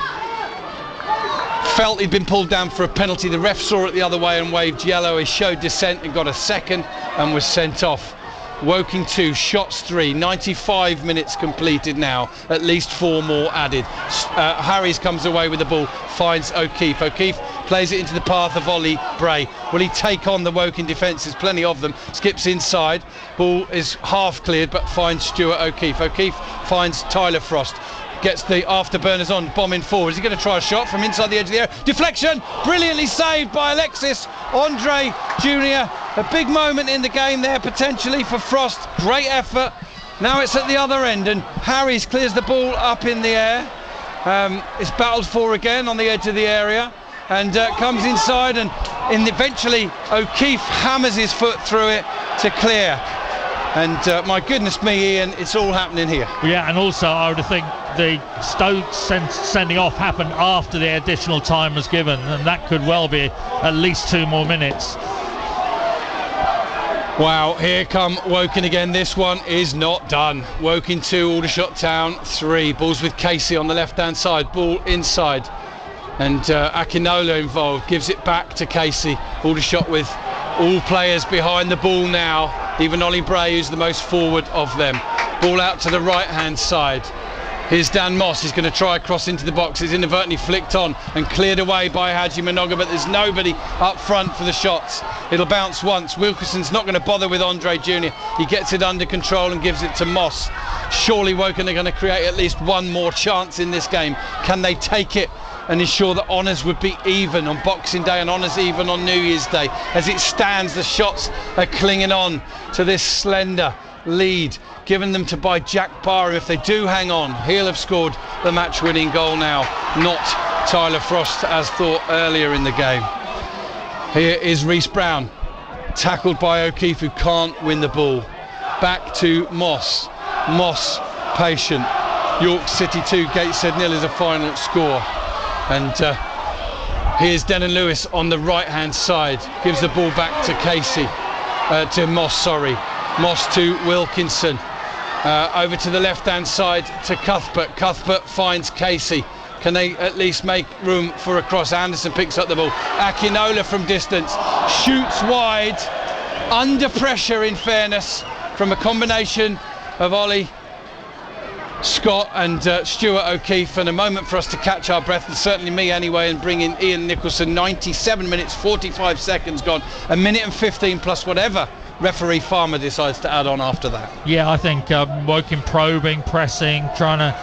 B: Felt he'd been pulled down for a penalty. The ref saw it the other way and waved yellow. He showed dissent and got a second and was sent off. Woking 2, shots 3, 95 minutes completed now, at least 4 more added. Harries comes away with the ball, finds O'Keefe. O'Keefe plays it into the path of Ollie Bray. Will he take on the Woking defence? There's plenty of them. Skips inside, ball is half cleared, but finds Stuart O'Keefe. O'Keefe finds Tyler Frost. Gets the afterburners on, bombing forward. Is he going to try a shot from inside the edge of the area? Deflection, brilliantly saved by Alexis Andre Jr. A big moment in the game there potentially for Frost. Great effort. Now it's at the other end, and Harries clears the ball up in the air. It's battled for again on the edge of the area, and comes inside, and eventually O'Keefe hammers his foot through it to clear. And my goodness me, Ian, it's all happening here.
C: Yeah, and also I would think the Stokes sending off happened after the additional time was given, and that could well be at least 2 more minutes.
B: Wow, here come Woking again. This one is not done. Woking 2, Aldershot Town 3. Ball's with Casey on the left-hand side. Ball inside, and Akinola involved. Gives it back to Casey. Aldershot with all players behind the ball now. Even Ollie Bray, who's the most forward of them. Ball out to the right-hand side. Here's Dan Moss. He's going to try a cross into the box. It's inadvertently flicked on and cleared away by Haji Minoga, but there's nobody up front for the shots. It'll bounce once. Wilkinson's not going to bother with Andre Jr. He gets it under control and gives it to Moss. Surely Woking are going to create at least 1 more chance in this game. Can they take it and ensure that honours would be even on Boxing Day and honours even on New Year's Day? As it stands, the shots are clinging on to this slender lead given them to by Jack Barham. If they do hang on, he'll have scored the match-winning goal now, not Tyler Frost as thought earlier in the game. Here is Reece Brown, tackled by O'Keefe, who can't win the ball. Back to Moss. Moss patient. York City 2, Gateshead 0 is a final score. And here's Denon Lewis on the right-hand side. Gives the ball back to Casey, to Moss, sorry. Moss to Wilkinson. Over to the left-hand side to Cuthbert. Cuthbert finds Casey. Can they at least make room for a cross? Anderson picks up the ball. Akinola from distance. Shoots wide. Under pressure, in fairness, from a combination of Ollie Scott and Stuart O'Keefe, and a moment for us to catch our breath, and certainly me anyway, and bring in Ian Nicholson. 97 minutes 45 seconds gone, 1 minute and 15 plus whatever referee Farmer decides to add on after that.
C: Yeah, I think Woking probing, pressing, trying to...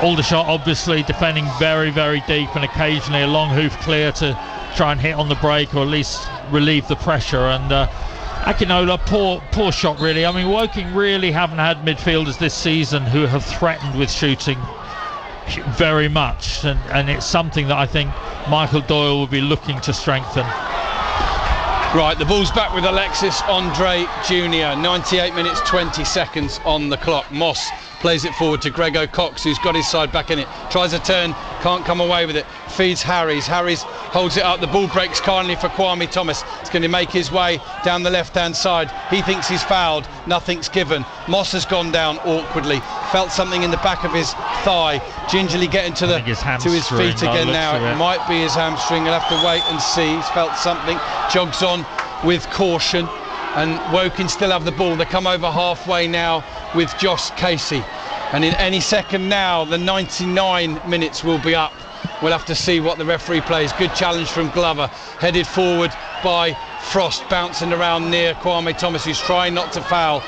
C: Aldershot obviously defending very, very deep, and occasionally a long hoof clear to try and hit on the break or at least relieve the pressure. And Akinola, poor shot really. I mean, Woking really haven't had midfielders this season who have threatened with shooting very much, and it's something that I think Michael Doyle will be looking to strengthen.
B: Right, the ball's back with Alexis Andre Jr. 98 minutes 20 seconds on the clock. Moss plays it forward to Grego Cox, who's got his side back in it, tries a turn, can't come away with it, feeds Harries holds it up, the ball breaks kindly for Kwame Thomas. It's going to make his way down the left hand side. He thinks he's fouled, nothing's given. Moss has gone down awkwardly, felt something in the back of his thigh, gingerly getting to his feet again now. It might be his hamstring, he'll have to wait and see. He's felt something, jogs on with caution, and Woking still have the ball. They come over halfway now with Josh Casey, and in any second now the 99 minutes will be up. We'll have to see what the referee plays. Good challenge from Glover, headed forward by Frost, bouncing around near Kwame Thomas, who's trying not to foul.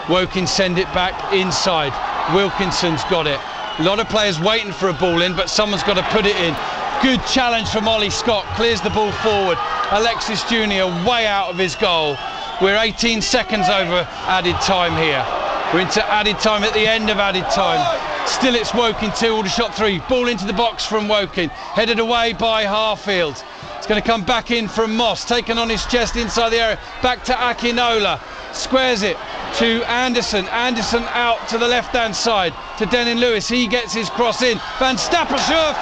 B: Woking send it back inside. Wilkinson's got it. A lot of players waiting for a ball in, but someone's got to put it in. Good challenge from Ollie Scott, clears the ball forward. Alexis Jr. way out of his goal. We're 18 seconds over added time here. We're into added time, at the end of added time. Still it's Woking 2, Aldershot 3. Ball into the box from Woking, headed away by Harfield. It's going to come back in from Moss, taken on his chest inside the area. Back to Akinola, squares it to Anderson. Anderson out to the left-hand side to Denon Lewis. He gets his cross in. Van Stappershoef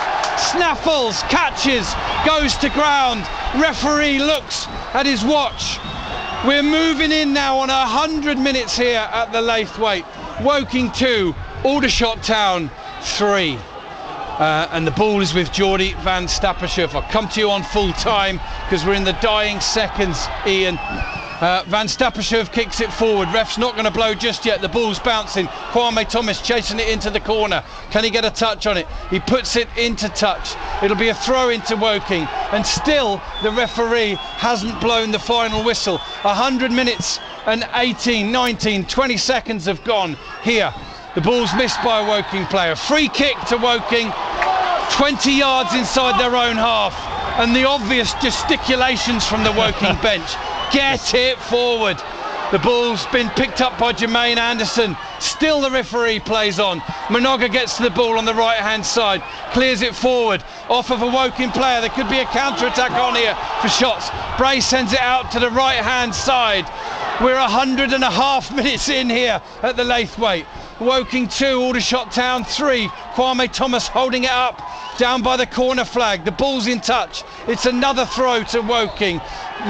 B: snaffles, catches, goes to ground. Referee looks at his watch. We're moving in now on 100 minutes here at the Laithwaite. Woking 2, Aldershot Town 3. And the ball is with Geordie Van Stappershoef. I'll come to you on full time because we're in the dying seconds, Ian. Van Stappershoef kicks it forward. Ref's not going to blow just yet. The ball's bouncing. Kwame Thomas chasing it into the corner. Can he get a touch on it? He puts it into touch. It'll be a throw into Woking. And still the referee hasn't blown the final whistle. 100 minutes and 18, 19, 20 seconds have gone here. The ball's missed by a Woking player. Free kick to Woking. 20 yards inside their own half. And the obvious gesticulations from the Woking bench. Get it forward. The ball's been picked up by Jermaine Anderson. Still the referee plays on. Minoga gets to the ball on the right hand side, clears it forward off of a Woking player. There could be a counter attack on here for shots. Bray sends it out to the right hand side. We're 100.5 minutes in here at the Laithwaite. Woking 2, Aldershot Town 3. Kwame Thomas holding it up down by the corner flag. The ball's in touch. It's another throw to Woking.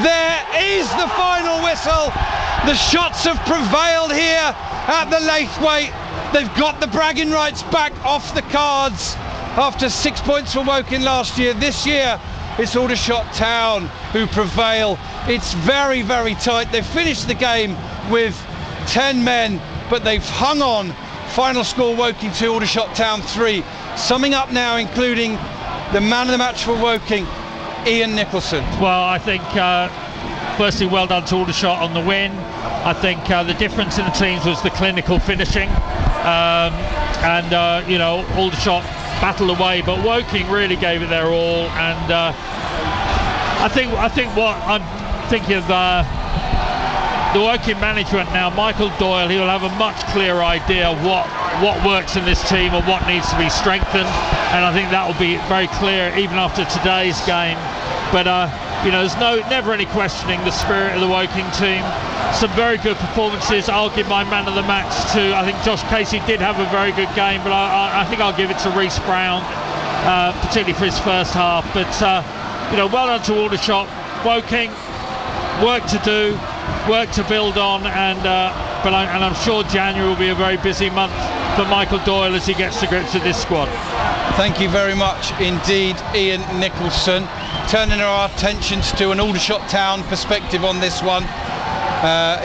B: There is the final whistle. The shots have prevailed here at the Laithwaite. They've got the bragging rights back off the cards after 6 points for Woking last year. This year it's Aldershot Town who prevail. It's very, very tight. They've finished the game with 10 men, but they've hung on. Final score, Woking 2, Aldershot Town 3. Summing up now, including the man of the match for Woking, Ian Nicholson.
C: Well, I think firstly, well done to Aldershot on the win. I think the difference in the teams was the clinical finishing, you know, Aldershot battled away, but Woking really gave it their all. And I think what I'm thinking of the Woking management now, Michael Doyle, he will have a much clearer idea of what works in this team and what needs to be strengthened, and I think that will be very clear even after today's game. But you know, there's never any questioning the spirit of the Woking team. Some very good performances. I'll give my man of the match to, I think Josh Casey did have a very good game, but I think I'll give it to Reece Brown, particularly for his first half. But you know, well done to Aldershot. Woking, work to do, work to build on, and I'm sure January will be a very busy month for Michael Doyle as he gets to grips with this squad.
B: Thank you very much indeed, Ian Nicholson. Turning our attentions to an Aldershot Town perspective on this one.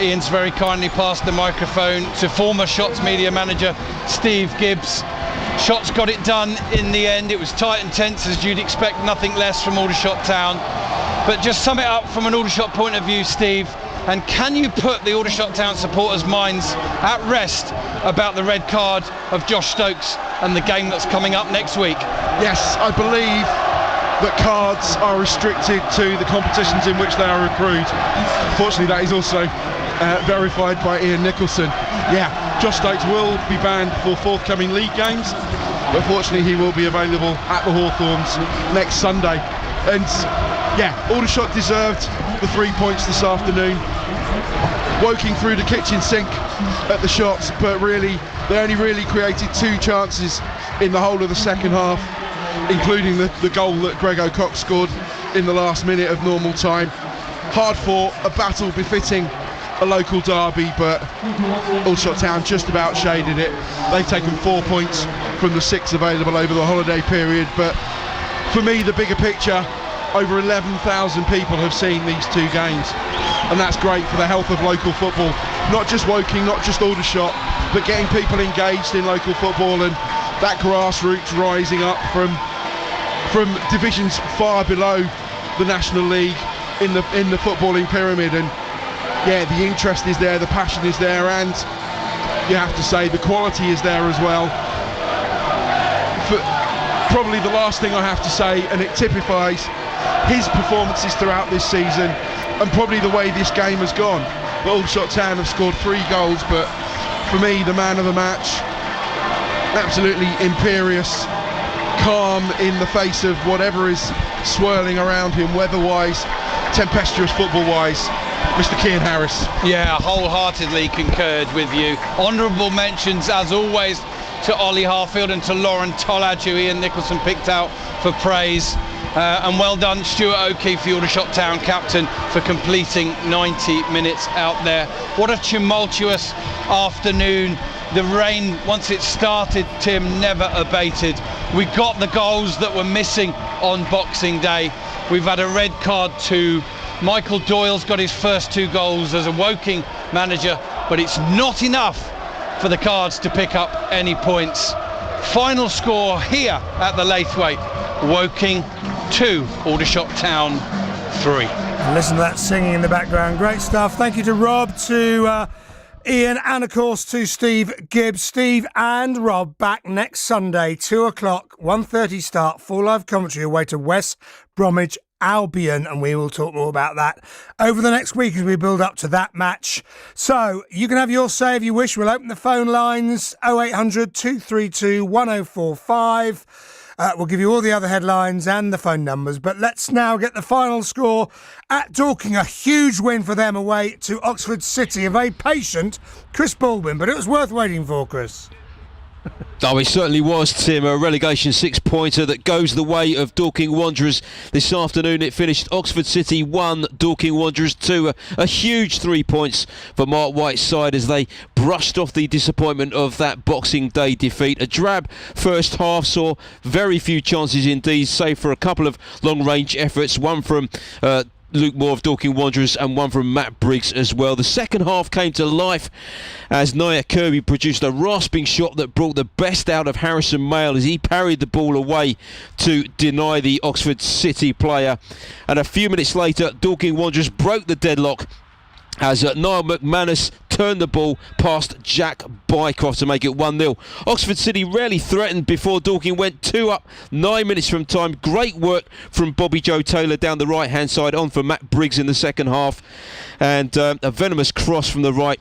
B: Ian's very kindly passed the microphone to former Shots media manager Steve Gibbs. Shots got it done in the end. It was tight and tense, as you'd expect, nothing less from Aldershot Town. But just sum it up from an Aldershot point of view, Steve. And can you put the Aldershot Town supporters' minds at rest about the red card of Josh Stokes and the game that's coming up next week?
F: Yes, I believe that cards are restricted to the competitions in which they are accrued. Unfortunately, that is also verified by Ian Nicholson. Yeah, Josh Stokes will be banned for forthcoming league games, but fortunately he will be available at the Hawthorns next Sunday. And yeah, Aldershot deserved the 3 points this afternoon. Woking through the kitchen sink at the shots, but really they only really created 2 chances in the whole of the second half, including the goal that Greg O'Cock scored in the last minute of normal time. Hard fought, a battle befitting a local derby, but Aldershot Town just about shaded it. They've taken 4 points from the 6 available over the holiday period, but for me the bigger picture, over 11,000 people have seen these 2 games, and that's great for the health of local football. Not just Woking, not just Aldershot, but getting people engaged in local football, and that grassroots rising up from divisions far below the National League in the footballing pyramid. And yeah, the interest is there, the passion is there, and you have to say the quality is there as well. Probably the last thing I have to say, and it typifies his performances throughout this season and probably the way this game has gone. But Aldershot Town have scored 3 goals, but for me the man of the match, absolutely imperious, calm in the face of whatever is swirling around him, weather-wise, tempestuous football-wise, Mr. Kean Harris.
B: Yeah, wholeheartedly concurred with you. Honourable mentions, as always, to Ollie Harfield and to Lauren Tollage, who Ian Nicholson picked out for praise. And well done, Stuart O'Keefe, the Aldershot Town captain, for completing 90 minutes out there. What a tumultuous afternoon. The rain, once it started, Tim, never abated. We got the goals that were missing on Boxing Day. We've had a red card to Michael Doyle's got his first 2 goals as a Woking manager, but it's not enough for the Cards to pick up any points. Final score here at the Laithwaite: Woking 2, Aldershot Town 3.
A: Listen to that singing in the background. Great stuff. Thank you to Rob, to Ian, and of course to Steve Gibbs. Steve and Rob back next Sunday, 2 o'clock, 1:30 start, full live commentary away to West Bromwich Albion, and we will talk more about that over the next week as we build up to that match. So you can have your say if you wish. We'll open the phone lines 0800 232 1045. We'll give you all the other headlines and the phone numbers, but let's now get the final score at Dorking. A huge win for them away to Oxford City. A very patient Chris Baldwin, but it was worth waiting for, Chris.
E: Oh, it certainly was, Tim. A relegation 6-pointer that goes the way of Dorking Wanderers. This afternoon it finished Oxford City 1, Dorking Wanderers 2. A huge 3 points for Mark White's side as they brushed off the disappointment of that Boxing Day defeat. A drab first half saw very few chances indeed, save for a couple of long-range efforts, one from Luke Moore of Dorking Wanderers and one from Matt Briggs as well. The second half came to life as Nia Kirby produced a rasping shot that brought the best out of Harrison Mayle as he parried the ball away to deny the Oxford City player. And a few minutes later, Dorking Wanderers broke the deadlock as Niall McManus turned the ball past Jack Bycroft to make it 1-0. Oxford City rarely threatened before Dorking went 2 up 9 minutes from time. Great work from Bobby Joe Taylor down the right hand side, on for Matt Briggs in the second half, and a venomous cross from the right.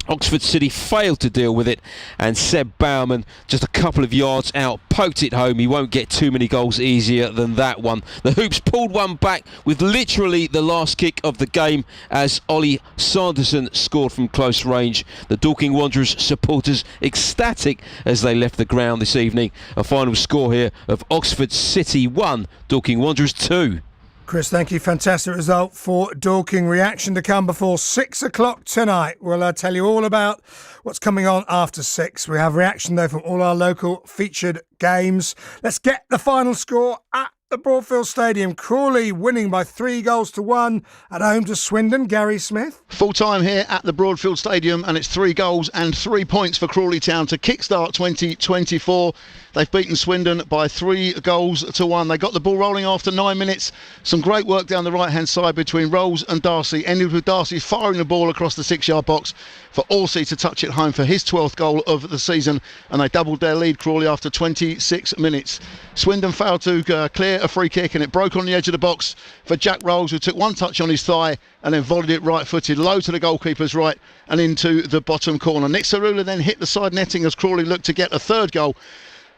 E: Oxford City failed to deal with it, and Seb Bauman, just a couple of yards out, poked it home. He won't get too many goals easier than that one. The Hoops pulled one back with literally the last kick of the game as Ollie Sanderson scored from close range. The Dorking Wanderers supporters ecstatic as they left the ground this evening. A final score here of Oxford City 1, Dorking Wanderers 2.
A: Chris, thank you. Fantastic result for Dorking. Reaction to come before 6 o'clock tonight. We'll tell you all about what's coming on after 6. We have reaction, though, from all our local featured games. Let's get the final score at the Broadfield Stadium. Crawley winning by 3-1 at home to Swindon. Gary Smith.
D: Full time here at the Broadfield Stadium, and it's 3 goals and 3 points for Crawley Town to kickstart 2024. They've beaten Swindon by 3-1. They got the ball rolling after 9 minutes. Some great work down the right-hand side between Rolls and Darcy. Ended with Darcy firing the ball across the 6-yard box for Orsi to touch it home for his 12th goal of the season. And they doubled their lead, Crawley, after 26 minutes. Swindon failed to clear a free kick, and it broke on the edge of the box for Jack Rolls, who took one touch on his thigh and then volleyed it right-footed, low to the goalkeeper's right and into the bottom corner. Nick Cerula then hit the side netting as Crawley looked to get a third goal.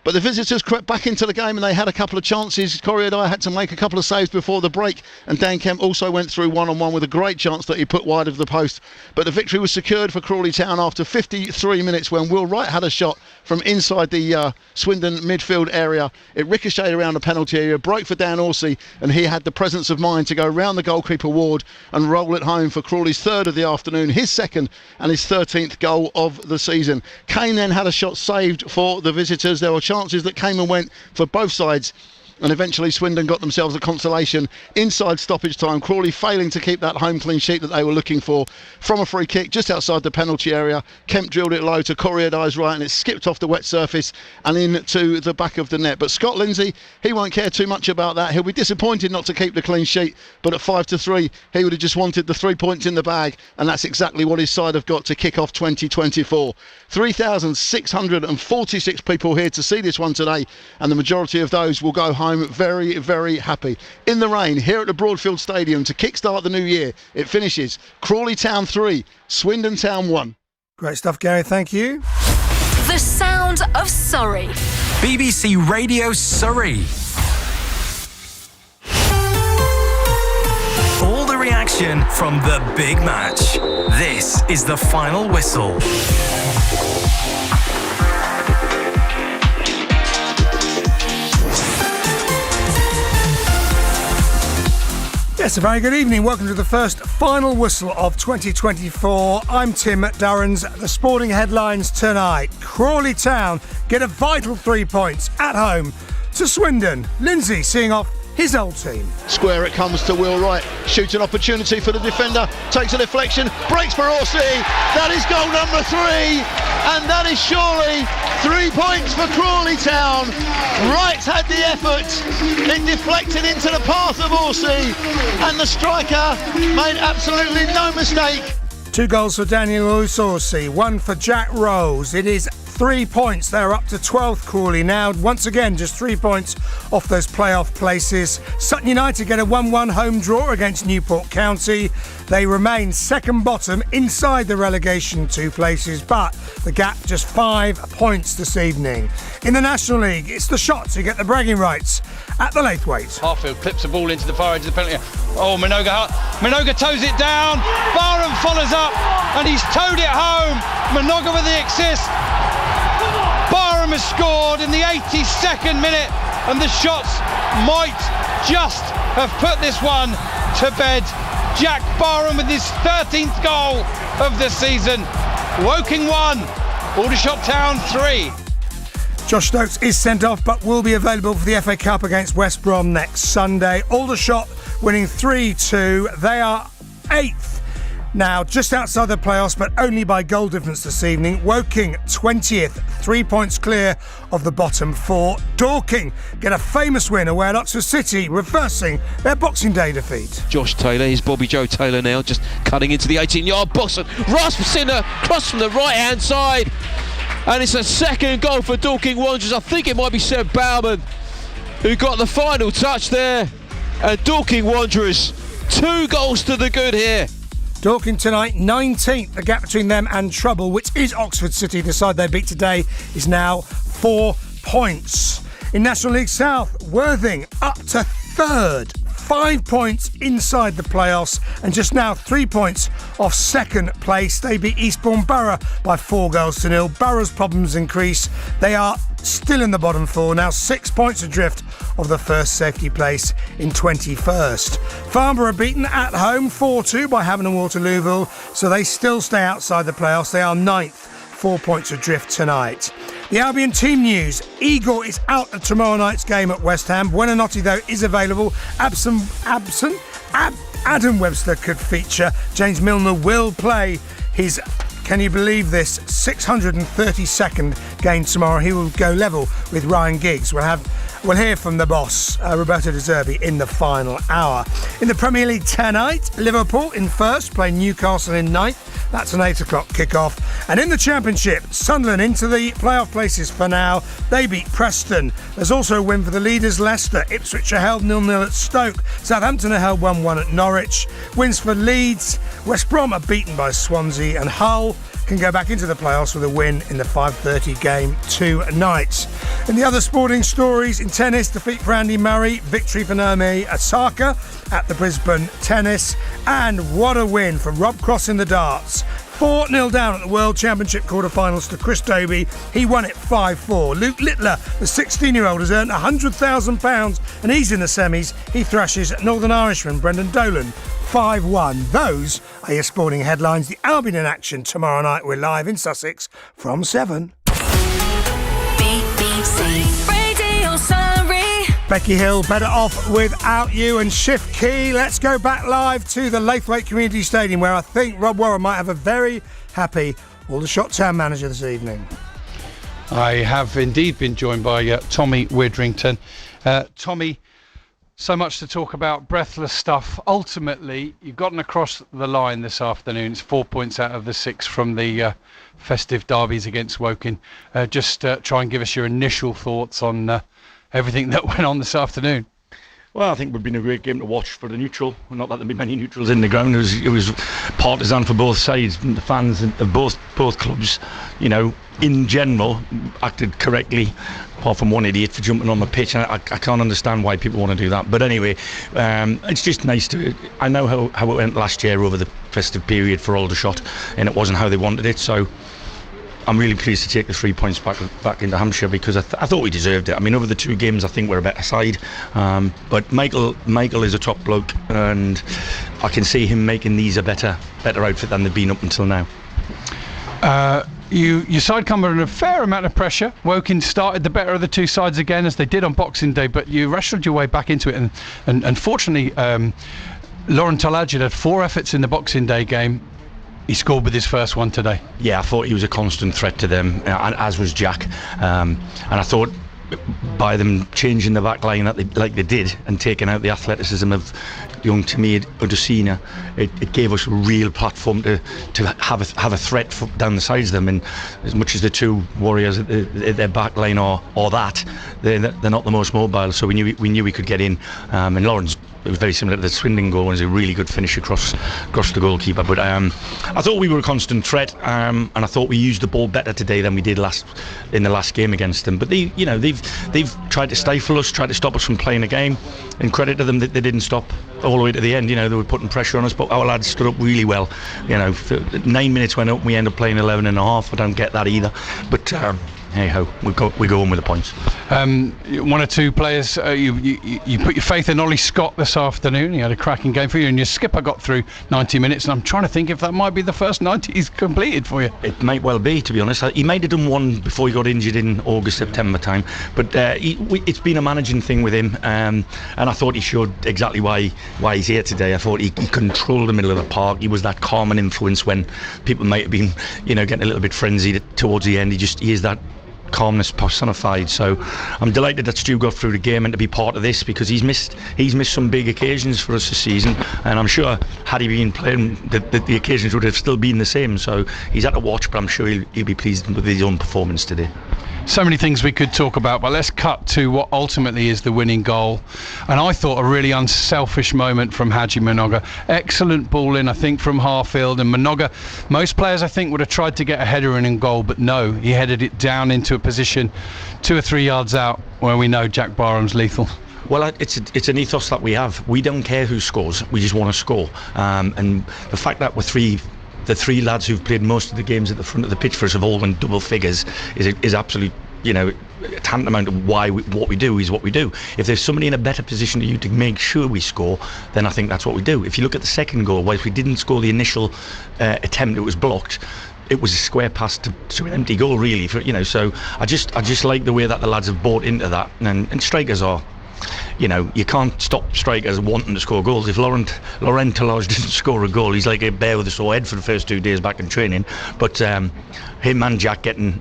D: But the visitors crept back into the game and they had a couple of chances. Corriedai had to make a couple of saves before the break, and Dan Kemp also went through one-on-one with a great chance that he put wide of the post. But the victory was secured for Crawley Town after 53 minutes when Will Wright had a shot from inside the Swindon midfield area. It ricocheted around the penalty area, broke for Dan Orsi, and he had the presence of mind to go round the goalkeeper ward and roll it home for Crawley's third of the afternoon, his second and his 13th goal of the season. Kane then had a shot saved for the visitors. There were chances that came and went for both sides, and eventually Swindon got themselves a consolation inside stoppage time. Crawley failing to keep that home clean sheet that they were looking for from a free kick just outside the penalty area. Kemp drilled it low to Corriedai's right, and it skipped off the wet surface and into the back of the net. But Scott Lindsay, he won't care too much about that. He'll be disappointed not to keep the clean sheet, but at 5-3 he would have just wanted the 3 points in the bag, and that's exactly what his side have got to kick off 2024. 3,646 people here to see this one today, and the majority of those will go home very, very happy. In the rain here at the Broadfield Stadium to kickstart the new year, it finishes Crawley Town 3, Swindon Town 1.
A: Great stuff, Gary. Thank you.
I: The sound of Surrey.
J: BBC Radio Surrey. All the reaction from the big match. This is the final whistle.
A: Yes, a very good evening. Welcome to the first final whistle of 2024. I'm Tim Durrans. The sporting headlines tonight. Crawley Town get a vital 3 points at home to Swindon. Lindsay seeing off his old team.
D: Square it comes to Will Wright. Shooting opportunity for the defender. Takes a deflection. Breaks for Orsi. That is goal number 3. And that is surely 3 points for Crawley Town. Wright had the effort. It deflected into the path of Orsi. And the striker made absolutely no mistake.
A: 2 goals for Daniel Orsi, 1 for Jack Rolls. It is 3 points. They're up to 12th Crawley now. Once again, just 3 points off those playoff places. Sutton United get a 1-1 home draw against Newport County. They remain second bottom inside the relegation 2 places, but the gap just 5 points this evening. In the National League, it's the Shots who get the bragging rights at the Laithwaite.
B: Harfield clips the ball into the far edge of the penalty. Oh, Minoga toes it down. Barham follows up, and he's towed it home. Minoga with the assist. Barham has scored in the 82nd minute, and the Shots might just have put this one to bed. Jack Barham with his 13th goal of the season. Woking 1, Aldershot Town 3.
A: Josh Stokes is sent off but will be available for the FA Cup against West Brom next Sunday. Aldershot winning 3-2. They are 8th now, just outside the playoffs, but only by goal difference this evening. Woking 20th, 3 points clear of the bottom 4. Dorking get a famous win away at Oxford City, reversing their Boxing Day defeat.
E: Josh Taylor, here's Bobby Joe Taylor now, just cutting into the 18-yard box, and rasps in a cross from the right-hand side. And it's a second goal for Dorking Wanderers. I think it might be Seb Bauman who got the final touch there. And Dorking Wanderers, 2 goals to the good here.
A: Dorking tonight, 19th. The gap between them and trouble, which is Oxford City, the side they beat today, is now 4 points. In National League South, Worthing up to 3rd. 5 points inside the playoffs and just now 3 points off second place. They beat Eastbourne Borough by 4-0. Borough's problems increase. They are still in the bottom 4, now 6 points adrift of the first safety place in 21st. Farnborough beaten at home 4-2 by Havant and Waterlooville, so they still stay outside the playoffs. They are 9th, 4 points adrift tonight. The Albion team news. Igor is out of tomorrow night's game at West Ham. Buonanotte, though, is available. Adam Webster could feature. James Milner will play his, can you believe this, 632nd game tomorrow. He will go level with Ryan Giggs. We'll hear from the boss, Roberto De Zerbi, in the final hour. In the Premier League tonight, Liverpool in first, playing Newcastle in ninth. That's an 8 o'clock kickoff. And in the Championship, Sunderland into the playoff places for now. They beat Preston. There's also a win for the leaders, Leicester. Ipswich are held 0-0 at Stoke. Southampton are held 1-1 at Norwich. Wins for Leeds. West Brom are beaten by Swansea, and Hull can go back into the playoffs with a win in the 5:30 game tonight. In the other sporting stories, in tennis, defeat for Andy Murray, victory for Naomi Osaka at the Brisbane Tennis, and what a win for Rob Cross in the darts. 4-0 down at the World Championship quarterfinals to Chris Dobie. He won it 5-4. Luke Littler, the 16-year-old, has earned £100,000 and he's in the semis. He thrashes Northern Irishman Brendan Dolan 5-1. Those are your sporting headlines. The Albion in action tomorrow night. We're live in Sussex from 7.
I: BBC Radio Surrey.
A: Becky Hill, Better Off Without You, and Shift Key. Let's go back live to the Laithwaite Community Stadium, where I think Rob Warren might have a very happy Aldershot town manager this evening.
B: I have indeed been joined by Tommy Widrington. Tommy, so much to talk about, breathless stuff. Ultimately, you've gotten across the line this afternoon. It's 4 points out of the 6 from the festive derbies against Woking. Just try and give us your initial thoughts on everything that went on this afternoon.
K: Well, I think it would have been a great game to watch for the neutral. Not that there'd be many neutrals in the ground. It was partisan for both sides. The fans of both clubs, you know, in general, acted correctly, apart from one idiot for jumping on the pitch. And I can't understand why people want to do that. But anyway, it's just nice to... I know how it went last year over the festive period for Aldershot, and it wasn't how they wanted it. So I'm really pleased to take the 3 points back into Hampshire, because I thought we deserved it. I mean, over the 2 games, I think we're a better side. But Michael is a top bloke, and I can see him making these a better outfit than they've been up until now.
B: Your side come under a fair amount of pressure. Woking started the better of the two sides again, as they did on Boxing Day, but you wrestled your way back into it. And unfortunately, Lauren Talajid had 4 efforts in the Boxing Day game. He scored with his first one today. Yeah,
K: I thought he was a constant threat to them, and as was Jack. And I thought by them changing the back line like they did and taking out the athleticism of young Tamir Udusina, it gave us a real platform to have a threat down the sides of them. And as much as the 2 warriors at their back line are that, they're not the most mobile, so we knew we could get in. And Lawrence, it was very similar to the Swindon goal. It was a really good finish across the goalkeeper. But I thought we were a constant threat, and I thought we used the ball better today than we did in the last game against them. But they've tried to stifle us, tried to stop us from playing a game. And credit to them that they didn't stop all the way to the end. You know, they were putting pressure on us, but our lads stood up really well. You know, 9 minutes went up and we ended up playing 11 and a half. I don't get that either. But hey ho, we go on with the points.
B: 1 or 2 players, you put your faith in Ollie Scott this afternoon. He had a cracking game for you, and your skipper got through 90 minutes, and I'm trying to think if that might be the first 90 he's completed for you.
K: It might well be, to be honest. He might have done one before he got injured in August, September time, but it's been a managing thing with him, and I thought he showed exactly why he's here today. I thought he controlled the middle of the park. He was that calming influence when people might have been, getting a little bit frenzied towards the end. He is that calmness personified. So I'm delighted that Stu got through the game and to be part of this, because he's missed some big occasions for us this season, and I'm sure had he been playing the occasions would have still been the same. So he's had to watch, but I'm sure he'll be pleased with his own performance today.
B: So many things we could talk about, but let's cut to what ultimately is the winning goal. And I thought a really unselfish moment from Haji Minoga. Excellent ball in, I think, from Harfield. And Minoga, most players I think would have tried to get a header in goal, but no, he headed it down into a position 2 or 3 yards out where we know Jack Barham's lethal.
K: Well, it's an ethos that we have. We don't care who scores, we just want to score. And the fact that the 3 lads who've played most of the games at the front of the pitch for us have all in double figures is absolute, tantamount to what we do is what we do. If there's somebody in a better position than you to make sure we score, then I think that's what we do. If you look at the second goal, whilst we didn't score the initial attempt, it was blocked. it was a square pass to an empty goal, really. So I just like the way that the lads have bought into that, and strikers are. You can't stop strikers wanting to score goals. If Laurent Talage didn't score a goal, he's like a bear with a sore head for the first 2 days back in training. But him and Jack getting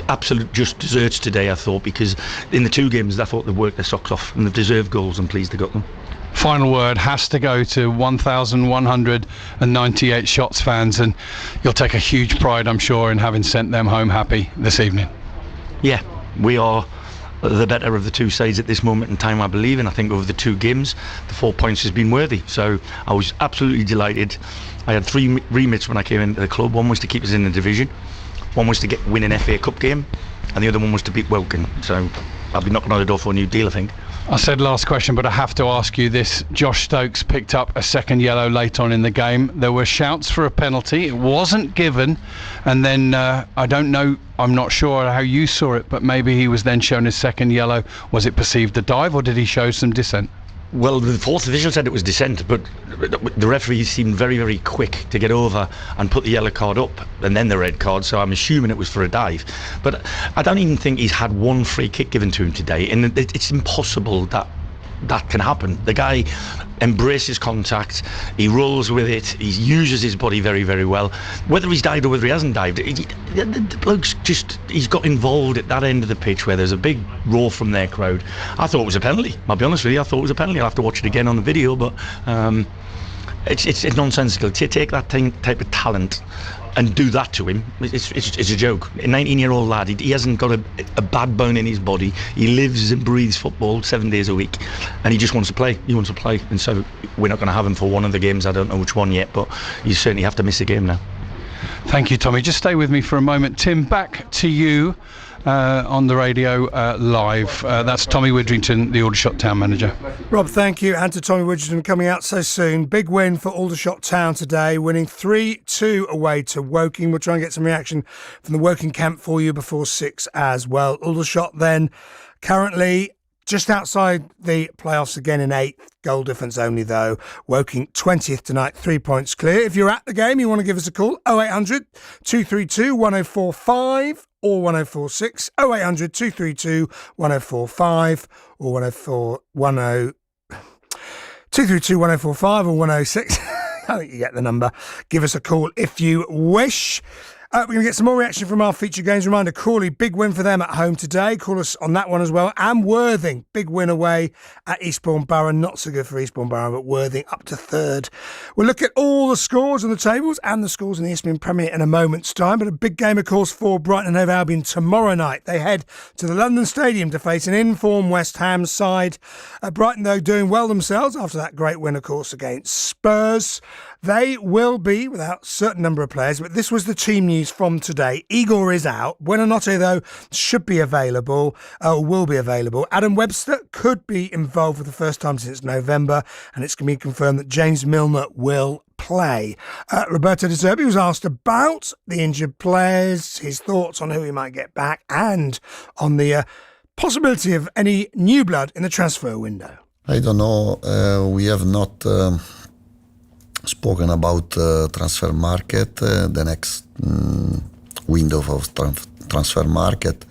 K: absolute just desserts today, I thought, because in the 2 games I thought they worked their socks off and they've deserved goals. I'm pleased they got them.
B: Final word has to go to 1,198 Shots fans, and you'll take a huge pride, I'm sure, in having sent them home happy this evening.
K: Yeah, we are the better of the 2 sides at this moment in time, I believe, and I think over the 2 games the 4 points has been worthy. So I was absolutely delighted. I had 3 remits when I came into the club. One was to keep us in the division, one was to win an FA Cup game, and the other one was to beat Woking. So I'll be knocking on the door for a new deal, I think.
B: I said last question, but I have to ask you this. Josh Stokes picked up a second yellow late on in the game. There were shouts for a penalty. It wasn't given. And then, I don't know, I'm not sure how you saw it, but maybe he was then shown his second yellow. Was it perceived a dive, or did he show some dissent?
K: Well, the 4th official said it was dissent, but the referee seemed very, very quick to get over and put the yellow card up and then the red card, so I'm assuming it was for a dive. But I don't even think he's had one free kick given to him today, and it's impossible that can happen. The guy embraces contact, he rolls with it, he uses his body very, very well. Whether he's dived or whether he hasn't dived, the bloke's he's got involved at that end of the pitch where there's a big roar from their crowd. I thought it was a penalty. I'll be honest with you, I thought it was a penalty. I'll have to watch it again on the video, but it's nonsensical to take that type of talent and do that to him. It's a joke. A 19-year-old lad, he hasn't got a bad bone in his body. He lives and breathes football 7 days a week, and he just wants to play. He wants to play, and so we're not going to have him for one of the games. I don't know which one yet, but you certainly have to miss a game now.
B: Thank you, Tommy. Just stay with me for a moment. Tim, back to you on the radio live. That's Tommy Widrington, the Aldershot Town manager.
A: Rob, thank you. And to Tommy Widrington coming out so soon. Big win for Aldershot Town today, winning 3-2 away to Woking. We'll try and get some reaction from the Woking camp for you before 6 as well. Aldershot then currently just outside the playoffs again in 8th. Goal difference only though. Woking 20th tonight, 3 points clear. If you're at the game, you want to give us a call, 0800 232 1045 or 1046, 0800 232 1045 or 232 1045 or 106. I think you get the number. Give us a call if you wish. We're going to get some more reaction from our feature games. Reminder, Crawley, big win for them at home today. Call us on that one as well. And Worthing, big win away at Eastbourne Borough. Not so good for Eastbourne Borough, but Worthing up to 3rd. We'll look at all the scores on the tables and the scores in the Eastbourne Premier in a moment's time. But a big game, of course, for Brighton and Hove Albion tomorrow night. They head to the London Stadium to face an in-form West Ham side. Brighton, though, doing well themselves after that great win, of course, against Spurs. They will be without a certain number of players, but this was the team news from today. Igor is out. Buonanotte, though, should be available, will be available. Adam Webster could be involved for the first time since November, and it's going to be confirmed that James Milner will play. Roberto De Zerbi was asked about the injured players, his thoughts on who he might get back, and on the possibility of any new blood in the transfer window.
L: I don't know. We have not spoken about transfer market, the next window of transfer market.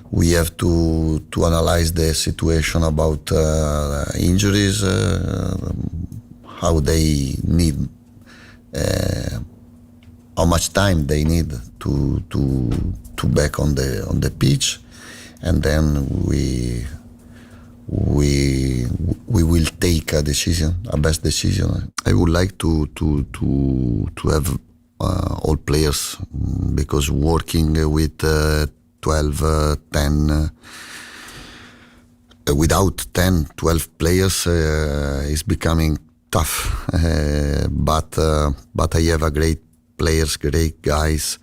L: We have to analyze the situation about injuries, how they need, how much time they need to back on the pitch, and then we will take a decision, a best decision. I would like to have all players, because working with 12, 10, without 10, 12 players is becoming tough. But I have a great players, great guys,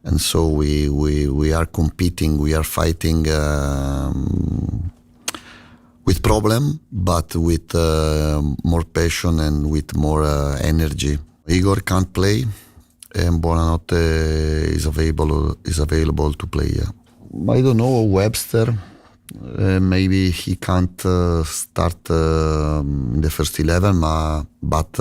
L: and so we are competing, we are fighting with problem, but with more passion and with more energy. Igor can't play, and Buonanotte is available to play. Yeah. I don't know, Webster. Maybe he can't start in the first 11, but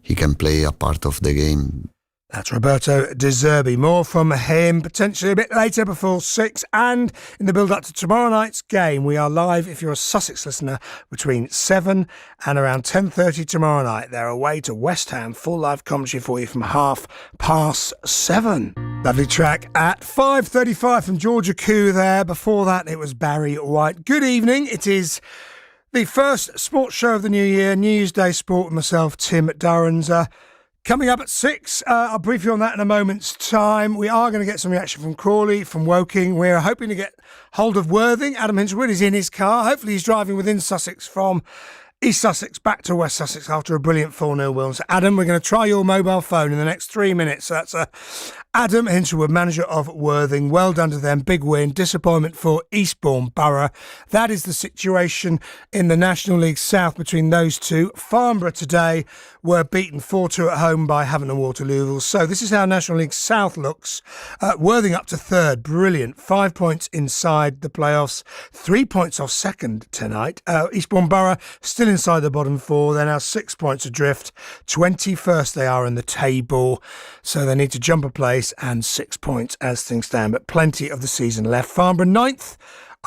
L: he can play a part of the game.
A: That's Roberto De Zerbi. More from him potentially a bit later before 6. And in the build-up to tomorrow night's game, we are live, if you're a Sussex listener, between 7 and around 10:30 tomorrow night. They're away to West Ham. Full live commentary for you from 7:30. Lovely track at 5:35 from Georgia Koo there. Before that, it was Barry White. Good evening. It is the first sports show of the new year, New Year's Day Sport with myself, Tim Durrans. Coming up at 6, I'll brief you on that in a moment's time. We are going to get some reaction from Crawley, from Woking. We're hoping to get hold of Worthing. Adam Hinswood is in his car. Hopefully he's driving within Sussex from East Sussex back to West Sussex after a brilliant 4-0 win. So Adam, we're going to try your mobile phone in the next 3 minutes. So that's Adam Hinswood, manager of Worthing. Well done to them. Big win. Disappointment for Eastbourne Borough. That is the situation in the National League South between those two. Farnborough today were beaten 4-2 at home by Havant and Waterlooville. So this is how National League South looks. Worthing up to third. Brilliant. 5 points inside the playoffs. 3 points off second tonight. Eastbourne Borough still inside the bottom 4. They're now 6 points adrift. 21st they are in the table. So they need to jump a place and 6 points as things stand. But plenty of the season left. Farnborough 9th.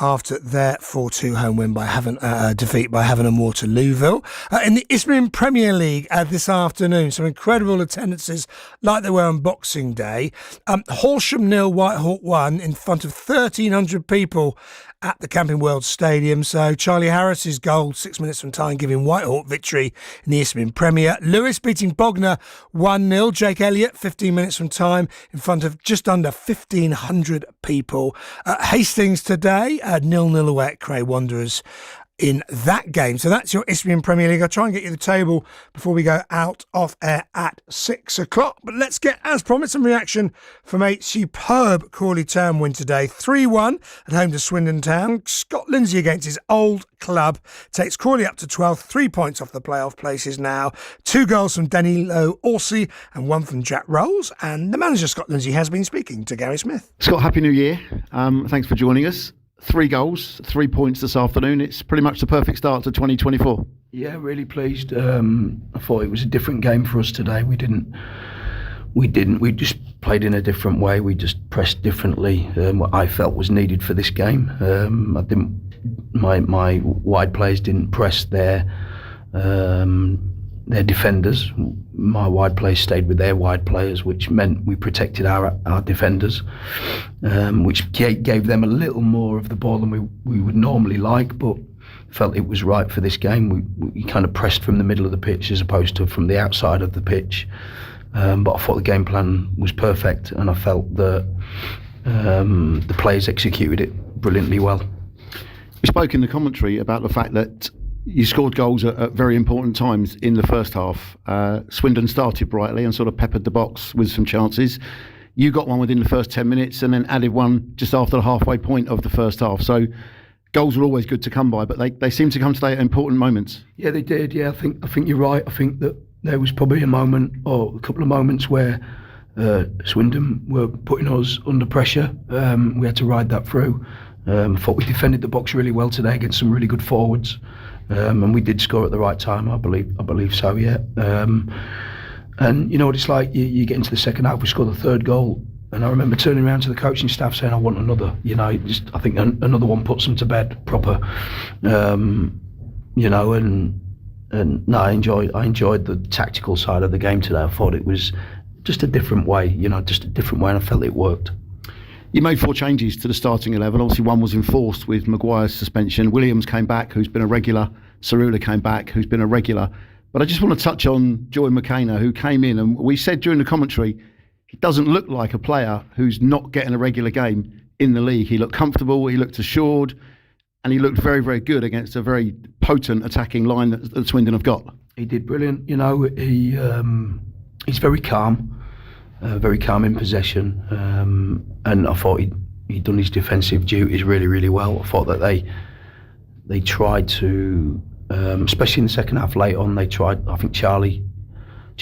A: After their 4-2 home win by defeat by Havant and Waterlooville. In the Isthmian Premier League this afternoon, some incredible attendances like they were on Boxing Day. Horsham 0, Whitehawk 1 in front of 1,300 people at the Camping World Stadium. So Charlie Harris's goal 6 minutes from time giving Whitehawk victory in the Isthmian Premier. Lewis beating Bognor 1-0. Jake Elliott 15 minutes from time in front of just under 1,500 people. Hastings today 0-0 away at Cray Wanderers in that game. So that's your Isthmian Premier League. I'll try and get you the table before we go out of air at 6 o'clock. But let's get, as promised, some reaction from a superb Crawley Town win today. 3-1 at home to Swindon Town. Scott Lindsay against his old club takes Crawley up to 12th. 3 points off the playoff places now. 2 goals from Danilo Orsi and 1 from Jack Rolls. And the manager, Scott Lindsay, has been speaking to Gary Smith.
M: Scott, Happy New Year. Thanks for joining us. 3 goals, 3 points this afternoon. It's pretty much the perfect start to 2024.
N: Yeah, really pleased. I thought it was a different game for us today. We just played in a different way. We just pressed differently. What I felt was needed for this game. My wide players didn't press their defenders. My wide players stayed with their wide players, which meant we protected our defenders, which gave them a little more of the ball than we would normally like, but felt it was right for this game. We kind of pressed from the middle of the pitch as opposed to from the outside of the pitch. But I thought the game plan was perfect, and I felt that the players executed it brilliantly well.
M: We spoke in the commentary about the fact that you scored goals at very important times in the first half. Swindon started brightly and sort of peppered the box with some chances. You got one within the first 10 minutes and then added one just after the halfway point of the first half. So goals were always good to come by, but they seem to come today at important moments.
N: Yeah, they did. Yeah, I think you're right. I think that there was probably a moment or a couple of moments where Swindon were putting us under pressure. We had to ride that through. I thought we defended the box really well today against some really good forwards. And we did score at the right time, I believe so, yeah. And you know what it's like, you get into the second half, we score the third goal, and I remember turning around to the coaching staff saying, I want another, I think another one puts them to bed proper, and no, I enjoyed the tactical side of the game today. I thought it was just a different way, and I felt it worked.
M: You made 4 changes to the starting 11. Obviously, one was enforced with Maguire's suspension. Williams came back, who's been a regular. Cerula came back, who's been a regular. But I just want to touch on Joy McKenna, who came in, and we said during the commentary, he doesn't look like a player who's not getting a regular game in the league. He looked comfortable, he looked assured, and he looked very, very good against a very potent attacking line that Swindon have got.
N: He did brilliant. He's very calm. Very calm in possession, and I thought he'd done his defensive duties really, really well. I thought that they tried to, especially in the second half late on, they tried, I think Charlie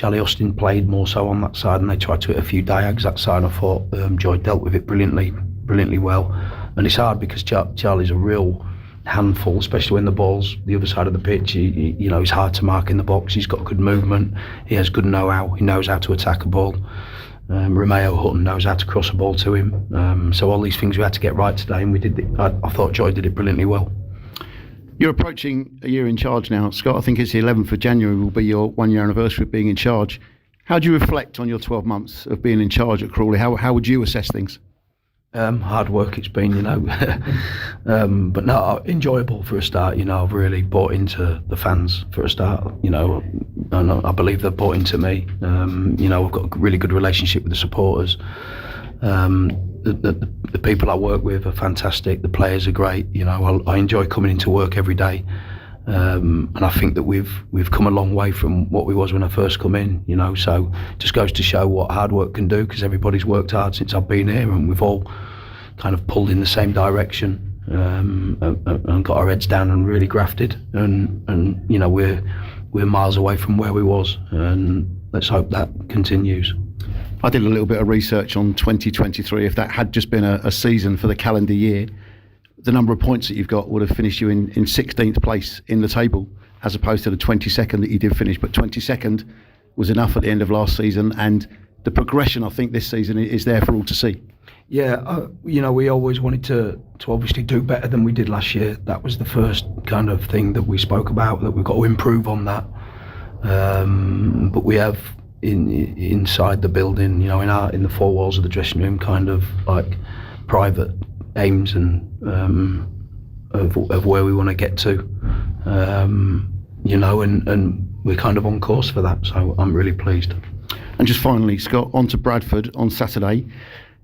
N: Austin played more so on that side, and they tried to hit a few diags that side. I thought Joy dealt with it brilliantly well, and it's hard because Charlie's a real handful, especially when the ball's the other side of the pitch. He's hard to mark in the box. He's got good movement. He has good know-how. He knows how to attack a ball. Romeo Hutton knows how to cross a ball to him. So all these things we had to get right today, and we did. I thought Joy did it brilliantly well.
M: You're approaching a year in charge now, Scott. I think it's the 11th of January will be your 1 year anniversary of being in charge. How do you reflect on your 12 months of being in charge at Crawley? How would you assess things?
N: Hard work it's been, but no, enjoyable for a start. I've really bought into the fans for a start, and I believe they've bought into me. We've got a really good relationship with the supporters. The people I work with are fantastic. The players are great. I enjoy coming into work every day, and I think that we've come a long way from what we was when I first come in. So it just goes to show what hard work can do, because everybody's worked hard since I've been here, and we've all kind of pulled in the same direction, and got our heads down and really grafted, and we're miles away from where we was, and let's hope that continues.
M: I did a little bit of research on 2023. If that had just been a season for the calendar year, the number of points that you've got would have finished you in 16th place in the table, as opposed to the 22nd that you did finish. But 22nd was enough at the end of last season, and the progression I think this season is there for all to see.
N: Yeah, we always wanted to obviously do better than we did last year. That was the first kind of thing that we spoke about, that we've got to improve on that. But we have inside the building, in the four walls of the dressing room, kind of like private aims and of where we want to get to, and we're kind of on course for that. So I'm really pleased.
M: And just finally, Scott, on to Bradford on Saturday.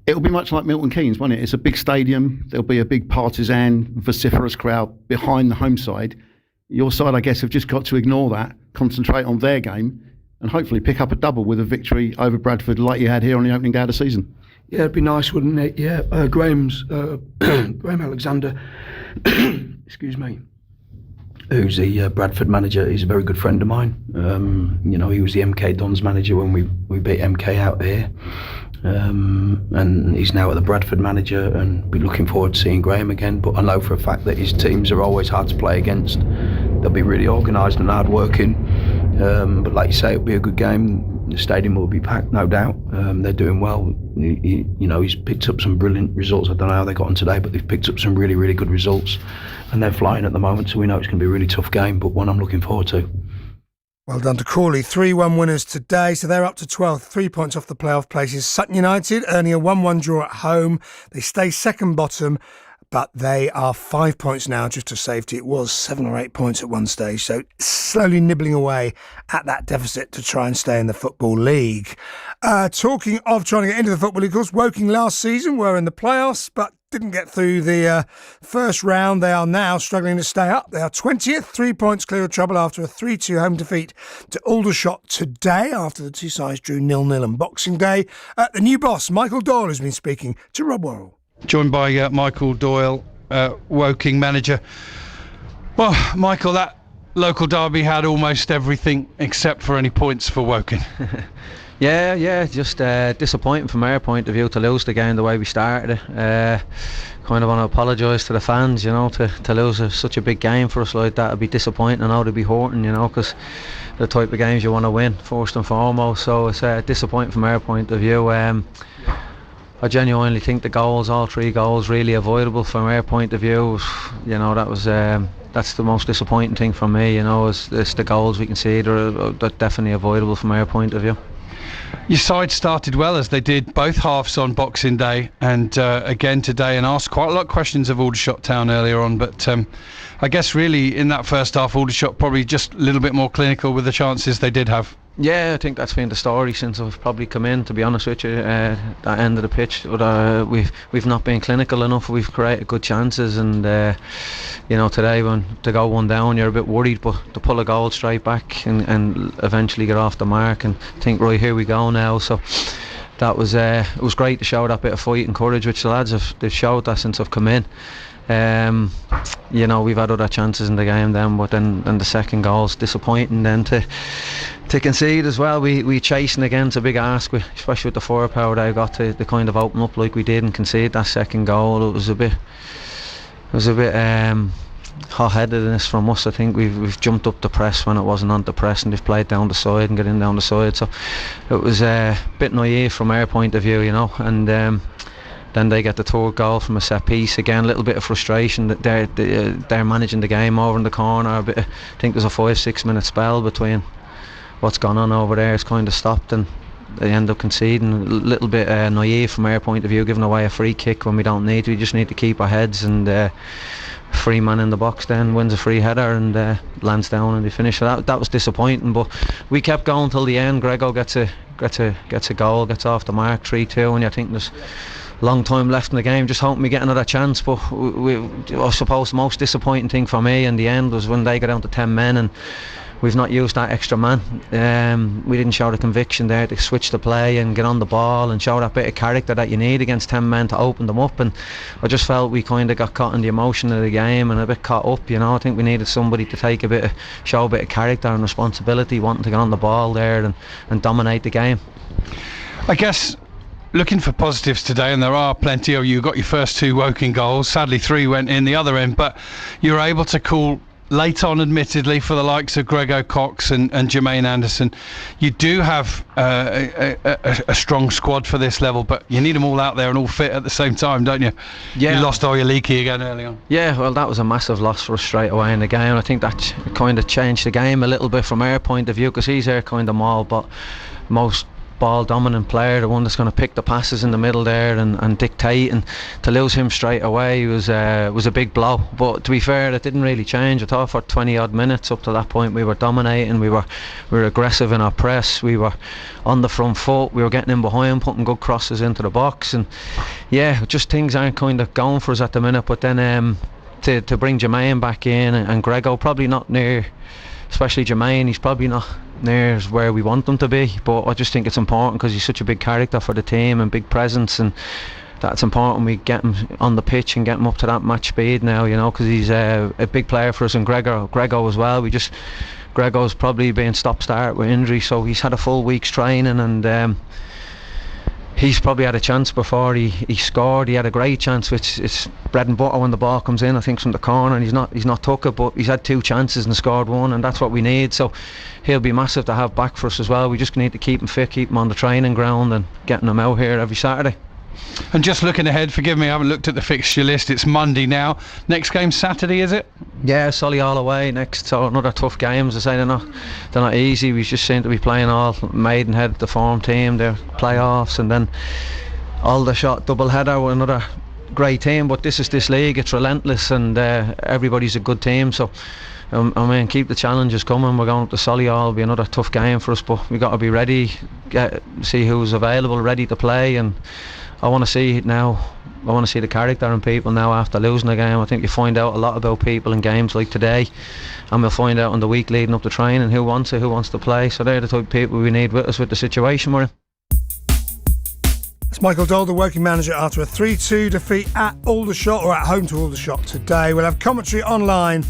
M: It'll be much like Milton Keynes, won't it? It's a big stadium. There'll be a big partisan, vociferous crowd behind the home side. Your side, I guess, have just got to ignore that, concentrate on their game, and hopefully pick up a double with a victory over Bradford like you had here on the opening day of the season.
N: Yeah, it'd be nice, wouldn't it? Yeah, Graham Alexander, excuse me, who's the Bradford manager. He's a very good friend of mine. He was the MK Dons manager when we beat MK out here. And he's now at the Bradford manager, and we're looking forward to seeing Graham again. But I know for a fact that his teams are always hard to play against. They'll be really organised and hard working. But like you say, it'll be a good game. The stadium will be packed, no doubt. They're doing well. He's picked up some brilliant results. I don't know how they got on today, but they've picked up some really, really good results, and they're flying at the moment. So we know it's going to be a really tough game, but one I'm looking forward to.
A: Well done to Crawley. 3-1 winners today, so they're up to 12th, 3 points off the playoff places. Sutton United earning a 1-1 draw at home. They stay second bottom, but they are 5 points now just to safety. It was 7 or 8 points at one stage, so slowly nibbling away at that deficit to try and stay in the Football League. Talking of trying to get into the Football League, of course, Woking last season were in the playoffs, but didn't get through the first round. They are now struggling to stay up. They are 20th, 3 points clear of trouble after a 3-2 home defeat to Aldershot today, after the two sides drew 0-0 on Boxing Day. The new boss, Michael Doyle, has been speaking to Rob Worrell.
B: Joined by Michael Doyle, Woking manager. Well, Michael, that local derby had almost everything except for any points for Woking.
O: Yeah, just disappointing from our point of view to lose the game the way we started it. Kind of want to apologise to the fans, to lose such a big game for us like that. It'd be disappointing. I know they'd be hurting, because the type of games you want to win first and foremost. So it's disappointing from our point of view. I genuinely think the goals, all 3 goals, really avoidable from our point of view. That was that's the most disappointing thing for me. Is the goals we concede are definitely avoidable from our point of view.
B: Your side started well, as they did both halves on Boxing Day and again today, and asked quite a lot of questions of Aldershot Town earlier on, but I guess really in that first half Aldershot probably just a little bit more clinical with the chances they did have.
O: Yeah, I think that's been the story since I've probably come in, to be honest with you, that end of the pitch. But we've not been clinical enough. We've created good chances, and today when to go one down you're a bit worried, but to pull a goal straight back and eventually get off the mark and think, right, here we go now. So that was it was great to show that bit of fight and courage, which the lads they've showed that since I've come in. We've had other chances in the game then, but then the second goal's disappointing. Then to concede as well, we chasing again, it's a big ask, especially with the firepower they got to kind of open up like we did and concede that second goal. It was a bit hot-headedness from us. I think we've jumped up the press when it wasn't on the press, and they've played down the side and getting down the side. So it was a bit naive from our point of view, you know. And then they get the third goal from a set piece again. A little bit of frustration that they're managing the game over in the corner. I think there's a 5-6 minute spell between what's gone on over there. It's kind of stopped, and they end up conceding. A little bit naive from our point of view, giving away a free kick when we don't need to. We just need to keep our heads, and free man in the box then wins a free header and lands down and they finish. So that was disappointing, but we kept going till the end. Grego gets a goal, gets off the mark, 3-2, and I think there's long time left in the game, just hoping we get another chance. But I suppose the most disappointing thing for me in the end was when they got down to 10 men and we've not used that extra man. We didn't show the conviction there to switch the play and get on the ball and show that bit of character that you need against 10 men to open them up. And I just felt we kind of got caught in the emotion of the game and a bit caught up, you know. I think we needed somebody to show a bit of character and responsibility, wanting to get on the ball there and dominate the game.
B: I guess looking for positives today, and there are plenty. You got your first 2 Woking goals, sadly 3 went in the other end, but you were able to call late on, admittedly, for the likes of Grego Cox and Jermaine Anderson. You do have a strong squad for this level, but you need them all out there and all fit at the same time, don't you?
O: Yeah.
B: You lost Oyaliki again early on.
O: Yeah, well, that was a massive loss for us straight away in the game. I think that kind of changed the game a little bit from our point of view, because he's our kind of most ball dominant player, the one that's going to pick the passes in the middle there and dictate, and to lose him straight away was a big blow. But to be fair, it didn't really change. I thought for 20 odd minutes up to that point we were dominating, we were aggressive in our press, we were on the front foot, we were getting in behind, putting good crosses into the box, and yeah, just things aren't kind of going for us at the minute. But then to bring Jermaine back in and Grego, probably not near, especially Jermaine, he's probably not near where we want them to be, but I just think it's important because he's such a big character for the team and big presence, and that's important we get him on the pitch and get him up to that match speed now, you know, because he's a big player for us. And Grego as well, Grego's probably being stop-start with injury, so he's had a full week's training, and he's probably had a chance before he scored. He had a great chance, which is bread and butter when the ball comes in, I think, from the corner, and he's not took it, but he's had 2 chances and scored 1, and that's what we need. So he'll be massive to have back for us as well. We just need to keep him fit, keep him on the training ground and getting him out here every Saturday.
B: And just looking ahead, forgive me, I haven't looked at the fixture list. It's Monday now. Next game Saturday, is it?
O: Yeah, Solihull away next. So another tough game. As I say, they're not easy. We just seem to be playing all Maidenhead, the form team, their playoffs, and then Aldershot double header with another great team. But this league, it's relentless, and everybody's a good team. So I mean, keep the challenges coming. We're going up to Solihull. It'll be another tough game for us, but we got to be ready. See who's available, ready to play, and I want to see it now. I want to see the character in people now after losing the game. I think you find out a lot about people in games like today, and we'll find out in the week leading up to training who wants to play. So they're the type of people we need with us with the situation we're in.
A: That's Michael Dole, the Woking manager, after a 3-2 defeat at Aldershot, or at home to Aldershot today. We'll have commentary online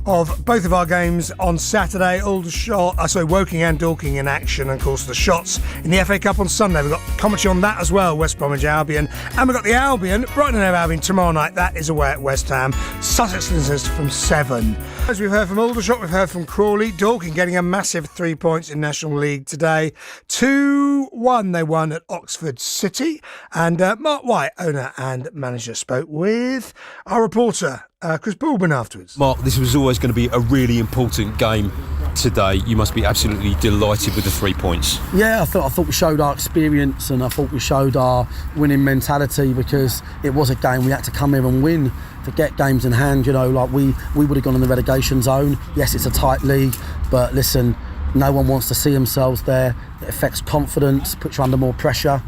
A: of both of our games on Saturday. Woking and Dorking in action, and of course the Shots in the FA Cup on Sunday. We've got commentary on that as well, West Bromwich Albion, and we've got the Albion, Brighton and Hove Albion tomorrow night. That is away at West Ham. Sussex listeners from 7. As we've heard from Aldershot, we've heard from Crawley. Dorking getting a massive 3 points in National League today. 2-1 they won at Oxford City, and Mark White, owner and manager, spoke with our reporter Chris Bulbin afterwards.
E: Mark, this was always going to be a really important game today. You must be absolutely delighted with the 3 points.
P: Yeah, I thought we showed our experience, and I thought we showed our winning mentality, because it was a game we had to come here and win to get games in hand. You know, like we would have gone in the relegation zone. Yes, it's a tight league, but listen, no one wants to see themselves there. It affects confidence, puts you under more pressure.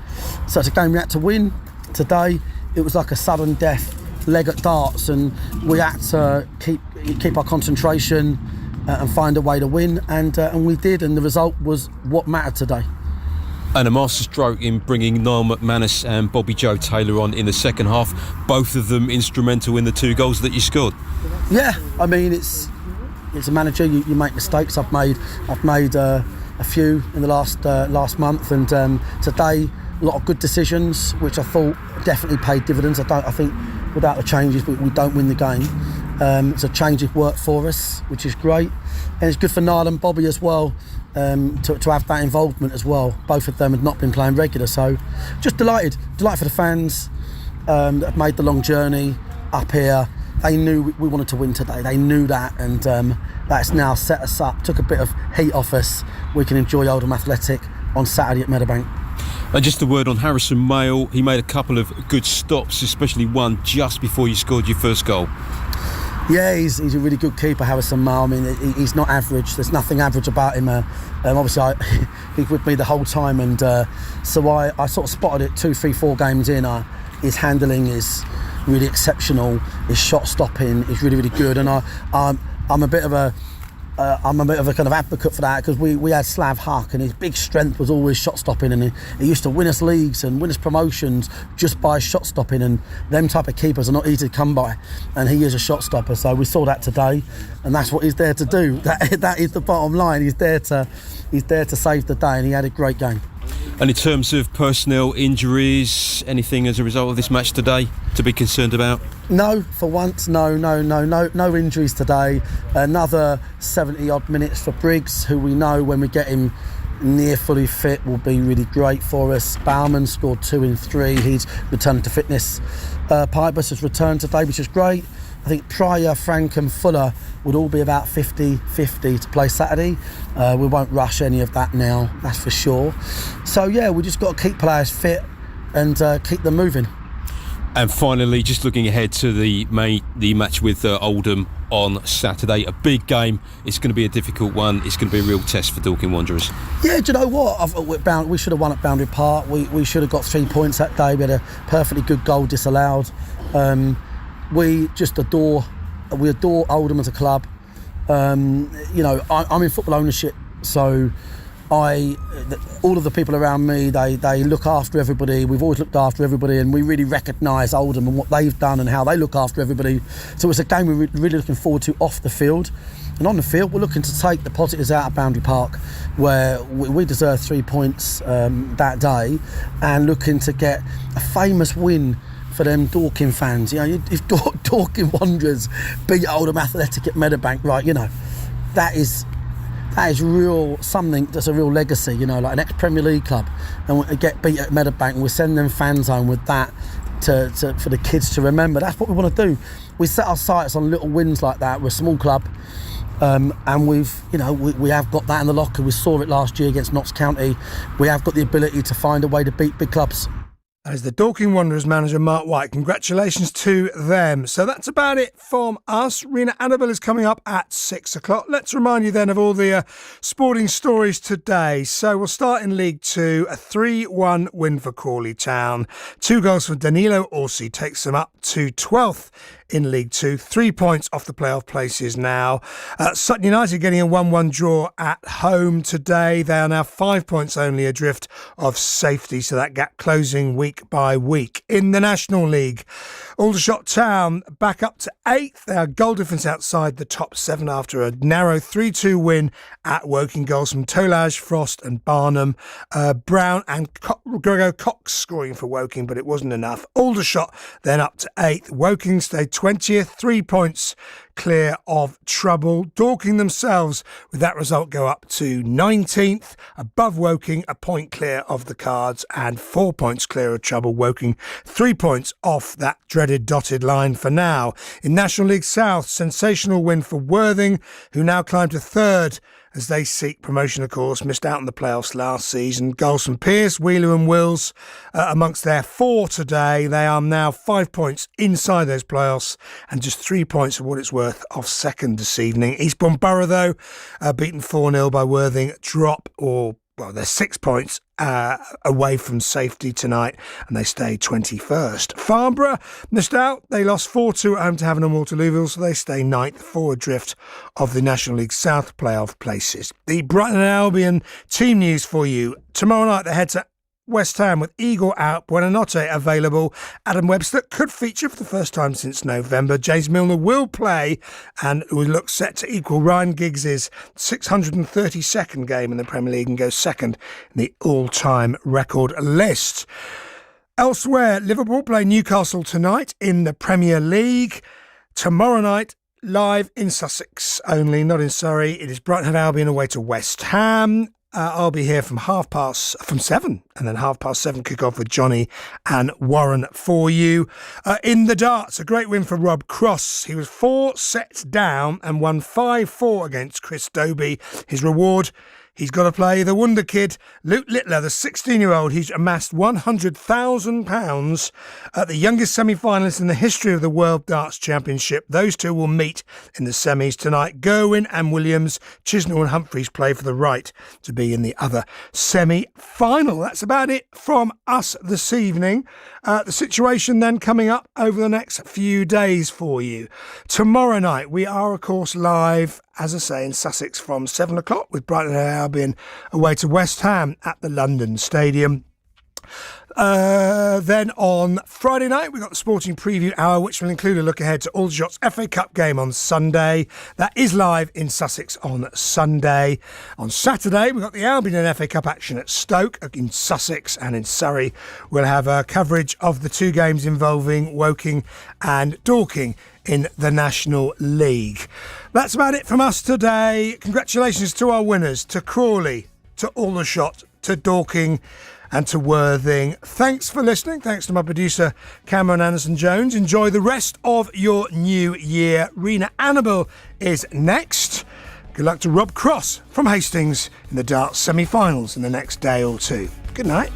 P: So it's a game we had to win today. It was like a sudden death leg at darts, and we had to keep our concentration and find a way to win, and we did, and the result was what mattered today.
E: And a masterstroke in bringing Niall McManus and Bobby Joe Taylor on in the second half, both of them instrumental in the 2 goals that you scored. Yeah,
P: I mean, it's a manager, you make mistakes. I've made a few in the last month, and today a lot of good decisions which I thought definitely paid dividends. I think without the changes we don't win the game, It's a change of work for us, which is great, and it's good for Niall and Bobby as well, to have that involvement as well. Both of them had not been playing regular, so just delighted for the fans that have made the long journey up here. They knew we wanted to win today. They knew that, and that's now set us up, took a bit of heat off us. We can enjoy Oldham Athletic on Saturday at Meadowbank.
E: And just a word on Harrison Mayle. He made a couple of good stops, especially one just before you scored your first goal.
P: Yeah, he's a really good keeper, Harrison Mayle. I mean, he's not average. There's nothing average about him. Obviously, he's with me the whole time, and so I sort of spotted it 2, 3, 4 games in. His handling is really exceptional. His shot stopping is really, really good, and I'm a bit of a kind of advocate for that, because we had Slav Huck, and his big strength was always shot stopping, and he used to win us leagues and win us promotions just by shot stopping, and them type of keepers are not easy to come by, and he is a shot stopper. So we saw that today, and that's what he's there to do. That is the bottom line. He's there to save the day, and he had a great game.
E: And in terms of personnel injuries, anything as a result of this match today to be concerned about?
P: No, for once, no injuries today. Another 70 odd minutes for Briggs, who we know when we get him near fully fit will be really great for us. Bauman scored 2 in 3. He's returned to fitness. Pybus has returned today, which is great. I think Pryor, Frank and Fuller would all be about 50-50 to play Saturday. We won't rush any of that now, that's for sure. So yeah, we just got to keep players fit and keep them moving.
E: And finally, just looking ahead to the match with Oldham on Saturday, a big game. It's going to be a difficult one. It's going to be a real test for Dorking Wanderers.
P: Yeah, do you know what? We should have won at Boundary Park. We should have got 3 points that day. We had a perfectly good goal disallowed. We adore Oldham as a club. I'm in football ownership, so all of the people around me, they look after everybody. We've always looked after everybody, and we really recognise Oldham and what they've done and how they look after everybody. So it's a game we're really looking forward to off the field. And on the field, we're looking to take the positives out of Boundary Park, where we deserve 3 points that day, and looking to get a famous win for them Dorking fans. If Dorking Wanderers beat Oldham Athletic at Meadowbank, right, that is real, something that's a real legacy, like an ex-Premier League club, and we get beat at Meadowbank, and we send them fans home with that for the kids to remember. That's what we want to do. We set our sights on little wins like that. We're a small club, and we have got that in the locker. We saw it last year against Notts County. We have got the ability to find a way to beat big clubs.
A: As the Dorking Wanderers manager, Mark White, congratulations to them. So that's about it from us. Rena Annabelle is coming up at 6 o'clock. Let's remind you then of all the sporting stories today. So we'll start in League 2, a 3-1 win for Crawley Town. 2 goals from Danilo Orsi takes them up to 12th in League 2, 3 points off the playoff places now. Sutton United getting a 1-1 draw at home today. They are now 5 points only adrift of safety, so that gap closing week by week. In the National League, Aldershot Town back up to 8th. They are goal difference outside the top 7 after a narrow 3-2 win at Woking. Goals from Tolaj, Frost and Barnum. Brown and Grego Cox scoring for Woking, but it wasn't enough. Aldershot then up to 8th. Woking stayed 20th, 3 points clear of trouble. Dorking themselves, with that result, go up to 19th. Above Woking, a point clear of the Cards and 4 points clear of trouble. Woking 3 points off that dreaded dotted line for now. In National League South, sensational win for Worthing, who now climb to 3rd as they seek promotion, of course. Missed out on the playoffs last season. Goals from Pearce, Wheeler and Wills amongst their 4 today. They are now 5 points inside those playoffs and just 3 points for what it's worth off second this evening. Eastbourne Borough, though, beaten 4-0 by Worthing, they're 6 points away from safety tonight, and they stay 21st. Farnborough missed out. They lost 4-2 at home to Havant and Waterlooville, so they stay 9th, 4 adrift of the National League South playoff places. The Brighton and Albion team news for you. Tomorrow night they head to West Ham with Eagle out, Buonanotte available. Adam Webster could feature for the first time since November. James Milner will play and will look set to equal Ryan Giggs' 632nd game in the Premier League and go second in the all-time record list. Elsewhere, Liverpool play Newcastle tonight in the Premier League. Tomorrow night, live in Sussex only, not in Surrey. It is Brighton and Albion away to West Ham. I'll be here from 7, and then 7:30 kick-off with Johnny and Warren for you. In the darts, a great win for Rob Cross. He was 4 sets down and won 5-4 against Chris Dobie. His reward, he's got to play the wonder kid, Luke Littler, the 16-year-old. He's amassed £100,000 at the youngest semi-finalist in the history of the World Darts Championship. Those two will meet in the semis tonight. Gerwin and Williams, Chisnell and Humphreys play for the right to be in the other semi-final. That's about it from us this evening. The situation then coming up over the next few days for you. Tomorrow night we are, of course, live, as I say, in Sussex from 7 o'clock with Brighton and Albion away to West Ham at the London Stadium. Then on Friday night we've got the Sporting Preview Hour, which will include a look ahead to Aldershot's FA Cup game on Sunday. That is live in Sussex on Sunday. On Saturday we've got the Albion and FA Cup action at Stoke in Sussex, and in Surrey we'll have coverage of the 2 games involving Woking and Dorking in the National League. That's about it from us today. Congratulations to our winners, to Crawley, to Aldershot, to Dorking and to Worthing. Thanks for listening. Thanks to my producer, Cameron Anderson-Jones. Enjoy the rest of your new year. Rena Annabel is next. Good luck to Rob Cross from Hastings in the darts semi-finals in the next day or two. Good night.